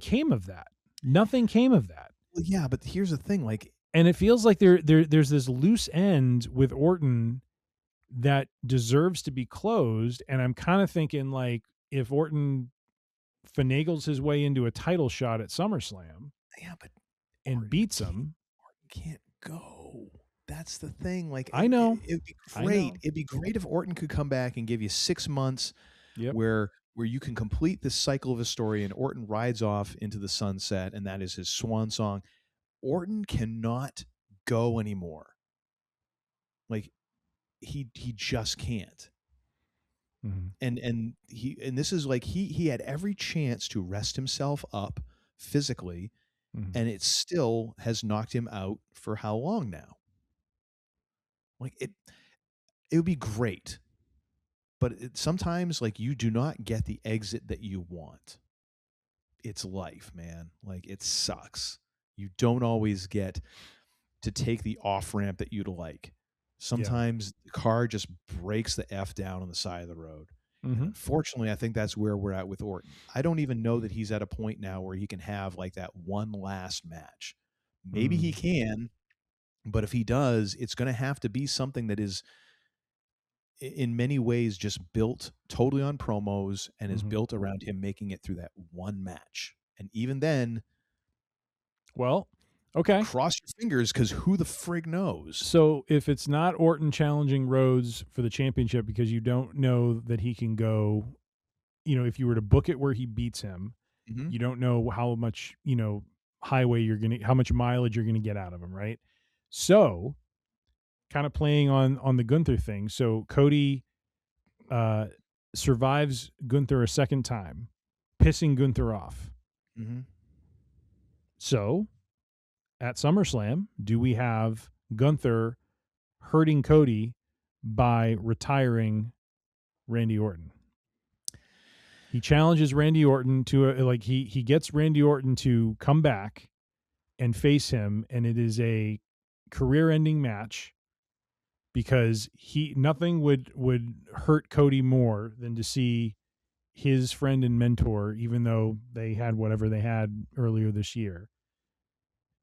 came of that. Nothing came of that. Well, yeah, but here's the thing, and it feels like there's this loose end with Orton that deserves to be closed. And I'm kind of thinking, like, if Orton finagles his way into a title shot at SummerSlam, and Orton beats him, Orton can't go. That's the thing. Like, I know it'd be great. It'd be great if Orton could come back and give you 6 months where you can complete this cycle of a story, and Orton rides off into the sunset, and that is his swan song. Orton cannot go anymore. Like, he just can't. Mm-hmm. And this is like he had every chance to rest himself up physically, and it still has knocked him out for how long now? Like it would be great, but sometimes like you do not get the exit that you want. It's life, man. Like it sucks. You don't always get to take the off ramp that you'd like. Sometimes the car just breaks the F down on the side of the road. And unfortunately, I think that's where we're at with Orton. I don't even know that he's at a point now where he can have like that one last match. Maybe he can, but if he does, it's going to have to be something that is in many ways just built totally on promos and is built around him making it through that one match. And even then, well, okay, cross your fingers, because who the frig knows? So if it's not Orton challenging Rhodes for the championship because you don't know that he can go, if you were to book it where he beats him, you don't know how much, highway how much mileage you're going to get out of him, right? So kind of playing on the Gunther thing. So Cody survives Gunther a second time, pissing Gunther off. So at SummerSlam, do we have Gunther hurting Cody by retiring Randy Orton? He challenges Randy Orton to he gets Randy Orton to come back and face him, and it is a career-ending match because nothing would hurt Cody more than to see his friend and mentor, even though they had whatever they had earlier this year,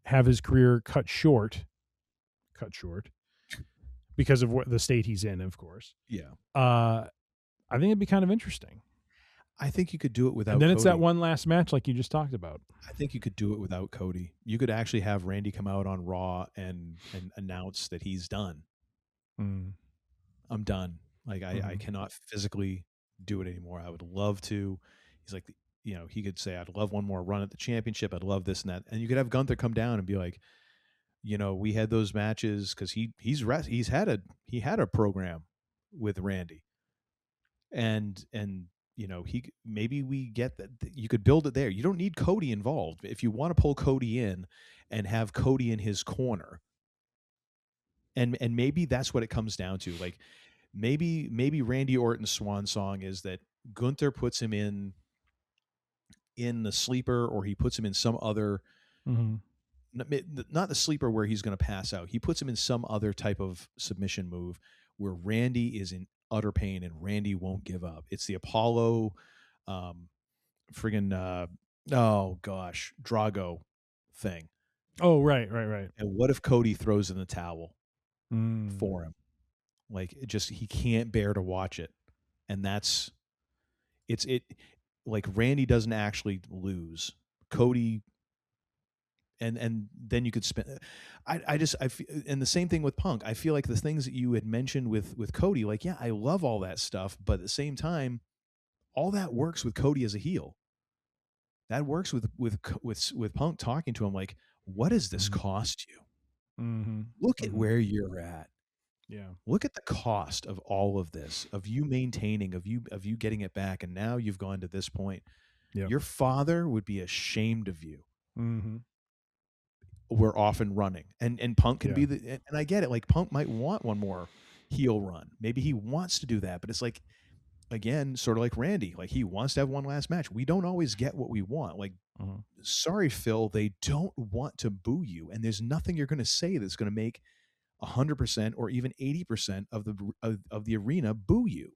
have his career cut short because of what the state he's in, of course. Yeah. I think it'd be kind of interesting. I think you could do it without And then Cody. It's that one last match like you just talked about. I think you could do it without Cody. You could actually have Randy come out on Raw and announce that he's done. I'm done. Like I cannot physically do it anymore. I would love to. He's like, he could say, I'd love one more run at the championship. I'd love this and that. And you could have Gunther come down and be like, we had those matches because he had a program with Randy, and maybe we get that you could build it there. You don't need Cody involved. If you want to pull Cody in and have Cody in his corner, and maybe that's what it comes down to. Like maybe Randy Orton's swan song is that Gunther puts him in the sleeper, or he puts him in some other, not the sleeper where he's going to pass out. He puts him in some other type of submission move where Randy is in utter pain and Randy won't give up. It's the Apollo, Drago thing. Oh, right. And what if Cody throws in the towel for him? Like he can't bear to watch it. And like Randy doesn't actually lose. Cody, and then you could spend. I feel, and the same thing with Punk. I feel like the things that you had mentioned with Cody, like, yeah, I love all that stuff, but at the same time, all that works with Cody as a heel. That works with Punk talking to him like, what does this cost you? Look at where you're at. Yeah. Look at the cost of all of this, of you maintaining, of you getting it back, and now you've gone to this point. Yep. Your father would be ashamed of you. We're off and running, and Punk can be and I get it. Like Punk might want one more heel run. Maybe he wants to do that, but it's like, again, sort of like Randy. Like he wants to have one last match. We don't always get what we want. Like, sorry, Phil, they don't want to boo you, and there's nothing you're going to say that's going to make 100% or even 80% of the arena boo you.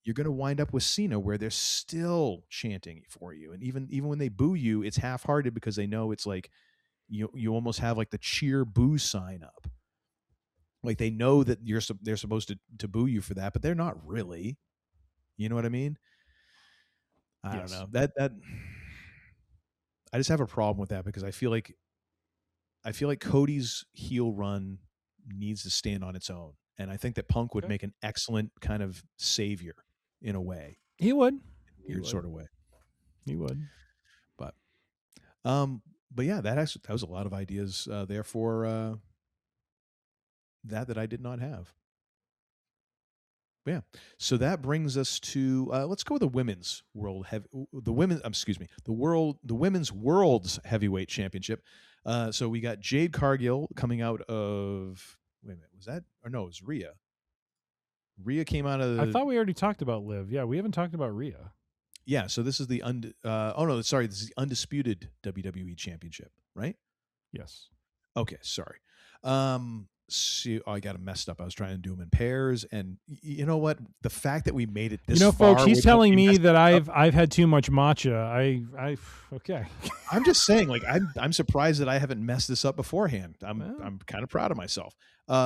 You're going to wind up with Cena, where they're still chanting for you, and even when they boo you, it's half-hearted because they know it's like you almost have like the cheer boo sign up. Like they know that they're supposed to boo you for that, but they're not really. You know what I mean? I don't know. That I just have a problem with that because I feel like Cody's heel run needs to stand on its own. And I think that Punk would make an excellent kind of savior in a way. He would. Weird sort of way. He would. But yeah, that was a lot of ideas there for that I did not have. Yeah. So that brings us to let's go with the women's the women's world's heavyweight championship. So we got Jade Cargill coming out of wait a minute, was that or no, it was Rhea. Rhea came out of I thought we already talked about Liv. Yeah, we haven't talked about Rhea. Yeah, so this is the this is the undisputed WWE championship, right? Yes. Okay, sorry. I got them messed up. I was trying to do them in pairs, and you know what? The fact that we made it this far, folks, he's telling me that I've had too much matcha. Okay. I'm just saying, like, I'm surprised that I haven't messed this up beforehand. I'm kind of proud of myself.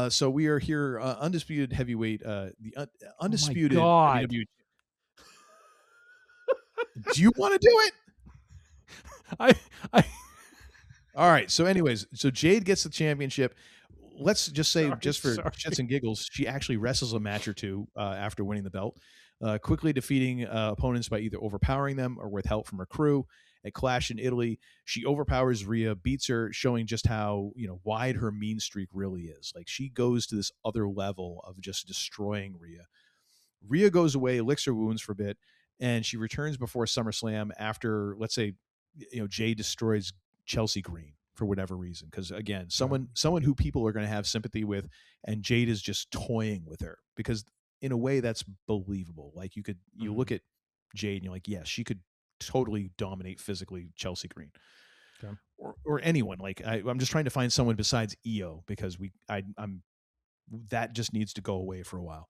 So we are here, undisputed heavyweight, undisputed WWE. Do you want to do it? All right. So, anyways, Jade gets the championship. Let's just say, just for shits and giggles, she actually wrestles a match or two after winning the belt, quickly defeating opponents by either overpowering them or with help from her crew. At Clash in Italy, she overpowers Rhea, beats her, showing just how wide her mean streak really is. Like, she goes to this other level of just destroying Rhea. Rhea goes away, licks her wounds for a bit, and she returns before SummerSlam after, let's say, Jade destroys Chelsea Green for whatever reason. Because again, someone who people are going to have sympathy with, and Jade is just toying with her because in a way that's believable. Like you look at Jade and you're like, yes, she could totally dominate physically Chelsea Green. Okay. Or anyone. Like I'm just trying to find someone besides Io because I'm that just needs to go away for a while.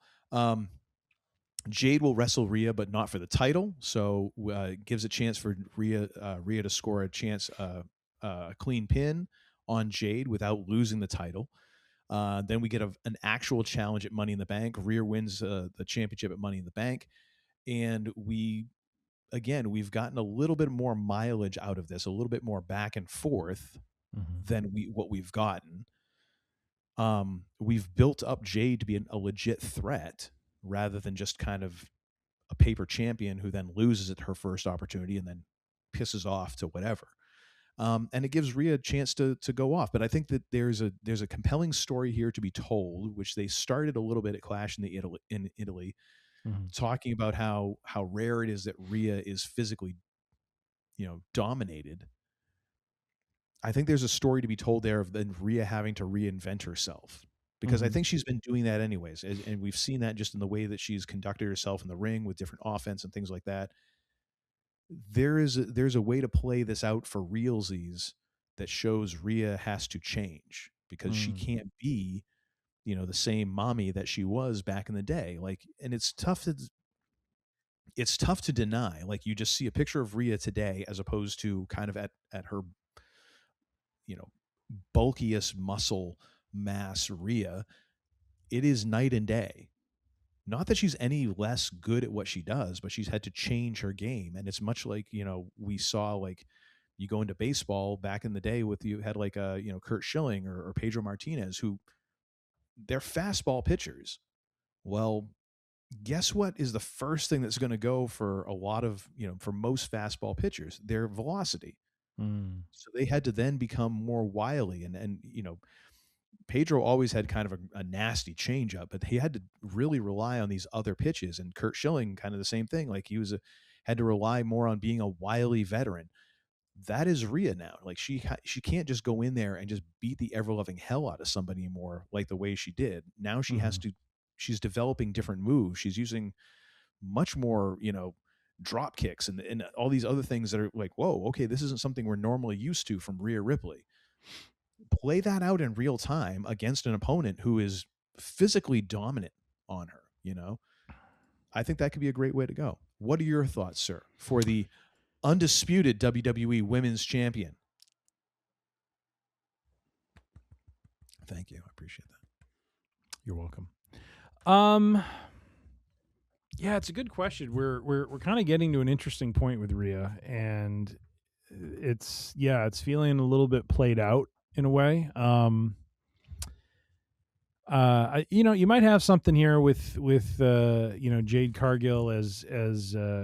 Jade will wrestle Rhea, but not for the title. So gives a chance for Rhea to score a clean pin on Jade without losing the title. Then we get an actual challenge at Money in the Bank. Rhea wins the championship at Money in the Bank. And we've gotten a little bit more mileage out of this, a little bit more back and forth than what we've gotten. We've built up Jade to be a legit threat rather than just kind of a paper champion who then loses at her first opportunity and then pisses off to whatever. And it gives Rhea a chance to go off. But I think that there's a compelling story here to be told, which they started a little bit at Clash in Italy, talking about how rare it is that Rhea is physically, dominated. I think there's a story to be told there of then Rhea having to reinvent herself. Because I think she's been doing that anyways. And we've seen that just in the way that she's conducted herself in the ring with different offense and things like that. There's a way to play this out for realsies that shows Rhea has to change because she can't be, the same mommy that she was back in the day. Like, and it's tough to deny. Like, you just see a picture of Rhea today as opposed to kind of at her, bulkiest muscle mass Rhea. It is night and day. Not that she's any less good at what she does, but she's had to change her game. And it's much like, we saw, like, you go into baseball back in the day you had like Kurt Schilling or Pedro Martinez, who they're fastball pitchers. Well, guess what is the first thing that's going to go for a lot of, for most fastball pitchers? Their velocity. So they had to then become more wily and Pedro always had kind of a nasty changeup, but he had to really rely on these other pitches. And Kurt Schilling, kind of the same thing. Like, he had to rely more on being a wily veteran. That is Rhea now. Like, she can't just go in there and just beat the ever loving hell out of somebody anymore, like the way she did. Now she has to. She's developing different moves. She's using much more, drop kicks and all these other things that are like, whoa, okay, this isn't something we're normally used to from Rhea Ripley. Play that out in real time against an opponent who is physically dominant on her. I think that could be a great way to go. What are your thoughts, sir, for the undisputed WWE Women's Champion? Thank you. I appreciate that. You're welcome. Yeah, it's a good question. We're kind of getting to an interesting point with Rhea, and it's feeling a little bit played out in a way. You might have something here with Jade Cargill as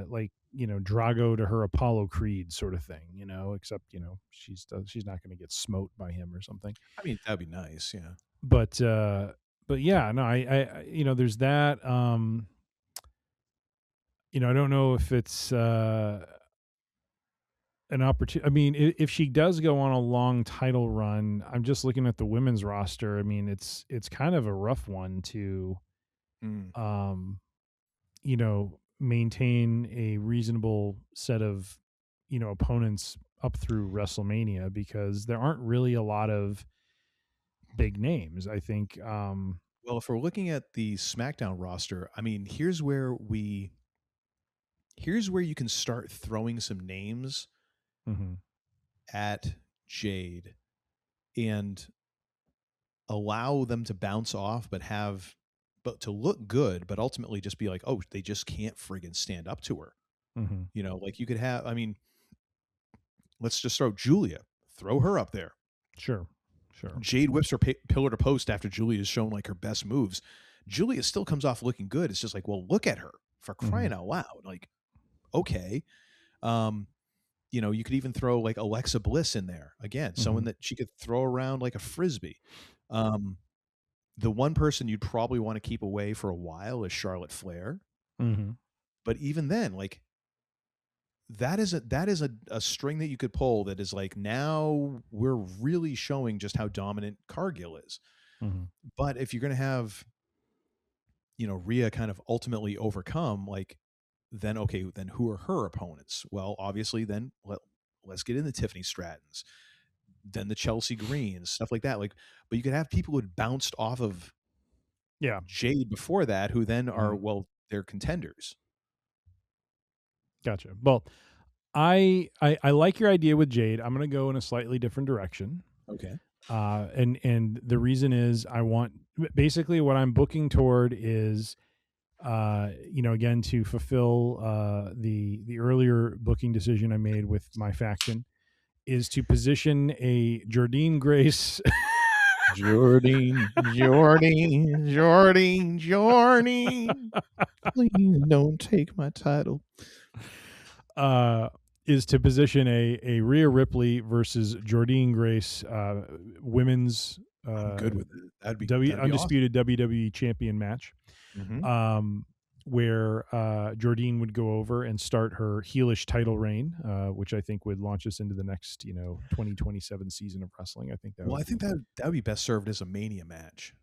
like, Drago to her Apollo Creed sort of thing, except, she's not going to get smote by him or something. I mean, that'd be nice. Yeah. But yeah, no, I there's that. I don't know if it's an opportunity. I mean, if she does go on a long title run, I'm just looking at the women's roster. I mean, it's kind of a rough one to, maintain a reasonable set of, opponents up through WrestleMania, because there aren't really a lot of big names. I think. Well, if we're looking at the SmackDown roster, I mean, here's where you can start throwing some names at Jade and allow them to bounce off, but to look good, but ultimately just be like, oh, they just can't friggin' stand up to her. Like you could have, I mean, let's just throw her up there. Sure. Jade whips her pillar to post after Julia's shown like her best moves. Julia still comes off looking good. It's just like, well, look at her, for crying out loud. Like, okay. You could even throw like Alexa Bliss in there again, someone that she could throw around like a Frisbee. The one person you'd probably want to keep away for a while is Charlotte Flair. But even then, like, that is a string that you could pull that is like, now we're really showing just how dominant Cargill is. But if you're going to have, Rhea kind of ultimately overcome, like, then who are her opponents? Well, obviously then let's get into Tiffany Stratton's, then the Chelsea Greens, stuff like that. Like, but you could have people who had bounced off of Jade before that, who then are, they're contenders. Gotcha. Well, I like your idea with Jade. I'm going to go in a slightly different direction. Okay. And the reason is basically what I'm booking toward is, again, to fulfill the earlier booking decision I made with my faction, is to position a Jordynne Grace. Jordynne. Please don't take my title. Is to position a Rhea Ripley versus Jordynne Grace women's I'm good with it. That'd be undisputed awesome. WWE champion match. Where Jordynne would go over and start her heelish title reign, which I think would launch us into the next 2027 season of wrestling. I think that. Well, I think that would be best served as a Mania match.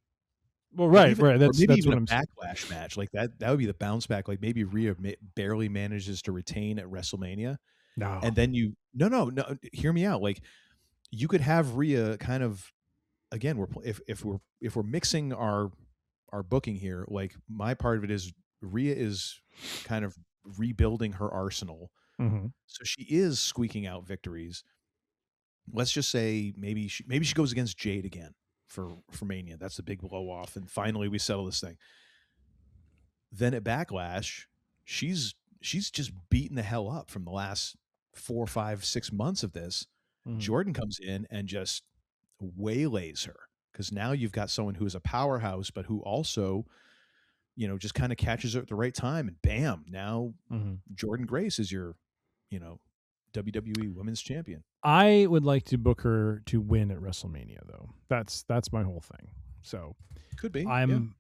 Well, right. That's even what a Backlash match like that. That would be the bounce back. Like maybe Rhea barely manages to retain at WrestleMania. No. And then no. Hear me out. Like, you could have Rhea kind of, again, if we're mixing our booking here. Like, my part of it is Rhea is kind of rebuilding her arsenal, so she is squeaking out victories. Let's just say maybe she goes against Jade again for Mania. That's the big blow off, and finally we settle this thing. Then at Backlash, she's just beaten the hell up from the last 4, 5, 6 months of this. Jordan comes in and just waylays her, because now you've got someone who is a powerhouse, but who also, just kind of catches her at the right time, and bam, now Jordynne Grace is your, WWE Women's Champion. I would like to book her to win at WrestleMania, though. That's my whole thing. So could be. I'm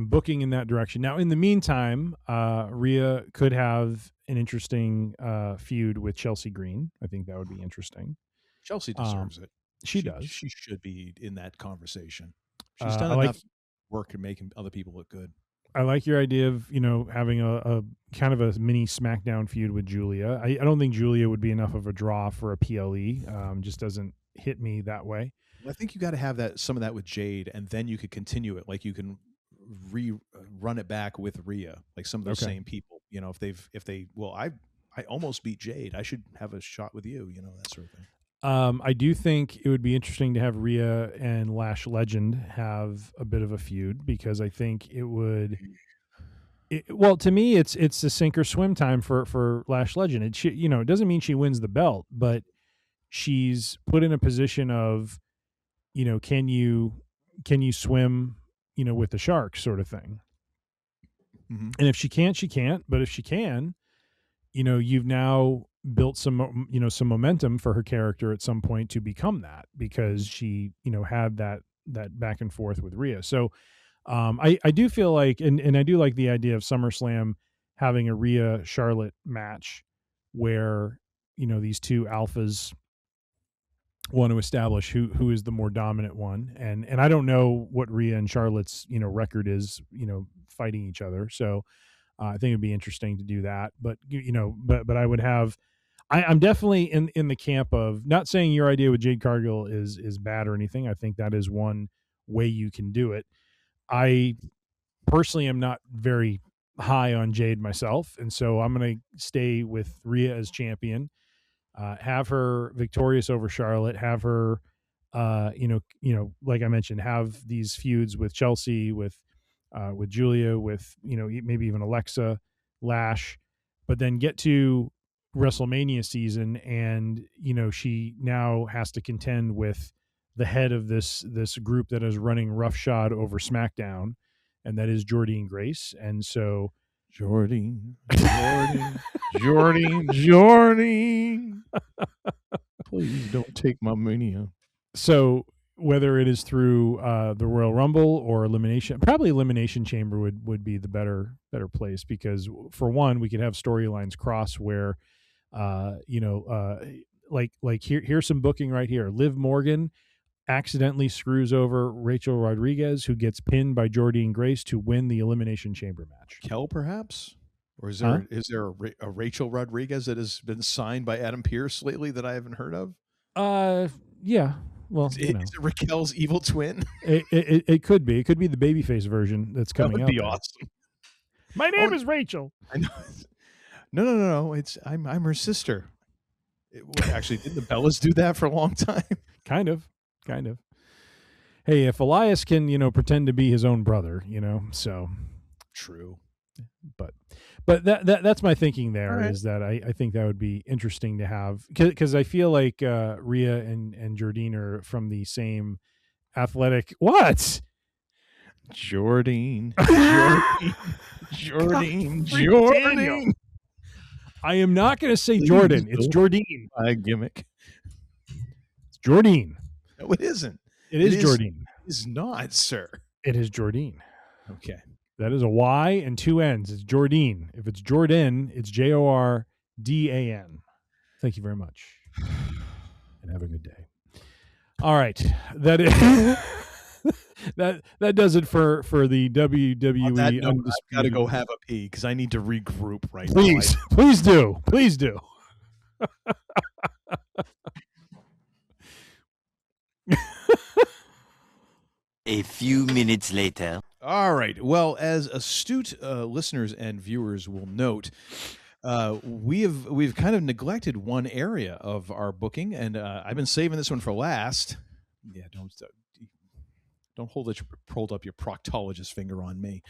booking in that direction. Now, in the meantime, Rhea could have an interesting feud with Chelsea Green. I think that would be interesting. Chelsea deserves it. She does. She should be in that conversation. She's done enough work in making other people look good. I like your idea of, having a kind of a mini SmackDown feud with Julia. I don't think Julia would be enough of a draw for a PLE. Just doesn't hit me that way. I think you got to have some of that with Jade, and then you could continue it. Like, you can run it back with Rhea, like some of those same people. I almost beat Jade. I should have a shot with you. That sort of thing. I do think it would be interesting to have Rhea and Lash Legend have a bit of a feud, because I think it would. Well, to me, it's a sink or swim time for Lash Legend. It doesn't mean she wins the belt, but she's put in a position of, can you swim, with the sharks, sort of thing. And if she can't, she can't. But if she can, you've now built some momentum for her character at some point to become that, because she, had that back and forth with Rhea. So I do feel like, and I do like the idea of SummerSlam having a Rhea Charlotte match where, these two alphas want to establish who is the more dominant one. And I don't know what Rhea and Charlotte's, record is, fighting each other. So I think it'd be interesting to do that. But, but I would have, I'm definitely in the camp of, not saying your idea with Jade Cargill is bad or anything. I think that is one way you can do it. I personally am not very high on Jade myself, and so I'm going to stay with Rhea as champion. Have her victorious over Charlotte. Have her, like I mentioned, have these feuds with Chelsea, with Julia, with maybe even Alexa, Lash, but then get to WrestleMania season, and she now has to contend with the head of this group that is running roughshod over SmackDown, and that is Jordynne Grace. And so Jordynne. Please don't take my Mania. So whether it is through the Royal Rumble or Elimination, probably Elimination Chamber would be the better place, because for one, we could have storylines cross where, like here's some booking right here. Liv Morgan accidentally screws over Rachel Rodriguez, who gets pinned by Jordynne Grace to win the Elimination Chamber match. Kel, perhaps? Or is there a Rachel Rodriguez that has been signed by Adam Pearce lately that I haven't heard of? Yeah. Well, is it Raquel's evil twin? It could be. It could be the babyface version that's coming That up. would be awesome. My name is Rachel. I know. No. I'm her sister. Actually, didn't the Bellas do that for a long time? Kind of. Hey, if Elias can, pretend to be his own brother, so true. But that's my thinking there, right. is that I think that would be interesting to have, because I feel like Rhea and Jordynne are from the same athletic. What? Jordynne. I am not going to say Jordan. It's Jordynne. Gimmick. It's Jordynne. No, it isn't. It is Jordynne. It is not, sir. It is Jordynne. Okay. That is a Y and two N's. It's Jordynne. If it's Jordan, it's Jordan. Thank you very much. And have a good day. All right. That is that does it for the WWE. On that note, I've got to go have a pee because I need to regroup right now. Please do. A few minutes later. All right. Well, as astute listeners and viewers will note, we've kind of neglected one area of our booking, and I've been saving this one for last. Yeah, don't hold up your proctologist finger on me.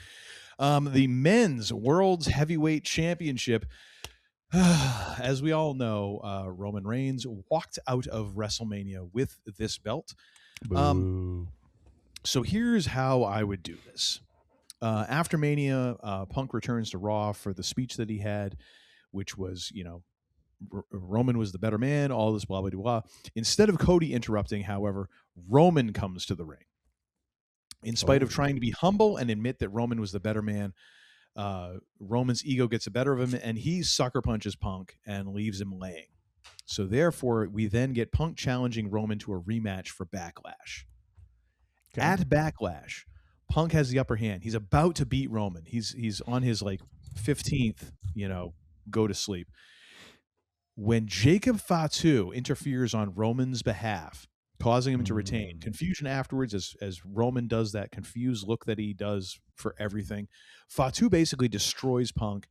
The men's World's Heavyweight Championship. As we all know, Roman Reigns walked out of WrestleMania with this belt. So here's how I would do this. After Mania, Punk returns to Raw for the speech that he had, which was, Roman was the better man, all this blah, blah, blah. Instead of Cody interrupting, however, Roman comes to the ring. In spite of trying to be humble and admit that Roman was the better man, Roman's ego gets the better of him, and he sucker punches Punk and leaves him laying. So therefore, we then get Punk challenging Roman to a rematch for Backlash. Okay. At Backlash, Punk has the upper hand. He's about to beat Roman. He's on his 15th, go to sleep. When Jacob Fatu interferes on Roman's behalf, causing him to retain. Confusion afterwards as Roman does that confused look that he does for everything. Fatu basically destroys Punk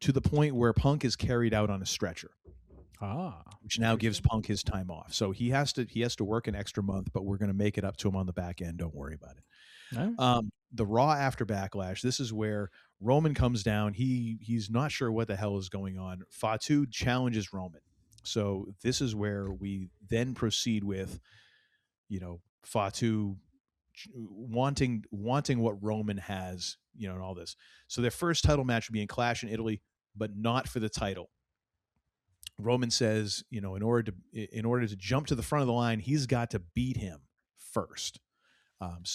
to the point where Punk is carried out on a stretcher. Which now gives Punk his time off. So he has to work an extra month, but we're going to make it up to him on the back end. Don't worry about it. Right. The Raw after Backlash, this is where Roman comes down. He's not sure what the hell is going on. Fatu challenges Roman. So this is where we then proceed with, Fatu wanting what Roman has, and all this. So their first title match would be in Clash in Italy, but not for the title. Roman says, in order to jump to the front of the line, he's got to beat him first.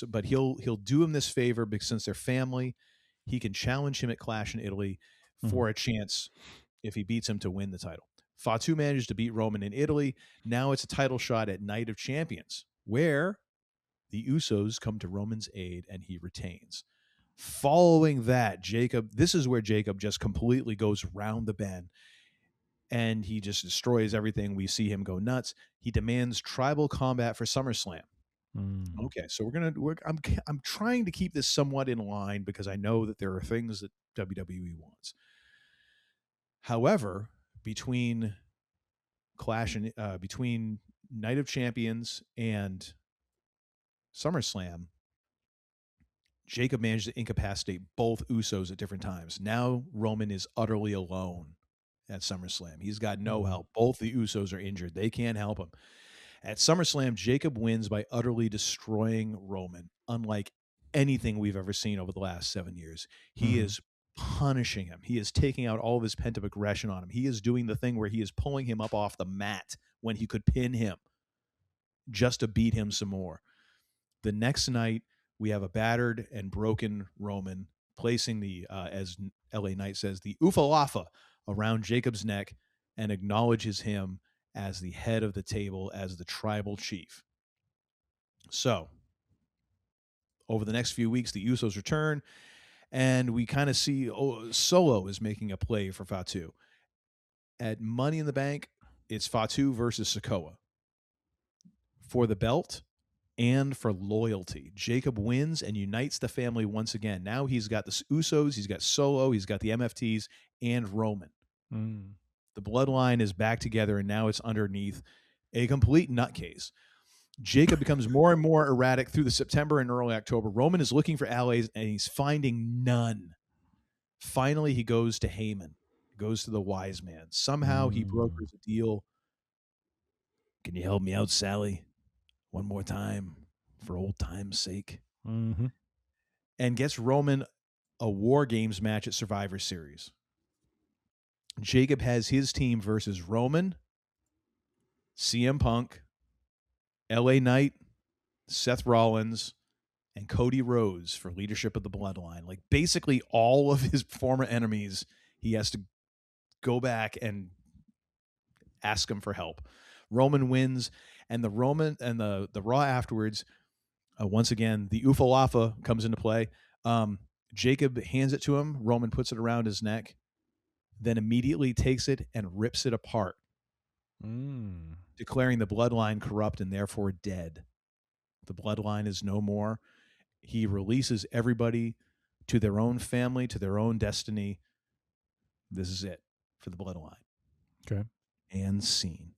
But he'll do him this favor because since they're family, he can challenge him at Clash in Italy. for a chance if he beats him to win the title. Fatu managed to beat Roman in Italy. Now it's a title shot at Night of Champions, where the Usos come to Roman's aid and he retains. Following that, this is where Jacob just completely goes round the bend and he just destroys everything. We see him go nuts. He demands tribal combat for SummerSlam. Okay, so I'm trying to keep this somewhat in line because I know that there are things that WWE wants. However, between between Night of Champions and SummerSlam, Jacob managed to incapacitate both Usos at different times. Now Roman is utterly alone at SummerSlam. He's got no help. Both the Usos are injured. They can't help him. At SummerSlam, Jacob wins by utterly destroying Roman, unlike anything we've ever seen over the last 7 years. He is punishing him. He is taking out all of his pent-up aggression on him. He is doing the thing where he is pulling him up off the mat when he could pin him just to beat him some more. The next night, we have a battered and broken Roman placing the, as LA Knight says, the Ufalafa around Jacob's neck and acknowledges him as the head of the table, as the tribal chief. So, over the next few weeks, the Usos return, and we kind of see Solo is making a play for Fatu. At Money in the Bank, it's Fatu versus Sikoa. For the belt and for loyalty, Jacob wins and unites the family once again. Now he's got the Usos, he's got Solo, he's got the MFTs, and Roman. The bloodline is back together, and now it's underneath a complete nutcase. Jacob becomes more and more erratic through the September and early October. Roman is looking for allies, and he's finding none. Finally, he goes to Heyman, goes to the wise man. Somehow he brokers a deal. Can you help me out, Sally? One more time, for old time's sake. And gets Roman a War Games match at Survivor Series. Jacob has his team versus Roman, CM Punk, LA Knight, Seth Rollins, and Cody Rhodes for leadership of the bloodline. Like basically all of his former enemies, he has to go back and ask him for help. Roman wins, and the Raw afterwards, once again, the Ufalafa comes into play. Jacob hands it to him. Roman puts it around his neck, then immediately takes it and rips it apart, declaring the bloodline corrupt and therefore dead. The bloodline is no more. He releases everybody to their own family, to their own destiny. This is it for the bloodline. Okay. And scene.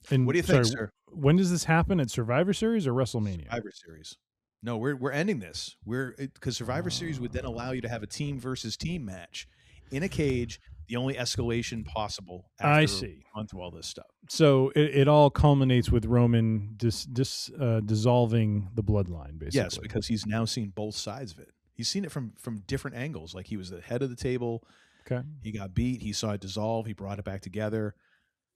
And what do you think, sir? When does this happen? At Survivor Series or WrestleMania? Survivor Series. No, we're ending this. Because Survivor Series would then allow you to have a team versus team match in a cage, the only escalation possible after I see. Going through all this stuff. So it all culminates with Roman dissolving the bloodline, basically. Yes, because he's now seen both sides of it. He's seen it from different angles. Like he was the head of the table. Okay. He got beat. He saw it dissolve. He brought it back together.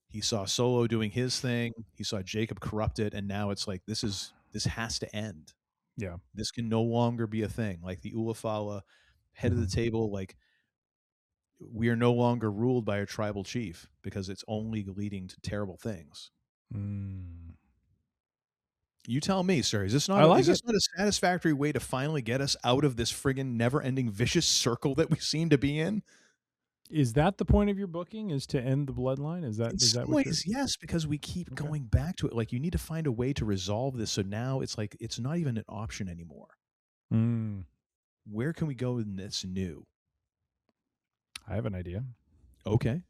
He saw Solo doing his thing. He saw Jacob corrupt it. And now it's like, this has to end. Yeah. This can no longer be a thing. Like the Ulafala head of the table, like, we are no longer ruled by a tribal chief because it's only leading to terrible things. You tell me, sir. Is this not a satisfactory way to finally get us out of this friggin' never-ending vicious circle that we seem to be in? Is that the point of your booking? Is to end the bloodline? Is that what yes, because we keep going back to it. Like, you need to find a way to resolve this. So now it's like it's not even an option anymore. Where can we go in this new? I have an idea. Okay.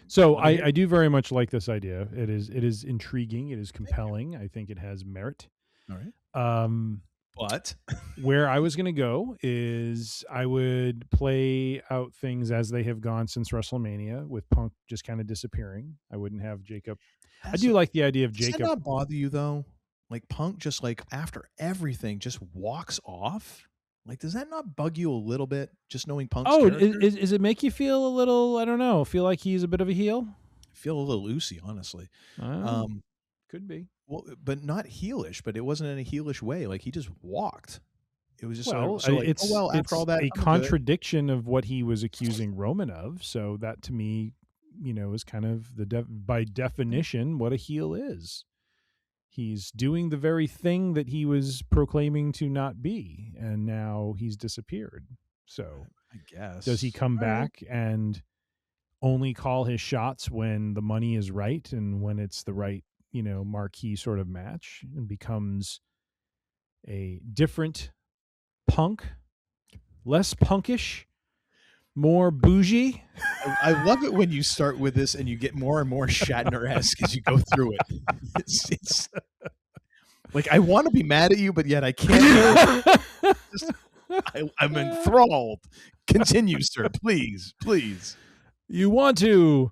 So I do very much like this idea. It is intriguing. It is compelling. I think it has merit. All right. But where I was going to go is I would play out things as they have gone since WrestleMania, with Punk just kind of disappearing. I wouldn't have Jacob. I do like the idea of Jacob. Does that not bother you though? Like Punk just like after everything just walks off. Like, does that not bug you a little bit, just knowing Punk's character? Is it make you feel a little, I don't know, feel like he's a bit of a heel? I feel a little loosey, honestly. Could be. Well, but not heelish, but it wasn't in a heelish way. Like, he just walked. It was just it's after all that, a I'm contradiction of what he was accusing Roman of. So that to me, is kind of by definition what a heel is. He's doing the very thing that he was proclaiming to not be, and now he's disappeared. So I guess, does he come back and only call his shots when the money is right and when it's the right, marquee sort of match, and becomes a different Punk, less punkish, more bougie? I love it when you start with this and you get more and more Shatner-esque as you go through it. It's like, I want to be mad at you, but yet I can't. I'm enthralled. Continue, sir. Please. You want to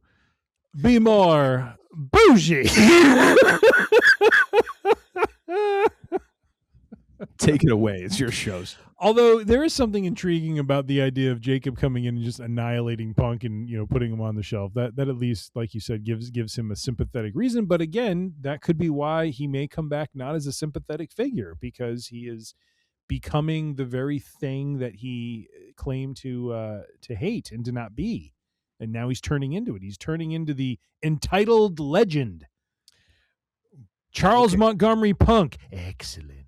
be more bougie. Take it away. It's your shows. Although there is something intriguing about the idea of Jacob coming in and just annihilating Punk and putting him on the shelf. That at least, like you said, gives him a sympathetic reason. But again, that could be why he may come back not as a sympathetic figure, because he is becoming the very thing that he claimed to hate and to not be, and now he's turning into it. He's turning into the entitled legend, Charles Montgomery Punk. Excellent.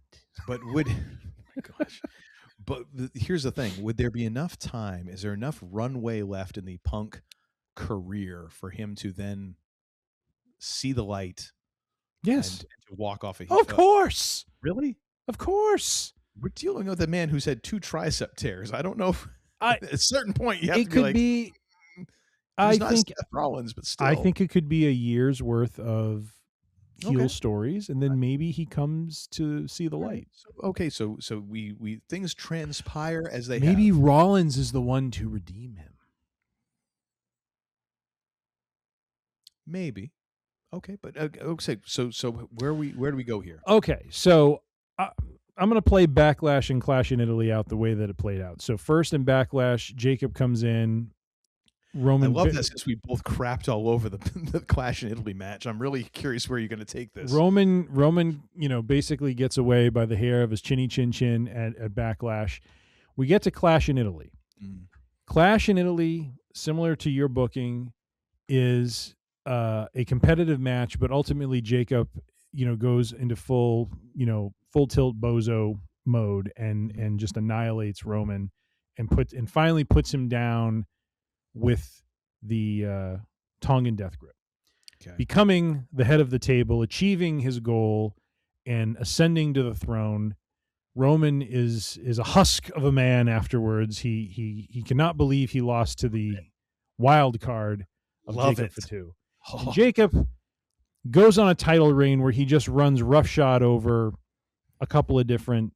But here's the thing. Would there be enough time? Is there enough runway left in the Punk career for him to then see the light? Yes. And to walk off a Of course. Really? Of course. We're dealing with a man who's had 2 tricep tears. I don't know if at a certain point you have it to be could be. I think Seth Rollins, but still. I think it could be a year's worth of heel stories, and then maybe he comes to see the light. So we things transpire as they maybe have. Rollins is the one to redeem him. Maybe. Okay, but okay. So where do we go here? Okay, so I'm going to play Backlash and Clash in Italy out the way that it played out. So first in Backlash, Jacob comes in. Roman. I love that since we both crapped all over the Clash in Italy match. I'm really curious where you're going to take this. Roman, basically gets away by the hair of his chinny chin chin at Backlash. We get to Clash in Italy. Clash in Italy, similar to your booking, is a competitive match, but ultimately Jacob, goes into full tilt bozo mode and just annihilates Roman and finally puts him down with the Tongan death grip, becoming the head of the table, achieving his goal, and ascending to the throne. Roman is a husk of a man afterwards. He cannot believe he lost to the wild card of Jacob Fatu. And Jacob goes on a title reign where he just runs roughshod over a couple of different,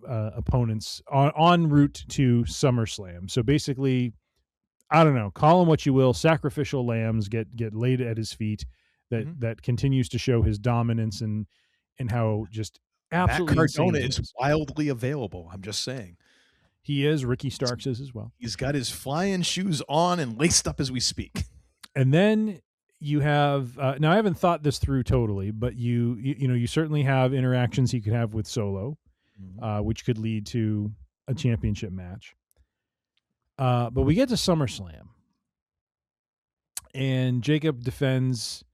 opponents en route to SummerSlam. So basically, I don't know, call him what you will, sacrificial lambs get laid at his feet that continues to show his dominance and how just absolutely Matt Cardona is wildly available. I'm just saying. He is. Ricky Starks is as well. He's got his flying shoes on and laced up as we speak. And then you have now I haven't thought this through totally, but you certainly have interactions he could have with Solo, which could lead to a championship match. But we get to SummerSlam, and Jacob defends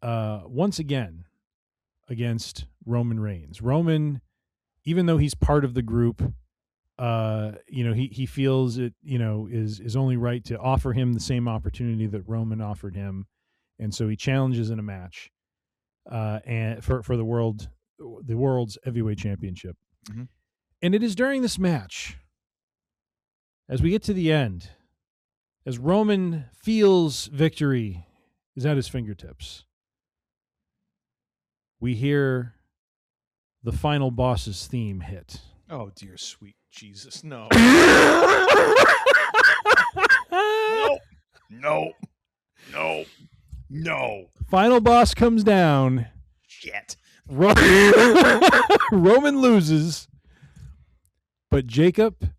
once again against Roman Reigns. Roman, even though he's part of the group, he feels it, is only right to offer him the same opportunity that Roman offered him, and so he challenges in a match, and for the world's heavyweight championship. And it is during this match, as we get to the end, as Roman feels victory is at his fingertips, we hear the final boss's theme hit. Oh, dear sweet Jesus, no. No. Final boss comes down. Shit. Roman loses, but Jacob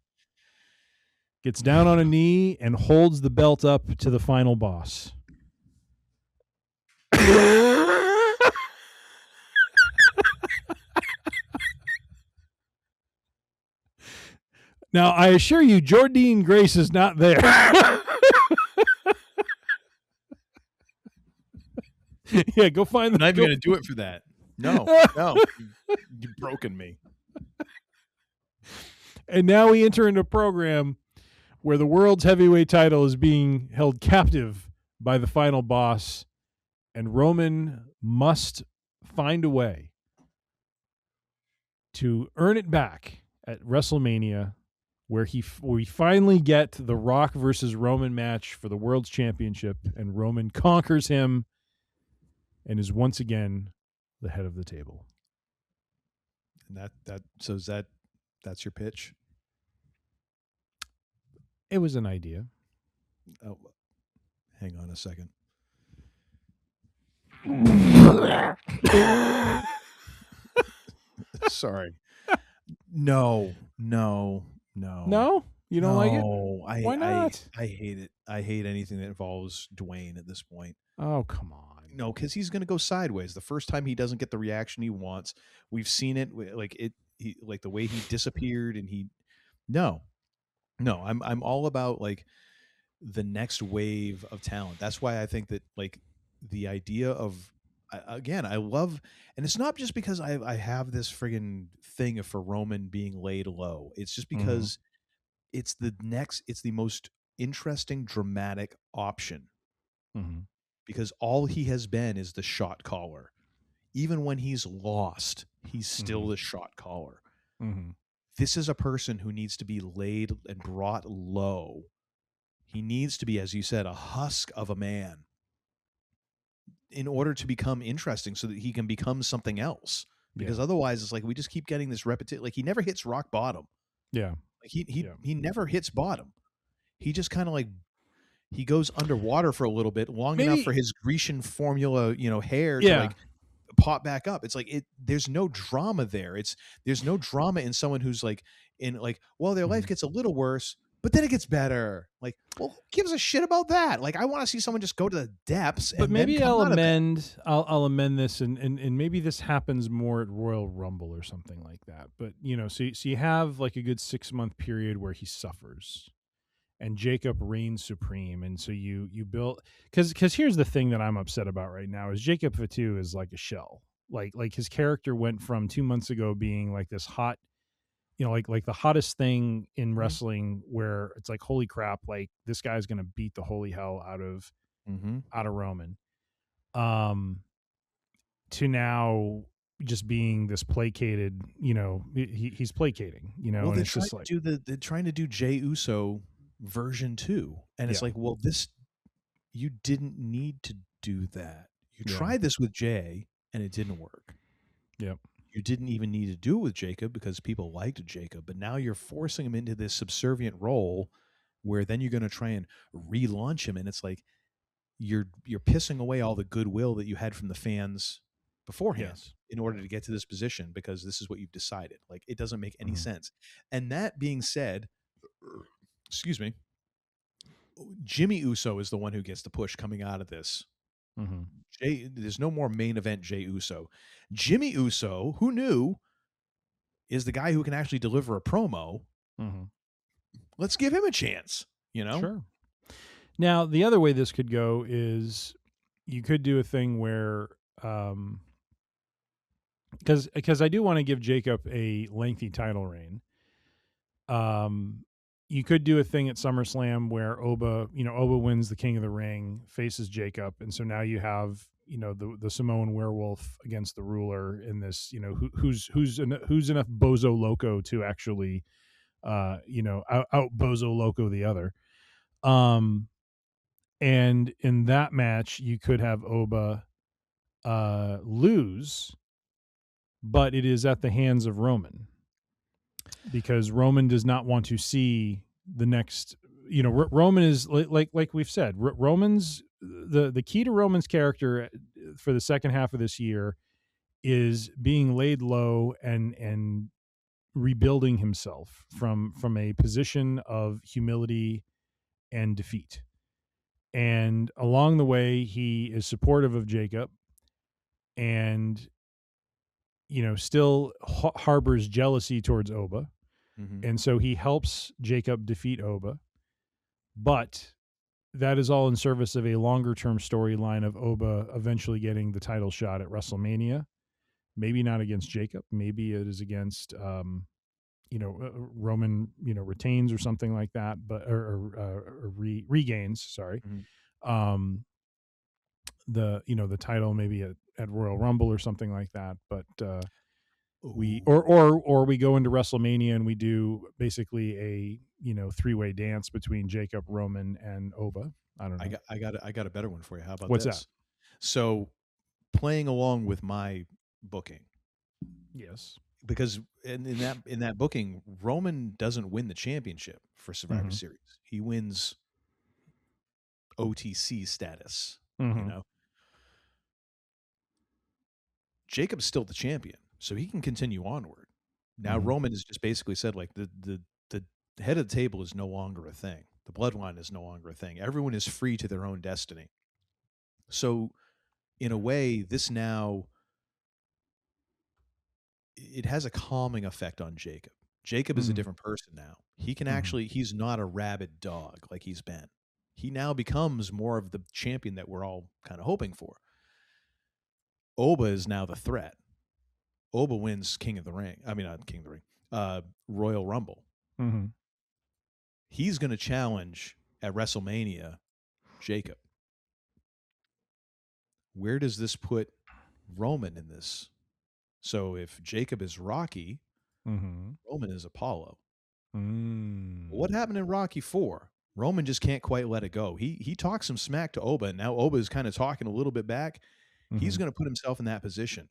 gets down on a knee and holds the belt up to the final boss. Now, I assure you, Jordine Grace is not there. Yeah, go find the. I'm not even going to do it for that. No, you've broken me. And now we enter into a program where the world's heavyweight title is being held captive by the final boss, and Roman must find a way to earn it back at WrestleMania, where we finally get the Rock versus Roman match for the World's Championship, and Roman conquers him and is once again the head of the table. And that's your pitch? It was an idea. Oh, hang on a second. Sorry. No. No? You don't like it? Why not? I hate it. I hate anything that involves Dwayne at this point. Oh, come on. No, because he's going to go sideways. The first time he doesn't get the reaction he wants. We've seen it, like the way he disappeared, and No, I'm all about like the next wave of talent. That's why I think that like the idea of, again, I love, and it's not just because I have this friggin' thing for Roman being laid low. It's just because it's the most interesting, dramatic option. Because all he has been is the shot caller. Even when he's lost, he's still the shot caller. This is a person who needs to be laid and brought low. He needs to be, as you said, a husk of a man in order to become interesting, so that he can become something else. Because otherwise it's like we just keep getting this repetition. Like he never hits rock bottom. Yeah. Like he never hits bottom. He just kind of like, he goes underwater for a little bit, enough for his Grecian formula, hair to like pop back up. It's like there's no drama there. There's no drama in someone who's like their life gets a little worse, but then it gets better. Like, well, who gives a shit about that? Like, I want to see someone just go to the depths. But and maybe then I'll amend this, and maybe this happens more at Royal Rumble or something like that. But so you have like a good 6-month period where he suffers, and Jacob reigns supreme. And so you build, because here's the thing that I'm upset about right now is Jacob Fatu is like a shell. Like his character went from 2 months ago being like this hot, like the hottest thing in wrestling, where it's like, holy crap, like this guy's going to beat the holy hell out of Roman, to now just being this placated, he's placating, Well, and they're it's just like, they're trying to do Jey Uso version 2, and it's like, well, you didn't need to do that. You tried this with Jay and it didn't work. Yep. You didn't even need to do it with Jacob because people liked Jacob, but now you're forcing him into this subservient role where then you're going to try and relaunch him, and it's like you're pissing away all the goodwill that you had from the fans beforehand in order to get to this position, because this is what you've decided. Like, it doesn't make any sense. And that being said, excuse me, Jimmy Uso is the one who gets the push coming out of this. There's no more main event Jey Uso. Jimmy Uso, who knew, is the guy who can actually deliver a promo. Let's give him a chance, Sure. Now, the other way this could go is you could do a thing where, because I do want to give Jacob a lengthy title reign. You could do a thing at SummerSlam where Oba wins the King of the Ring, faces Jacob, and so now you have the Samoan Werewolf against the Ruler in this, who's enough Bozo Loco to actually out Bozo Loco the other. And in that match you could have Oba lose, but it is at the hands of Roman, because Roman does not want to see the next, Roman is like we've said, Roman's the key to Roman's character for the second half of this year is being laid low and rebuilding himself from a position of humility and defeat. And along the way, he is supportive of Jacob and, still harbors jealousy towards Oba. And so he helps Jacob defeat Oba, but that is all in service of a longer-term storyline of Oba eventually getting the title shot at WrestleMania. Maybe not against Jacob. Maybe it is against, Roman, retains or something like that, but or regains. Sorry, the title maybe at Royal Rumble or something like that. But we go into WrestleMania and we do basically a three-way dance between Jacob, Roman, and Oba. I don't know. I got a better one for you. How about What's this? that? So, playing along with my booking, yes, because in that booking, Roman doesn't win the championship for Survivor Series. He wins OTC status. Jacob's still the champion, so he can continue onward. Now Roman has just basically said, like, the head of the table is no longer a thing. The bloodline is no longer a thing. Everyone is free to their own destiny. So, in a way, this now, it has a calming effect on Jacob. Jacob is a different person now. He can actually, he's not a rabid dog like he's been. He now becomes more of the champion that we're all kind of hoping for. Oba is now the threat. Oba wins King of the Ring. I mean, not King of the Ring. Royal Rumble. He's going to challenge at WrestleMania Jacob. Where does this put Roman in this? So if Jacob is Rocky, Roman is Apollo. What happened in Rocky 4? Roman just can't quite let it go. He talks some smack to Oba, and now Oba is kind of talking a little bit back. He's going to put himself in that position.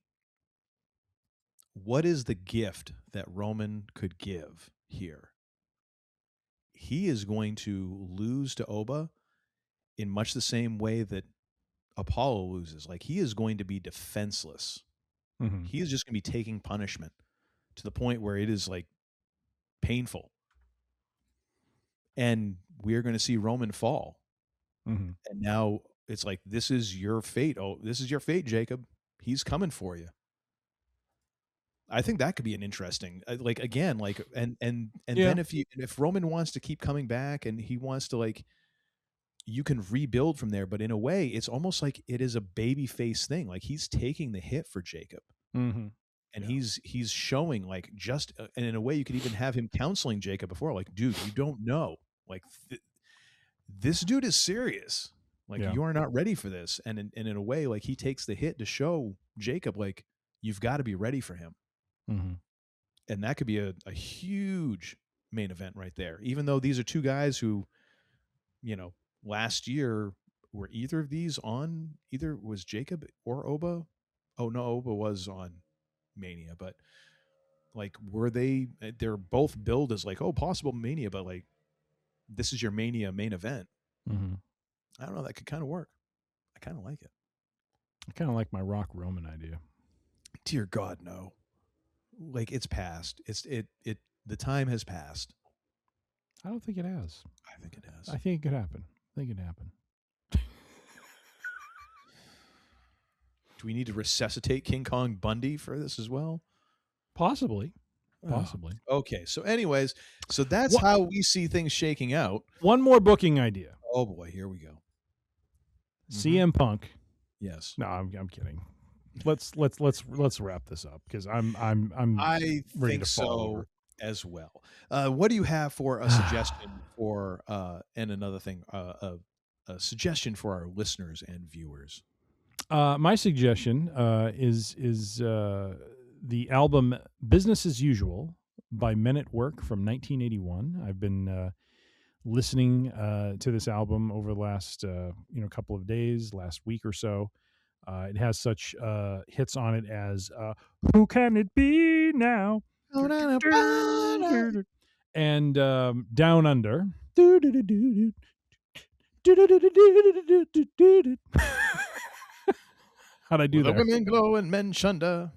What is the gift that Roman could give here? He is going to lose to Oba in much the same way that Apollo loses. Like, he is going to be defenseless. He is just going to be taking punishment to the point where it is, like, painful. And we're going to see Roman fall. And now it's like, this is your fate. Oh, this is your fate, Jacob. He's coming for you. I think that could be an interesting, like, again, like, and then if Roman wants to keep coming back and he wants to, like, you can rebuild from there. But in a way, it's almost like it is a baby face thing. Like, he's taking the hit for Jacob. And he's showing, like, just, and in a way you could even have him counseling Jacob before, like, dude, you don't know, like, this dude is serious. Like, you are not ready for this. And in a way, like, he takes the hit to show Jacob, like, you've got to be ready for him. And that could be a huge main event right there. Even though these are two guys who, last year, were either of these on, either was Jacob or Oba? Oh, no, Oba was on Mania, but, like, they're both billed as, like, oh, possible Mania, but, like, this is your Mania main event. I don't know, that could kind of work. I kind of like it. I kind of like my Rock Roman idea. Dear God, no. Like, it's past. The time has passed. I don't think it has. I think it has. I think it could happen. Do we need to resuscitate King Kong Bundy for this as well? Possibly. Okay. So anyways, so that's how we see things shaking out. One more booking idea. Oh boy, here we go. CM Punk. Yes. No, I'm kidding. Let's wrap this up because I'm I ready think to fall so over. as well. What do you have for a suggestion for and another thing, a suggestion for our listeners and viewers? My suggestion is the album "Business as Usual" by Men at Work from 1981. I've been listening to this album over the last couple of days, last week or so. It has such hits on it as "Who Can It Be Now?" and "Down Under." How'd I do that? The women glow and men shunda.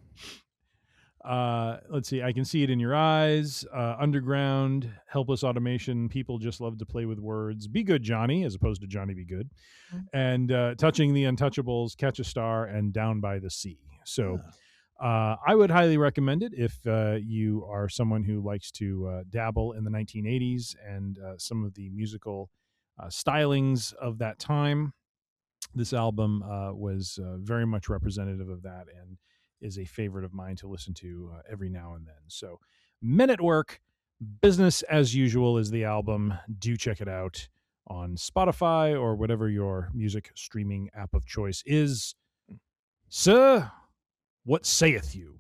Let's see. I Can See It in Your Eyes. Underground, Helpless Automation. People Just Love to Play with Words. Be Good, Johnny, as opposed to Johnny Be Good. And Touching the Untouchables, Catch a Star, and Down by the Sea. So I would highly recommend it if you are someone who likes to dabble in the 1980s and some of the musical stylings of that time. This album was very much representative of that and is a favorite of mine to listen to every now and then. So, Men at Work, Business as Usual is the album. Do check it out on Spotify or whatever your music streaming app of choice is. Sir, what saith you?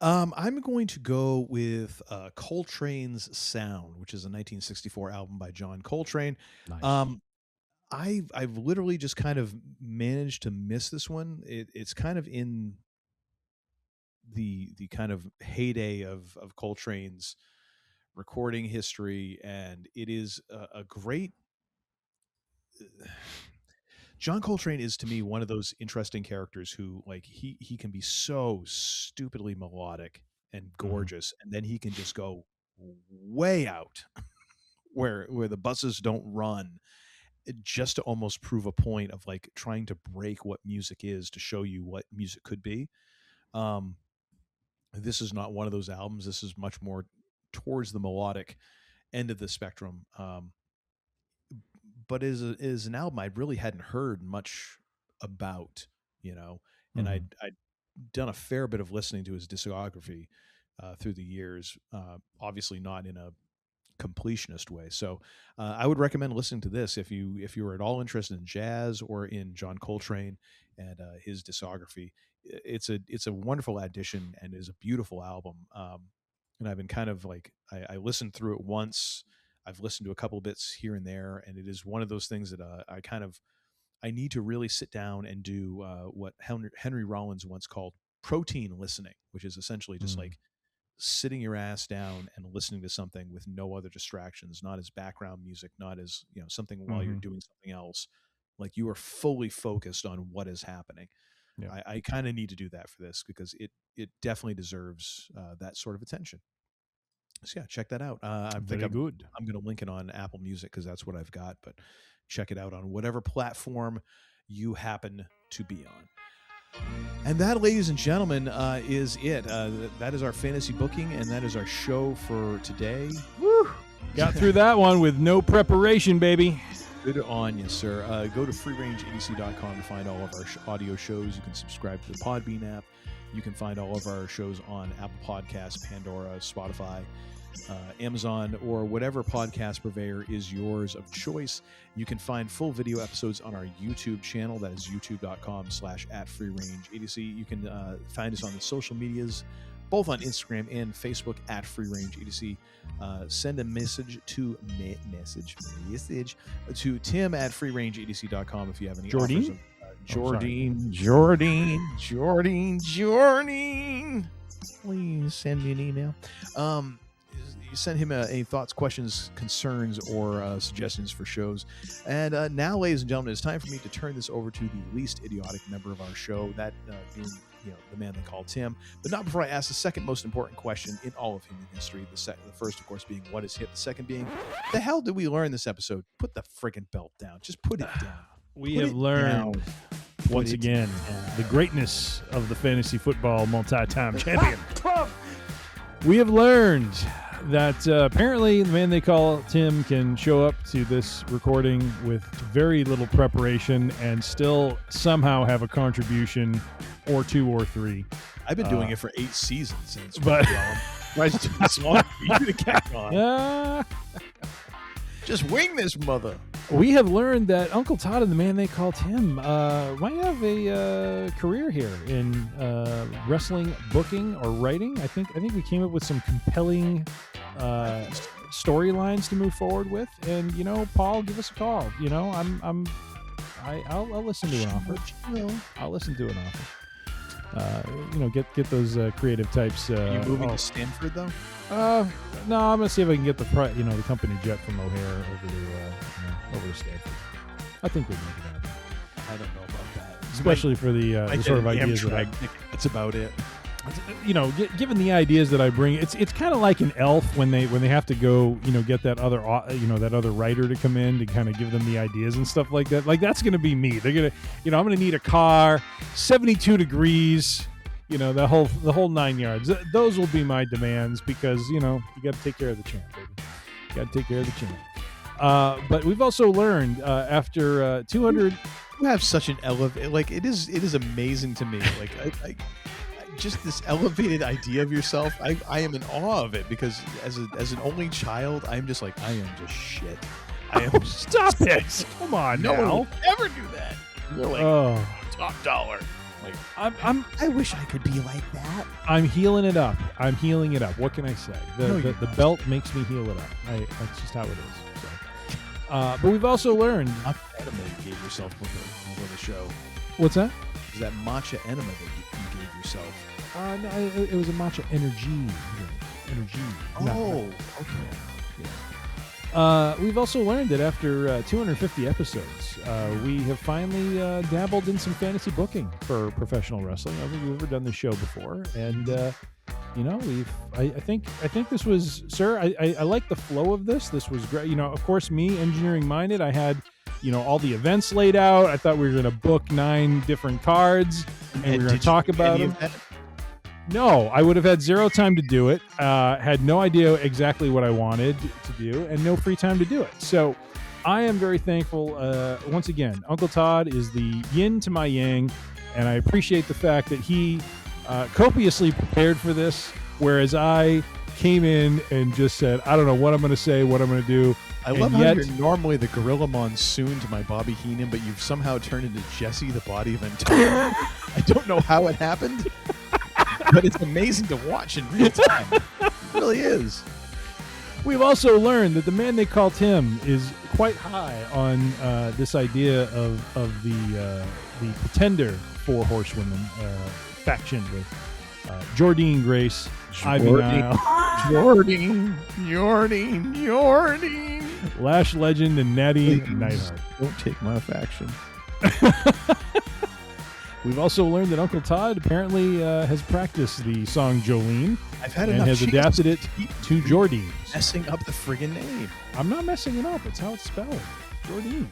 I'm going to go with Coltrane's Sound, which is a 1964 album by John Coltrane. Nice. I've literally just kind of managed to miss this one. It's kind of in the kind of heyday of Coltrane's recording history, and it is a great. John Coltrane is, to me, one of those interesting characters who, like, he can be so stupidly melodic and gorgeous, and then he can just go way out where the buses don't run, just to almost prove a point of like trying to break what music is to show you what music could be. This is not one of those albums. This is much more towards the melodic end of the spectrum. But is an album I really hadn't heard much about, and I'd done a fair bit of listening to his discography through the years, obviously not in a completionist way. So I would recommend listening to this if you are at all interested in jazz or in John Coltrane and his discography. It's a wonderful addition and is a beautiful album. And I've been kind of like, I listened through it once. I've listened to a couple bits here and there, and it is one of those things that I need to really sit down and do what Henry Rollins once called protein listening, which is essentially just like sitting your ass down and listening to something with no other distractions, not as background music, not as something while you're doing something else. Like, you are fully focused on what is happening. Yeah. I kind of need to do that for this because it definitely deserves that sort of attention. So yeah, check that out. I'm going to link it on Apple Music because that's what I've got, but check it out on whatever platform you happen to be on. And that, ladies and gentlemen, is it. That is our fantasy booking, and that is our show for today. Woo! Got through that one with no preparation, baby. Good on you, sir. Go to freerangeedc.com to find all of our audio shows. You can subscribe to the Podbean app. You can find all of our shows on Apple Podcasts, Pandora, Spotify, Amazon, or whatever podcast purveyor is yours of choice. You can find full video episodes on our YouTube channel. That is youtube.com/@freerangeedc. You can find us on the social medias, both on Instagram and Facebook @freerangeedc. Send a message to Tim@freerangeedc.com if you have any offers of Jordan. Please send me an email. You send him any thoughts, questions, concerns, or suggestions for shows. And now, ladies and gentlemen, it's time for me to turn this over to the least idiotic member of our show, that being the man they call Tim. But not before I ask the second most important question in all of human history. The first, of course, being what is hit. The second being, the hell did we learn this episode? Put the friggin' belt down. Just put it down. We have learned once again the greatness of the fantasy football multi-time champion. We have learned that apparently the man they call Tim can show up to this recording with very little preparation and still somehow have a contribution or two or three. I've been doing it for 8 seasons, and it's but why is it too small for you to catch on? Just wing this mother. We have learned that Uncle Todd and the man they call Tim might have a career here in wrestling booking or writing. I think we came up with some compelling storylines to move forward with. And Paul, give us a call. I'll listen to an offer. I'll listen to an offer. Get those creative types. You moving to Stanford though? No, I'm gonna see if I can get the the company jet from O'Hare over to Stanford. I think we'll make it happen. I don't know about that, especially for the sort of ideas that that's about it. Given the ideas that I bring, it's kind of like an elf when they have to go, get that other writer to come in to kind of give them the ideas and stuff like that. Like, that's going to be me. They're going to, I'm going to need a car, 72 degrees, the whole 9 yards. Those will be my demands because you got to take care of the champ, baby. You got to take care of the champ. But we've also learned after 200. You have such an it is amazing to me. Like I just this elevated idea of yourself. I am in awe of it because as an only child, I'm just like I am just shit. I am stop it. Come on, no now. one will ever do that. You're like top dollar. Like I wish I could be like that. I'm healing it up. What can I say? The belt makes me heal it up. That's just how it is. So. But we've also learned enema you gave yourself before the show. What's that? Is that matcha enema that you gave yourself? No, it was a matcha energy. Oh, okay. Yeah. We've also learned that after 250 episodes, we have finally dabbled in some fantasy booking for professional wrestling. I don't think we've ever done this show before, and I think this was, sir. I like the flow of this. This was great. Of course, me engineering minded, I had all the events laid out. I thought we were going to book 9 different cards, and we were going to talk about them. No, I would have had zero time to do it. Had no idea exactly what I wanted to do, and no free time to do it. So I am very thankful. Once again, Uncle Todd is the yin to my yang, and I appreciate the fact that he copiously prepared for this, whereas I came in and just said, I don't know what I'm going to say, what I'm going to do. I love how you're normally the Gorilla Monsoon to my Bobby Heenan, but you've somehow turned into Jesse, the body of Antonio. I don't know how it happened. But it's amazing to watch in real time. It really is. We've also learned that the man they call Tim is quite high on this idea of the Pretender 4 Horsewomen faction with Jordine Grace, Ivy Nile, Jordine, Lash Legend, and Natty Neidhart. Don't take my faction. We've also learned that Uncle Todd apparently has practiced the song Jolene. I've had and enough has adapted it to Jordine. Messing up the friggin' name. I'm not messing it up. It's how it's spelled. Jordine.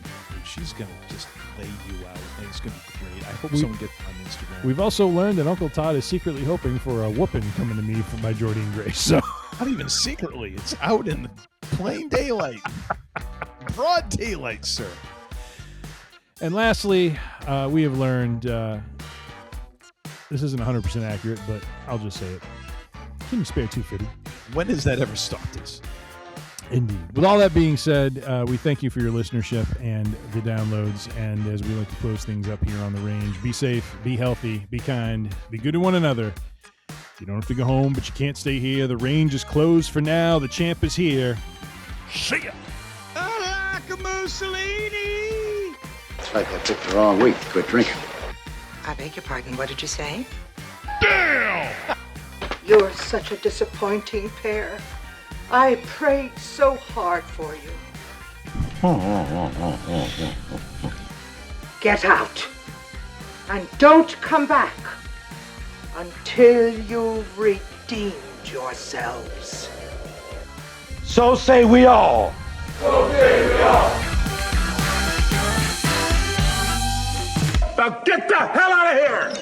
She's going to just lay you out, and it's going to be great. I hope someone gets on Instagram. We've also learned that Uncle Todd is secretly hoping for a whooping coming to me from my Jordine Grace. So not even secretly. It's out in the plain daylight. Broad daylight, sir. And lastly, we have learned, this isn't 100% accurate, but I'll just say it. Can you spare $250? When has that ever stopped us? Indeed. With all that being said, we thank you for your listenership and the downloads. And as we like to close things up here on the range, be safe, be healthy, be kind, be good to one another. You don't have to go home, but you can't stay here. The range is closed for now. The champ is here. See ya. I like a Mussolini. It's like I picked the wrong week to quit drinking. I beg your pardon, what did you say? Damn! You're such a disappointing pair. I prayed so hard for you. Get out. And don't come back until you've redeemed yourselves. So say we all. So say we all. Now get the hell out of here!